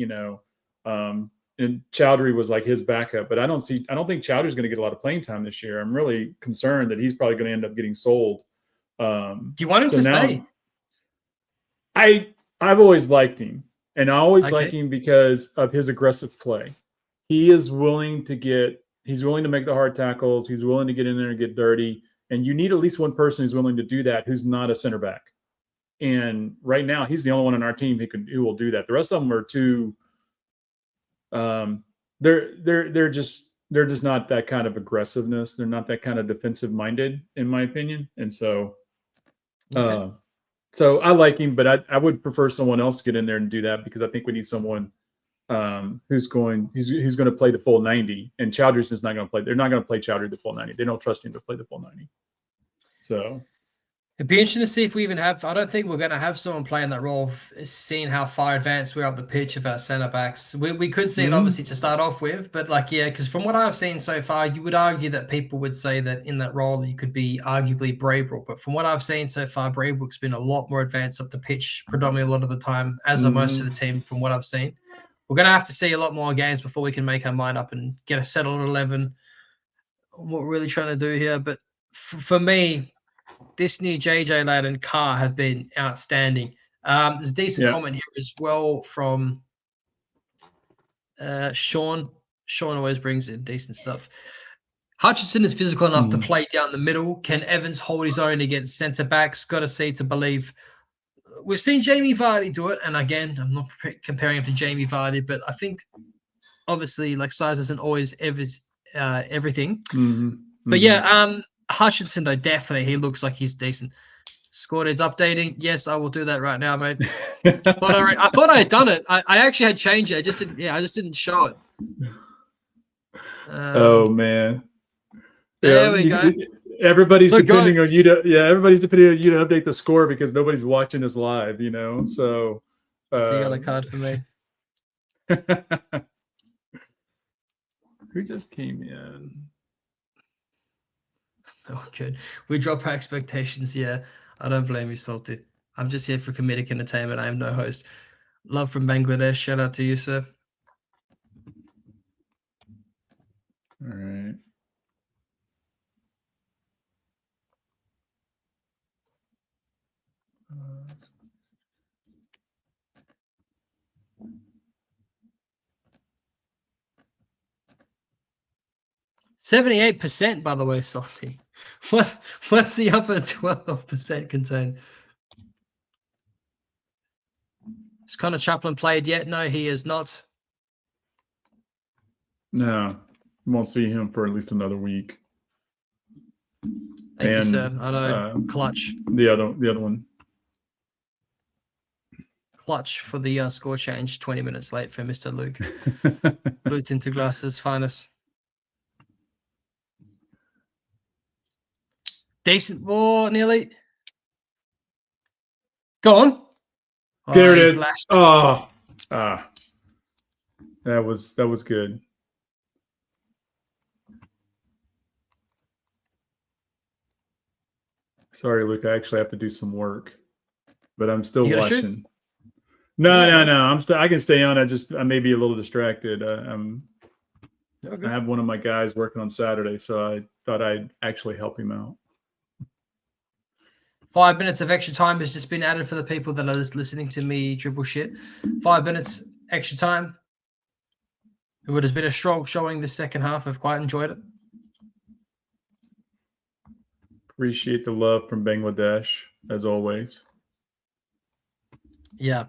and Chowdhury was like his backup. But I don't think Chowdhury's going to get a lot of playing time this year. I'm really concerned that he's probably going to end up getting sold. Do you want him to stay? I've always liked him, and I always like him because of his aggressive play. He is willing to he's willing to make the hard tackles. He's willing to get in there and get dirty. And you need at least one person who's willing to do that, who's not a center back. And right now, he's the only one on our team who will do that. The rest of them are too They're just not that kind of aggressiveness. They're not that kind of defensive minded, in my opinion. And so, so I like him, but I would prefer someone else to get in there and do that, because I think we need someone who's going to play the full 90. And Chowdhury is not going to play. They're not going to play Chowdhury the full 90. They don't trust him to play the full 90. So it'd be interesting to see if we even have. I don't think we're going to have someone playing that role. Seeing how far advanced we're up the pitch of our centre backs, we could see it obviously to start off with, but because from what I've seen so far, you would argue that people would say that in that role you could be arguably Braybrook. But from what I've seen so far, Braybrook's been a lot more advanced up the pitch, predominantly a lot of the time, as are most of the team. From what I've seen, we're going to have to see a lot more games before we can make our mind up and get a settled 11 on what we're really trying to do here. But for me, this new JJ lad and Carr have been outstanding. There's a decent comment here as well from Sean. Sean always brings in decent stuff. Hutchinson is physical enough to play down the middle. Can Evans hold his own against centre backs? Got to see to believe. We've seen Jamie Vardy do it, and again, I'm not comparing him to Jamie Vardy, but I think obviously size isn't always everything. But Hutchinson, though, definitely, he looks like he's decent. Score it's updating. Yes, I will do that right now, mate. I thought I had done it. I actually had changed it. I just didn't show it. Oh man. There we go. Everybody's depending on you to update the score, because nobody's watching us live, So it's a yellow card for me. Who just came in? Oh, good. We drop our expectations. Yeah, I don't blame you, Salty. I'm just here for comedic entertainment. I am no host. Love from Bangladesh. Shout out to you, sir. All right. %78%, by the way, Salty. What's the upper 12% contain? Has Connor Chaplin played yet? No, he is not. No, won't see him for at least another week. Thank you, sir. I know. Clutch. The other one. Clutch for the score change. 20 minutes late for Mr. Luke. Blue tinted glasses, finest. Decent ball, nearly. Go on. There it is. That was good. Sorry, Luke. I actually have to do some work, but I'm still watching. Shoot? No. I can stay on. I may be a little distracted. Okay. I have one of my guys working on Saturday, so I thought I'd actually help him out. 5 minutes of extra time has just been added for the people that are just listening to me dribble shit. 5 minutes extra time. It would have been a strong showing this second half. I've quite enjoyed it. Appreciate the love from Bangladesh, as always. Yeah.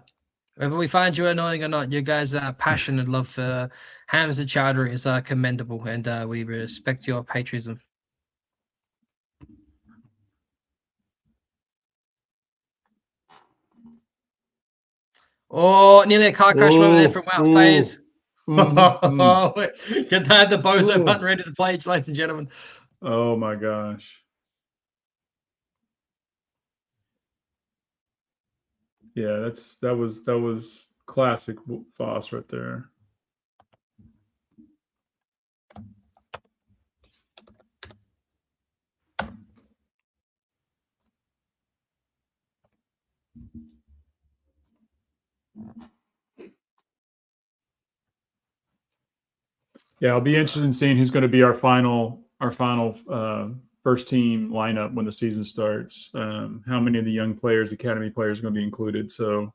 Whether we find you annoying or not, your guys' passion and love for Hams and Chowdhury is commendable, and we respect your patriotism. Oh, nearly a car crash over there from Wow Phase. Get that, the bozo button ready to play, ladies and gentlemen. Oh my gosh. Yeah, that was classic Voss right there. Yeah, I'll be interested in seeing who's going to be our final first team lineup when the season starts. How many of the young players, academy players, are going to be included? So,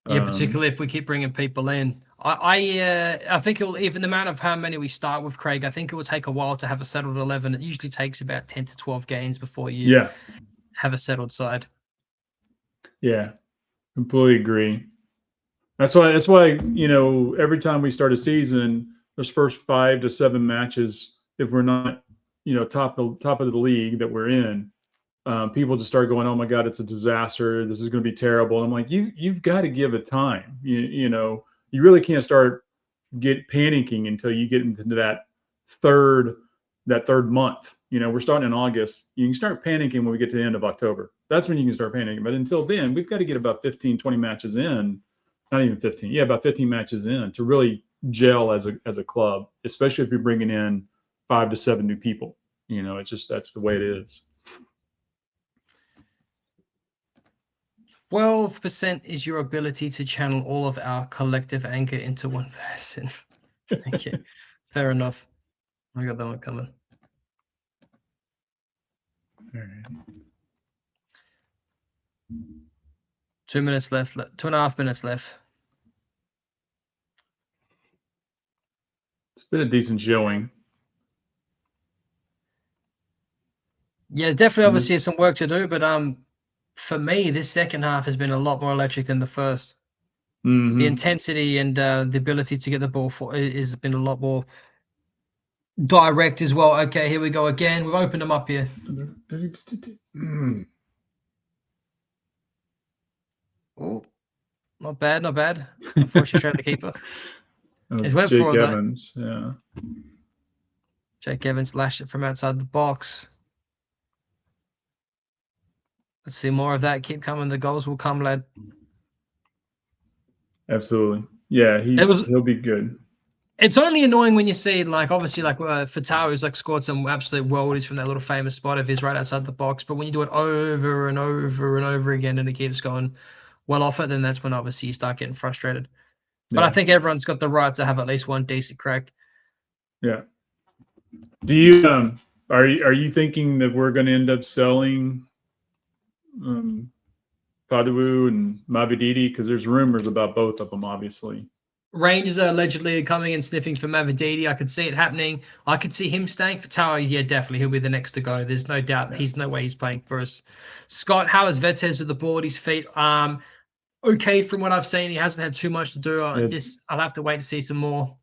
yeah, particularly if we keep bringing people in. I think it'll, even the amount of how many we start with, Craig, I think it will take a while to have a settled 11. It usually takes about 10 to 12 games before you have a settled side. Yeah, completely agree. That's why every time we start a season, those first 5 to 7 matches, if we're not top of the league that we're in, people just start going, oh my God, it's a disaster. This is going to be terrible. And I'm like, you've got to give it time. You really can't start panicking until you get into that third month. We're starting in August. You can start panicking when we get to the end of October. That's when you can start panicking. But until then, we've got to get about 15, 20 matches in. Not even 15. Yeah, about 15 matches in to really gel as a club, especially if you're bringing in 5 to 7 new people. It's just that's the way it is. 12% is your ability to channel all of our collective anger into one person. Okay, fair enough. I got that one coming. All right. 2 minutes left. 2.5 minutes left. It's been a decent showing. Yeah, definitely. Obviously, some work to do, but for me, this second half has been a lot more electric than the first. Mm-hmm. The intensity and the ability to get the ball has been a lot more direct as well. Okay, here we go again. We've opened them up here. Oh, not bad, not bad. Unfortunately, tried the keeper. That was Jake Evans. Yeah. Jake Evans lashed it from outside the box. Let's see more of that. Keep coming. The goals will come, lad. Absolutely. Yeah, he'll be good. It's only annoying when you see, obviously, Fatau, who's scored some absolute worldies from that little famous spot of his right outside the box. But when you do it over and over and over again and it keeps going well off it, then that's when obviously you start getting frustrated. But I think everyone's got the right to have at least one decent crack. Yeah. Do you are you thinking that we're going to end up selling Padubu and Mavididi? Because there's rumors about both of them, obviously. Rangers are allegedly coming and sniffing for Mavididi. I could see it happening. I could see him staying. For Tower, yeah, definitely. He'll be the next to go. There's no doubt. He's no way he's playing for us. Scott, how is Vetez with the ball at his feet? Okay, from what I've seen, he hasn't had too much to do. I'll have to wait to see some more.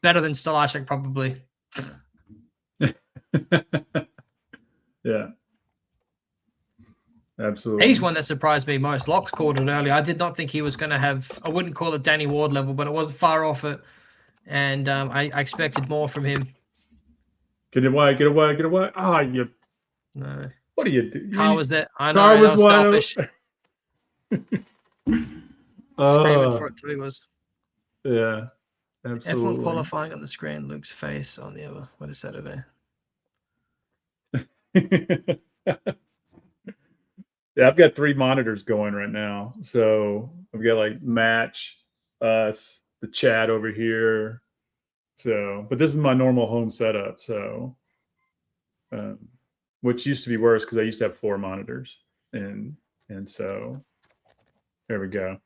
Better than Stolarczyk, probably. Yeah. Absolutely. He's one that surprised me most. Locks called it earlier. I did not think he was going to have, I wouldn't call it Danny Ward level, but it wasn't far off it. And I expected more from him. Get away. Ah, you. No. What do you do? Car was there. I know. Car was selfish. Screaming for it too, he was. Yeah. Absolutely. F1 qualifying on the screen, Luke's face on the other. What is Saturday? Yeah, I've got 3 monitors going right now. So I've got match, us, the chat over here. So, but this is my normal home setup. So, which used to be worse because I used to have 4 monitors, and so there we go.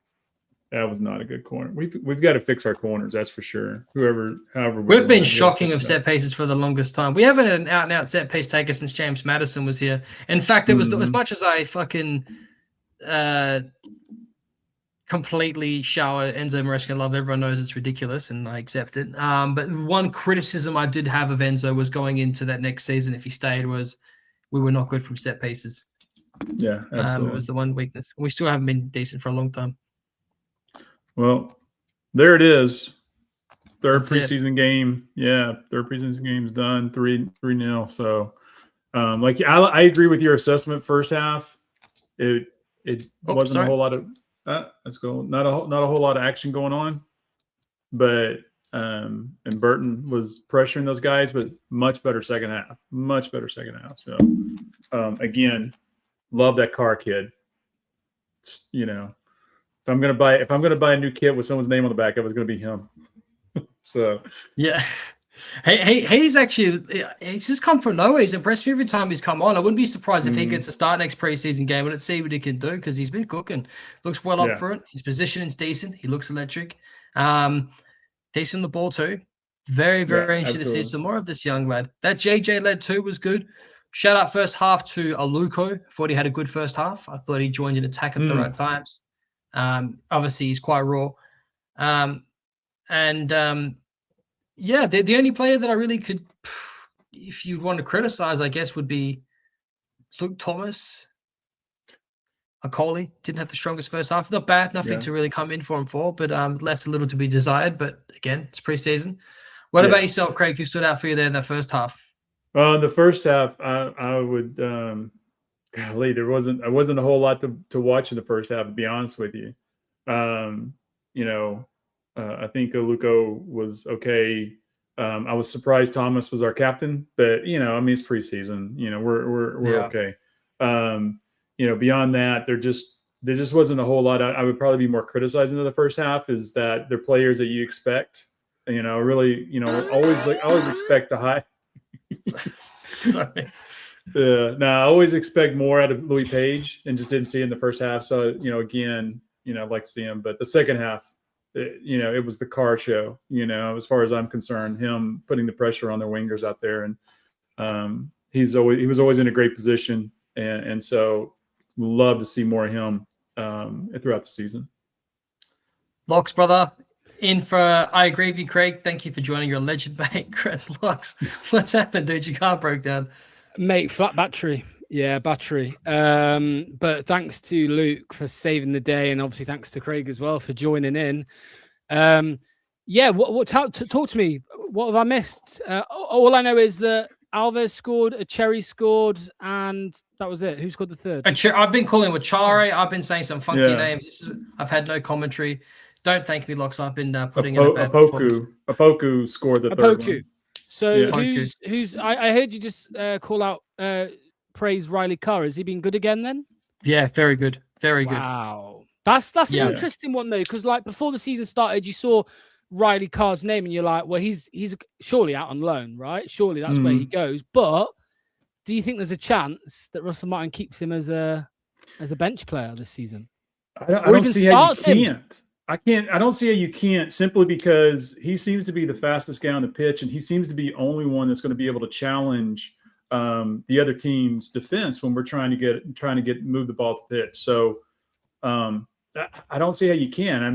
That was not a good corner. We've got to fix our corners, that's for sure. However, we've been shocking of set pieces for the longest time. We haven't had an out and out set piece taker since James Maddison was here. In fact, it was as much as I fucking completely shower Enzo Maresca love. Everyone knows it's ridiculous, and I accept it. But one criticism I did have of Enzo was going into that next season, if he stayed, was we were not good from set pieces. Yeah, absolutely. It was the one weakness. We still haven't been decent for a long time. Well, there it is. Third That's preseason game. Yeah, third preseason game's done. 3-0. So, I agree with your assessment. First half, it wasn't a whole lot of. Let's go. Not a whole lot of action going on, but and Burton was pressuring those guys, but much better second half. Much better second half. So, again, love that car kid. It's, if I'm gonna buy a new kit with someone's name on the back, it was gonna be him. So yeah, he's just come from nowhere. He's impressed me every time he's come on. I wouldn't be surprised if he gets a start next preseason game, and let's see what he can do, because he's been cooking. Looks well up for it. His positioning's decent. He looks electric. Decent on the ball too. Very, very interested to see some more of this young lad. That JJ led too was good. Shout out first half to Aluko. Thought he had a good first half. I thought he joined in attack at the right times. Obviously, he's quite raw. Yeah, the only player that I really could, if you'd want to criticize, I guess, would be Luke Thomas. Akoli didn't have the strongest first half. Not bad, nothing to really come in for him for, but left a little to be desired. But again, it's preseason. What about yourself, Craig? Who stood out for you there in that first half? In the first half, I would, golly, there wasn't a whole lot to watch in the first half, to be honest with you. I think Aluko was okay. I was surprised Thomas was our captain, but it's preseason. We're okay. Beyond that, there just wasn't a whole lot. I would probably be more criticizing of the first half is that they're players that you expect. Always expect the high. Sorry. I always expect more out of Louis Page, and just didn't see it in the first half. So again, I'd like to see him, but the second half, it was the car show. As far as I'm concerned, him putting the pressure on their wingers out there, and he was always in a great position, and so love to see more of him throughout the season. Locks, brother. I agree with you, Craig. Thank you for joining your legend, mate. Locks, what's happened, dude? Your car broke down. Mate, flat battery. Yeah, battery. But thanks to Luke for saving the day, and obviously thanks to Craig as well for joining in. Talk to me. What have I missed? All I know is that Alves scored, Cherry scored, and that was it. Who scored the third? I've been calling Wachare. I've been saying some funky names. I've had no commentary. Don't thank me, Locks. I've been putting in a bad performance. Apoku scored the third one. So who's? I heard you just call out praise Riley Carr. Has he been good again then? Yeah, very good, very good. Wow, that's an interesting one though, because like before the season started, you saw Riley Carr's name and you're like, well, he's surely out on loan, right? Surely that's where he goes. But do you think there's a chance that Russell Martin keeps him as a bench player this season? I don't see how you can't. I don't see how you can't, simply because he seems to be the fastest guy on the pitch, and he seems to be the only one that's going to be able to challenge the other team's defense when we're trying to move the ball to pitch. So I don't see how you can. I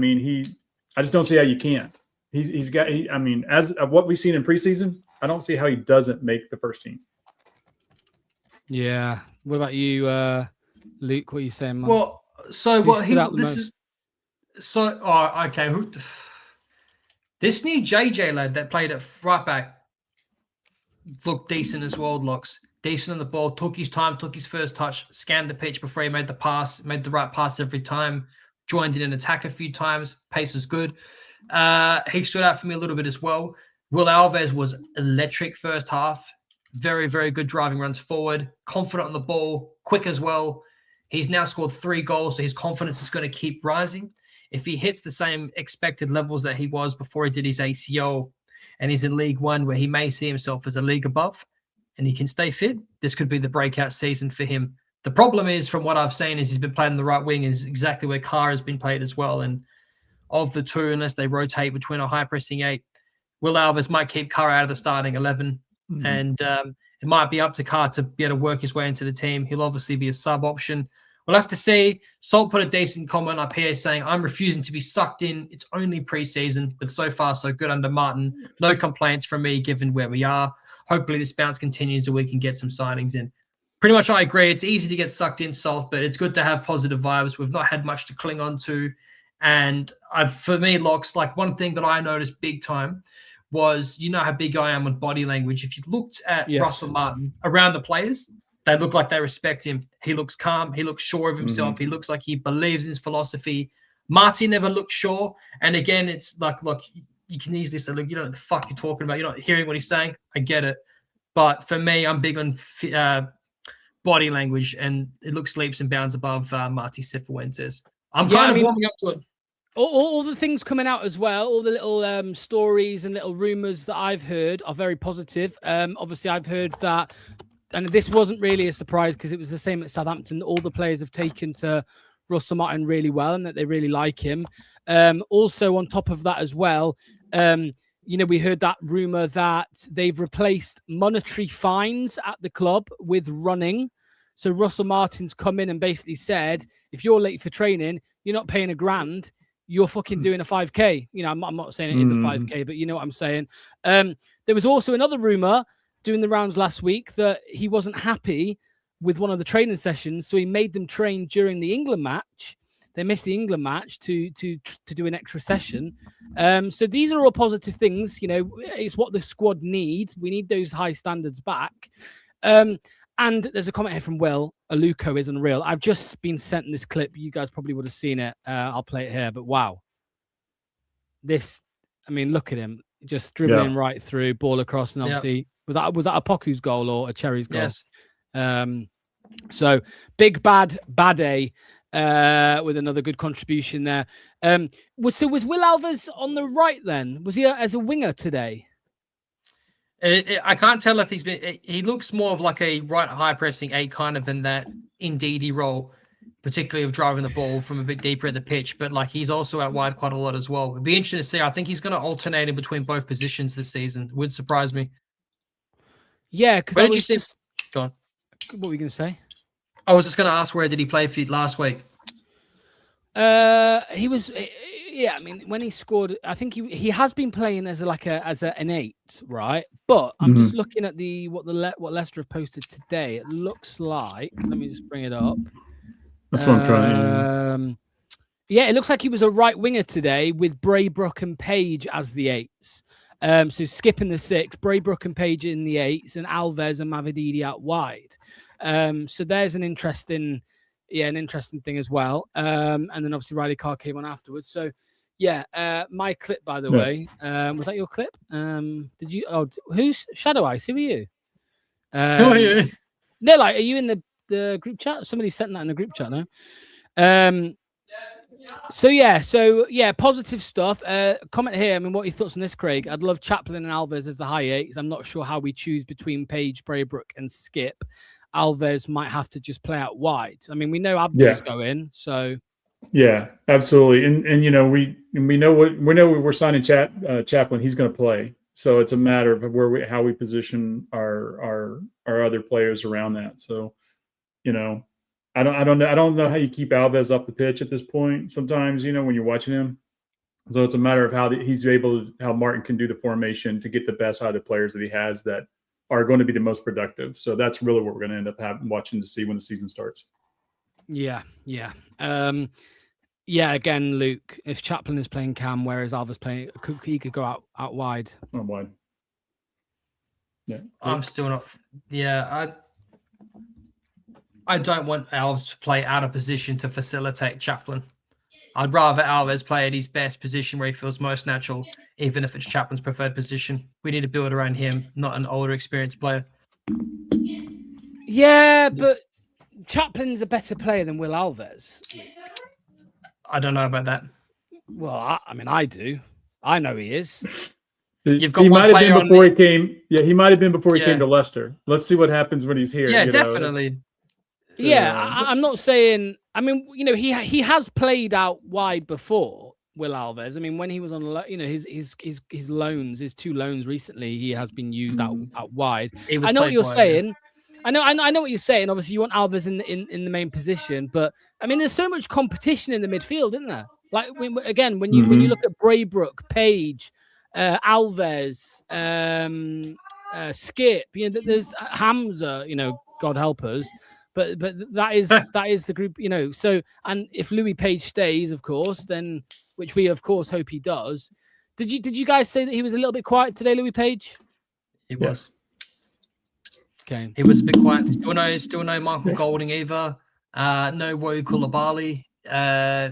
just don't see how you can't. As of what we've seen in preseason, I don't see how he doesn't make the first team. Yeah. What about you, Luke? What are you saying, man? Well, so what he this is. So, okay. This new JJ lad that played at right back looked decent as well, Locks. Decent on the ball, took his time, took his first touch, scanned the pitch before he made the pass, made the right pass every time, joined in an attack a few times. Pace was good. He stood out for me a little bit as well. Will Alves was electric first half. Very, very good driving runs forward, confident on the ball, quick as well. He's now scored 3 goals, so his confidence is going to keep rising. If he hits the same expected levels that he was before he did his ACL and he's in League One, where he may see himself as a league above and he can stay fit, this could be the breakout season for him. The problem is, from what I've seen, is he's been playing on the right wing, and is exactly where Carr has been played as well. And of the two, unless they rotate between a high-pressing 8, Will Alves might keep Carr out of the starting 11. Mm-hmm. And it might be up to Carr to be able to work his way into the team. He'll obviously be a sub option. We'll have to see. Salt put a decent comment up here saying, I'm refusing to be sucked in. It's only preseason, but so far so good under Martin. No complaints from me given where we are. Hopefully this bounce continues so we can get some signings in. Pretty much I agree. It's easy to get sucked in, Salt, but it's good to have positive vibes. We've not had much to cling on to. And for me, Locks, like one thing that I noticed big time was, you know how big I am on body language. If you looked at Russell Martin around the players, they look like they respect him. He looks calm. He looks sure of himself. Mm-hmm. He looks like he believes in his philosophy. Martin never looked sure. And again, it's like, look, you can easily say, look, you don't know what the fuck you're talking about. You're not hearing what he's saying. I get it. But for me, I'm big on body language, and it looks leaps and bounds above Marty Cifuentes. I'm kind of warming up to it. All the things coming out as well, all the little stories and little rumors that I've heard are very positive. Obviously, I've heard that, and this wasn't really a surprise because it was the same at Southampton. All the players have taken to Russell Martin really well, and that they really like him. Also, on top of that as well, we heard that rumor that they've replaced monetary fines at the club with running. So Russell Martin's come in and basically said, if you're late for training, you're not paying £1,000. you're fucking doing a 5K. You know, I'm not saying it is a 5K, but you know what I'm saying. There was also another rumor doing the rounds last week that he wasn't happy with one of the training sessions, so he made them train during the England match. They missed the England match to do an extra session. So these are all positive things. You know, it's what the squad needs. We need those high standards back. And there's a comment here from Will. Aluko is unreal. I've just been sent this clip. You guys probably would have seen it. I'll play it here. But wow. This, I mean, look at him. Just dribbling right through, ball across. And obviously, was that a Poku's goal or a Cherry's goal? Yes. So big bad A with another good contribution there. Was Will Alves on the right then? Was he as a winger today? I can't tell if he's been. He looks more of like a right high pressing 8 kind of in that Indeedy role, particularly of driving the ball from a bit deeper at the pitch. But like he's also out wide quite a lot as well. It'd be interesting to see. I think he's going to alternate in between both positions this season. It wouldn't surprise me. Yeah, because where did you see? Go on. What were you going to say? I was just going to ask where did he play for you last week? He was. Yeah, I mean, when he scored, I think he has been playing as an 8, right? But I'm just looking at what Leicester have posted today. It looks like, let me just bring it up. That's what I'm trying. Yeah, it looks like he was a right winger today with Braybrook and Page as the 8s. So skipping the 6, Braybrook and Page in the 8s, and Alves and Mavididi out wide. So there's an interesting thing as well. And then obviously Riley Carr came on afterwards. So yeah, my clip, by the way, was that your clip? Did you? Oh, who's Shadow Ice? Who are you? Who are you? They're like, are you in the group chat? Somebody sent that in the group chat now. So yeah, positive stuff. Comment here. I mean, what are your thoughts on this, Craig? I'd love Chaplin and Alves as the high 8s. I'm not sure how we choose between Page, Braybrook, and Skip. Alves might have to just play out wide. I mean, we know Abdul's going, so yeah, absolutely. And you know, we know we're signing Chaplin. He's going to play, so it's a matter of how we position our other players around that. So, you know, I don't know how you keep Alves off the pitch at this point. Sometimes, you know, when you're watching him, so it's a matter of how Martin can do the formation to get the best out of the players that he has that are going to be the most productive. So that's really what we're going to end up watching to see when the season starts. Yeah. Again, Luke, if Chaplin is playing Cam, whereas Alves playing, he could go out wide. Out wide. Yeah. I'm still not. Yeah, I don't want Alves to play out of position to facilitate Chaplin. I'd rather Alves play at his best position where he feels most natural, even if it's Chaplin's preferred position. We need to build around him, not an older, experienced player. Yeah, but Chaplin's a better player than Will Alves. I don't know about that. Well, I mean, I do. I know he is. He might have been before he came. Yeah, he might have been before he came to Leicester. Let's see what happens when he's here. Yeah, definitely. Yeah, I'm not saying. I mean, you know, he has played out wide before, Will Alves. I mean, when he was on, you know, his loans, his 2 loans recently, he has been used out wide. I know what you're saying. Yeah. I know what you're saying. Obviously, you want Alves in the main position, but I mean, there's so much competition in the midfield, isn't there? Like when you look at Braybrook, Page, Alves, Skip, you know, there's Hamza. You know, God help us. But that is the group, you know. So, and if Louis Page stays, of course, then which we of course hope he does. Did you guys say that he was a little bit quiet today, Louis Page? He was. Okay. He was a bit quiet. Still no Michael Golding either. No Woe Koulibaly. I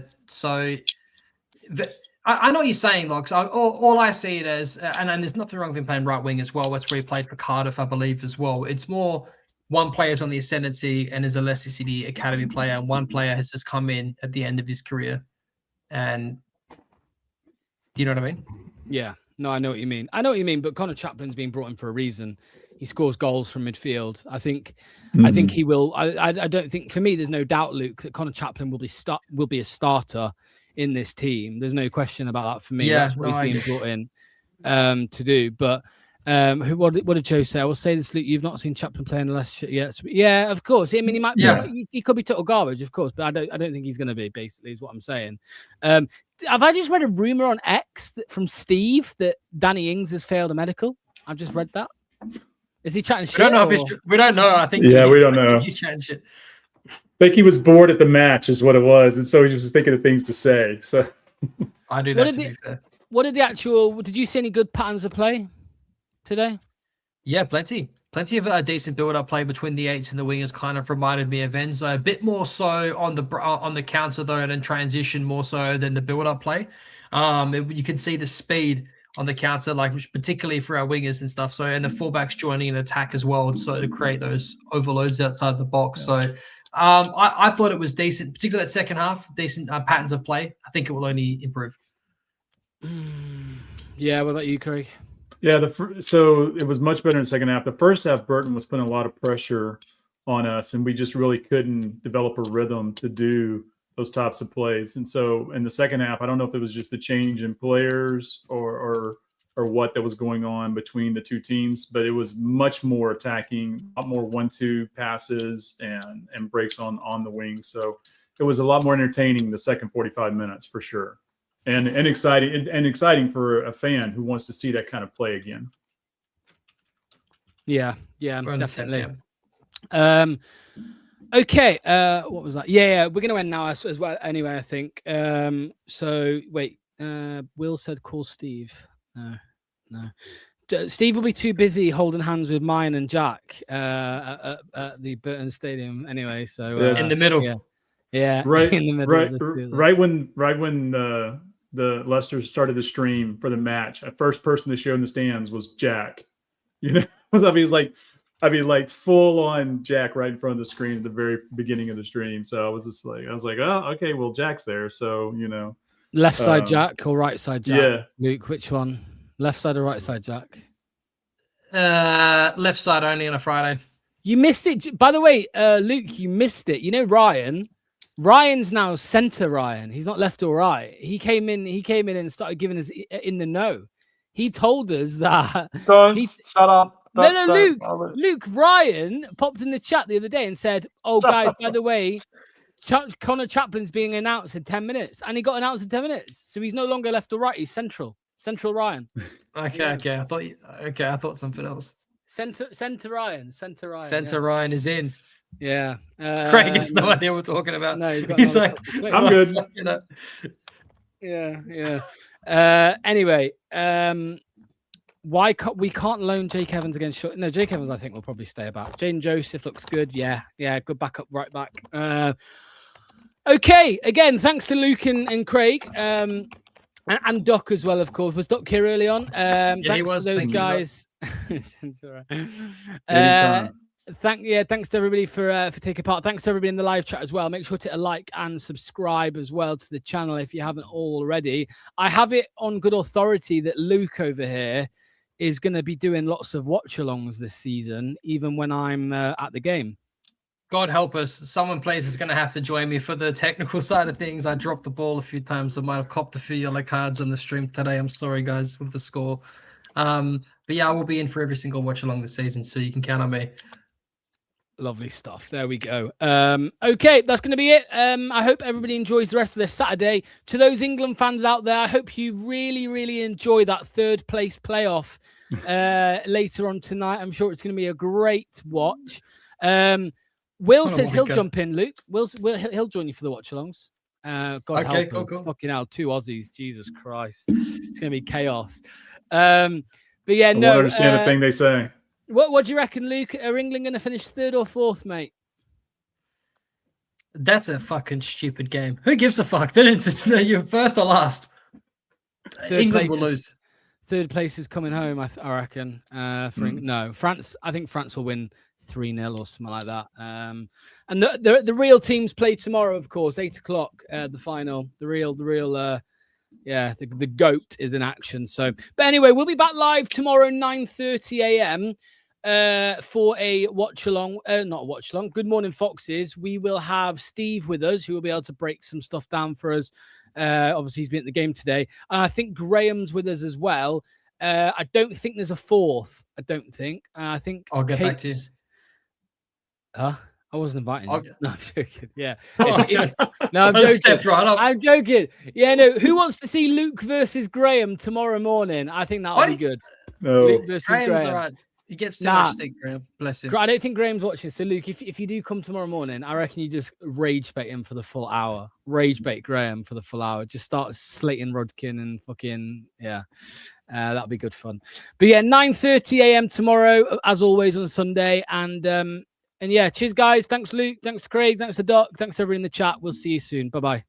know what you're saying, Lox. All I see it as, and there's nothing wrong with him playing right wing as well. That's where he played for Cardiff, I believe, as well. It's more. One player's on the ascendancy and is a Leicester City academy player, and one player has just come in at the end of his career. And do you know what I mean? Yeah, no, I know what you mean. But Connor Chaplin's been brought in for a reason. He scores goals from midfield. I think he will. I don't think, for me, there's no doubt, Luke, that Connor Chaplin will be a starter in this team. There's no question about that for me. Yeah, that's what he's being brought in to do. But What did Joe say? I will say this, Luke. You've not seen Chaplin play in the Leicester yet. Yeah, of course. I mean, he might. Yeah. He could be total garbage, of course, but I don't think he's going to be. Basically, is what I'm saying. Have I just read a rumor on X from Steve that Danny Ings has failed a medical? I've just read that. Is he chatting shit? We don't know if it's true. We don't know. I think. Yeah, we don't know. He's chatting shit. I think he was bored at the match, is what it was, and so he was thinking of things to say. So I do that to be fair. What did the actual? Did you see any good patterns of play today? Yeah, plenty of a decent build-up play between the eights and the wingers. Kind of reminded me of Enzo, a bit more so on the counter though, and then transition more so than the build-up play. You can see the speed on the counter, like particularly for our wingers and stuff. So, and the fullbacks joining an attack as well, so to create those overloads outside the box. Yeah. So, I thought it was decent, particularly that second half. Decent patterns of play. I think it will only improve. Yeah. What about you, Craig? yeah, so it was much better in the second half. The first half, Burton was putting a lot of pressure on us, and we just really couldn't develop a rhythm to do those types of plays. And so in the second half, I don't know if it was just the change in players or what that was going on between the two teams, but it was much more attacking, a lot more 1-2 passes and breaks on the wing. So it was a lot more entertaining the second 45 minutes for sure. And exciting for a fan who wants to see that kind of play again. Yeah, definitely. Okay, what was that? Yeah, we're going to end now as well. Anyway, I think. So wait, Will said call Steve. No. Steve will be too busy holding hands with mine and Jack at the Burton Stadium. Anyway, so In the middle. Yeah, Right in the middle. Right when the Leicester started the stream for the match, the first person to show in the stands was Jack. You know, I mean, like full on Jack right in front of the screen at the very beginning of the stream. So I was like, oh, okay, well, Jack's there. So, you know, left side Jack or right side Jack? Yeah. Luke, which one? Left side or right side Jack? Left side only on a Friday. You missed it. By the way, Luke, you missed it. You know, Ryan's now center Ryan. He's not left or right. He came in and started giving us in the know. He told us that. Shut up. Luke, Ryan popped in the chat the other day and said, oh, guys, by the way, Connor Chaplin's being announced in 10 minutes. And he got announced in 10 minutes. So he's no longer left or right. He's central Ryan. Okay. I thought something else. Center Ryan. Ryan is in. Yeah. Craig has no idea what we're talking about. No, he's like, I'm good. You know. Yeah. Anyway, why we can't loan Jake Evans against Short? No, Jake Evans I think will probably stay about. Jaden Joseph looks good. Yeah, good backup right back. Okay, again, thanks to Luke and Craig. And Doc as well, of course. Was Doc here early on? Thanks he was. to those Thank guys. It's all right. Thanks to everybody for taking part. Thanks to everybody in the live chat as well. Make sure to hit a like and subscribe as well to the channel if you haven't already. I have it on good authority that Luke over here is going to be doing lots of watch-alongs this season, even when I'm at the game. God help us. Someone plays is going to have to join me for the technical side of things. I dropped the ball a few times. I might have copped a few yellow cards on the stream today. I'm sorry, guys, with the score. But yeah, I will be in for every single watch-along this season, so you can count on me. Lovely stuff. There we go. Okay, that's going to be it. I hope everybody enjoys the rest of their Saturday. To those England fans out there, I hope you really, really enjoy that third place playoff later on tonight. I'm sure it's going to be a great watch. Will says he'll jump in, Luke. He'll join you for the watch-alongs. God help us. Cool. Fucking hell, 2 Aussies. Jesus Christ. It's going to be chaos. But yeah, I won't understand a thing they say. What do you reckon, Luke? Are England going to finish 3rd or 4th, mate? That's a fucking stupid game. Who gives a fuck? Then it's you're first or last. England will lose. 3rd place is coming home, I reckon. No, France. I think France will win 3-0 or something like that. And the real teams play tomorrow, of course, 8:00. The final. The real. The GOAT is in action. So, but anyway, we'll be back live tomorrow, 9:30 a.m. For a watch-along. Not a watch-along. Good morning, Foxes. We will have Steve with us, who will be able to break some stuff down for us. Obviously, he's been at the game today. And I think Graham's with us as well. I don't think there's a fourth. I don't think. I think I'll get back to you. Huh? I wasn't inviting I'll you. get- No, I'm joking. Yeah. Oh, okay. No, I'm I just joking. stepped right up. I'm joking. Yeah, no. Who wants to see Luke versus Graham tomorrow morning? I think that'll Why be do you- good. No. Luke versus Graham's Graham. all right. He gets too Nah. much stick, Graham. Bless him. I don't think Graham's watching. So, Luke, if you do come tomorrow morning, I reckon you just rage bait him for the full hour. Rage bait Graham for the full hour. Just start slating Rodkin and fucking, yeah. That'll be good fun. But yeah, 9:30 a.m. tomorrow, as always on Sunday. And yeah, cheers, guys. Thanks, Luke. Thanks, Craig. Thanks to Doc. Thanks, everyone in the chat. We'll see you soon. Bye-bye.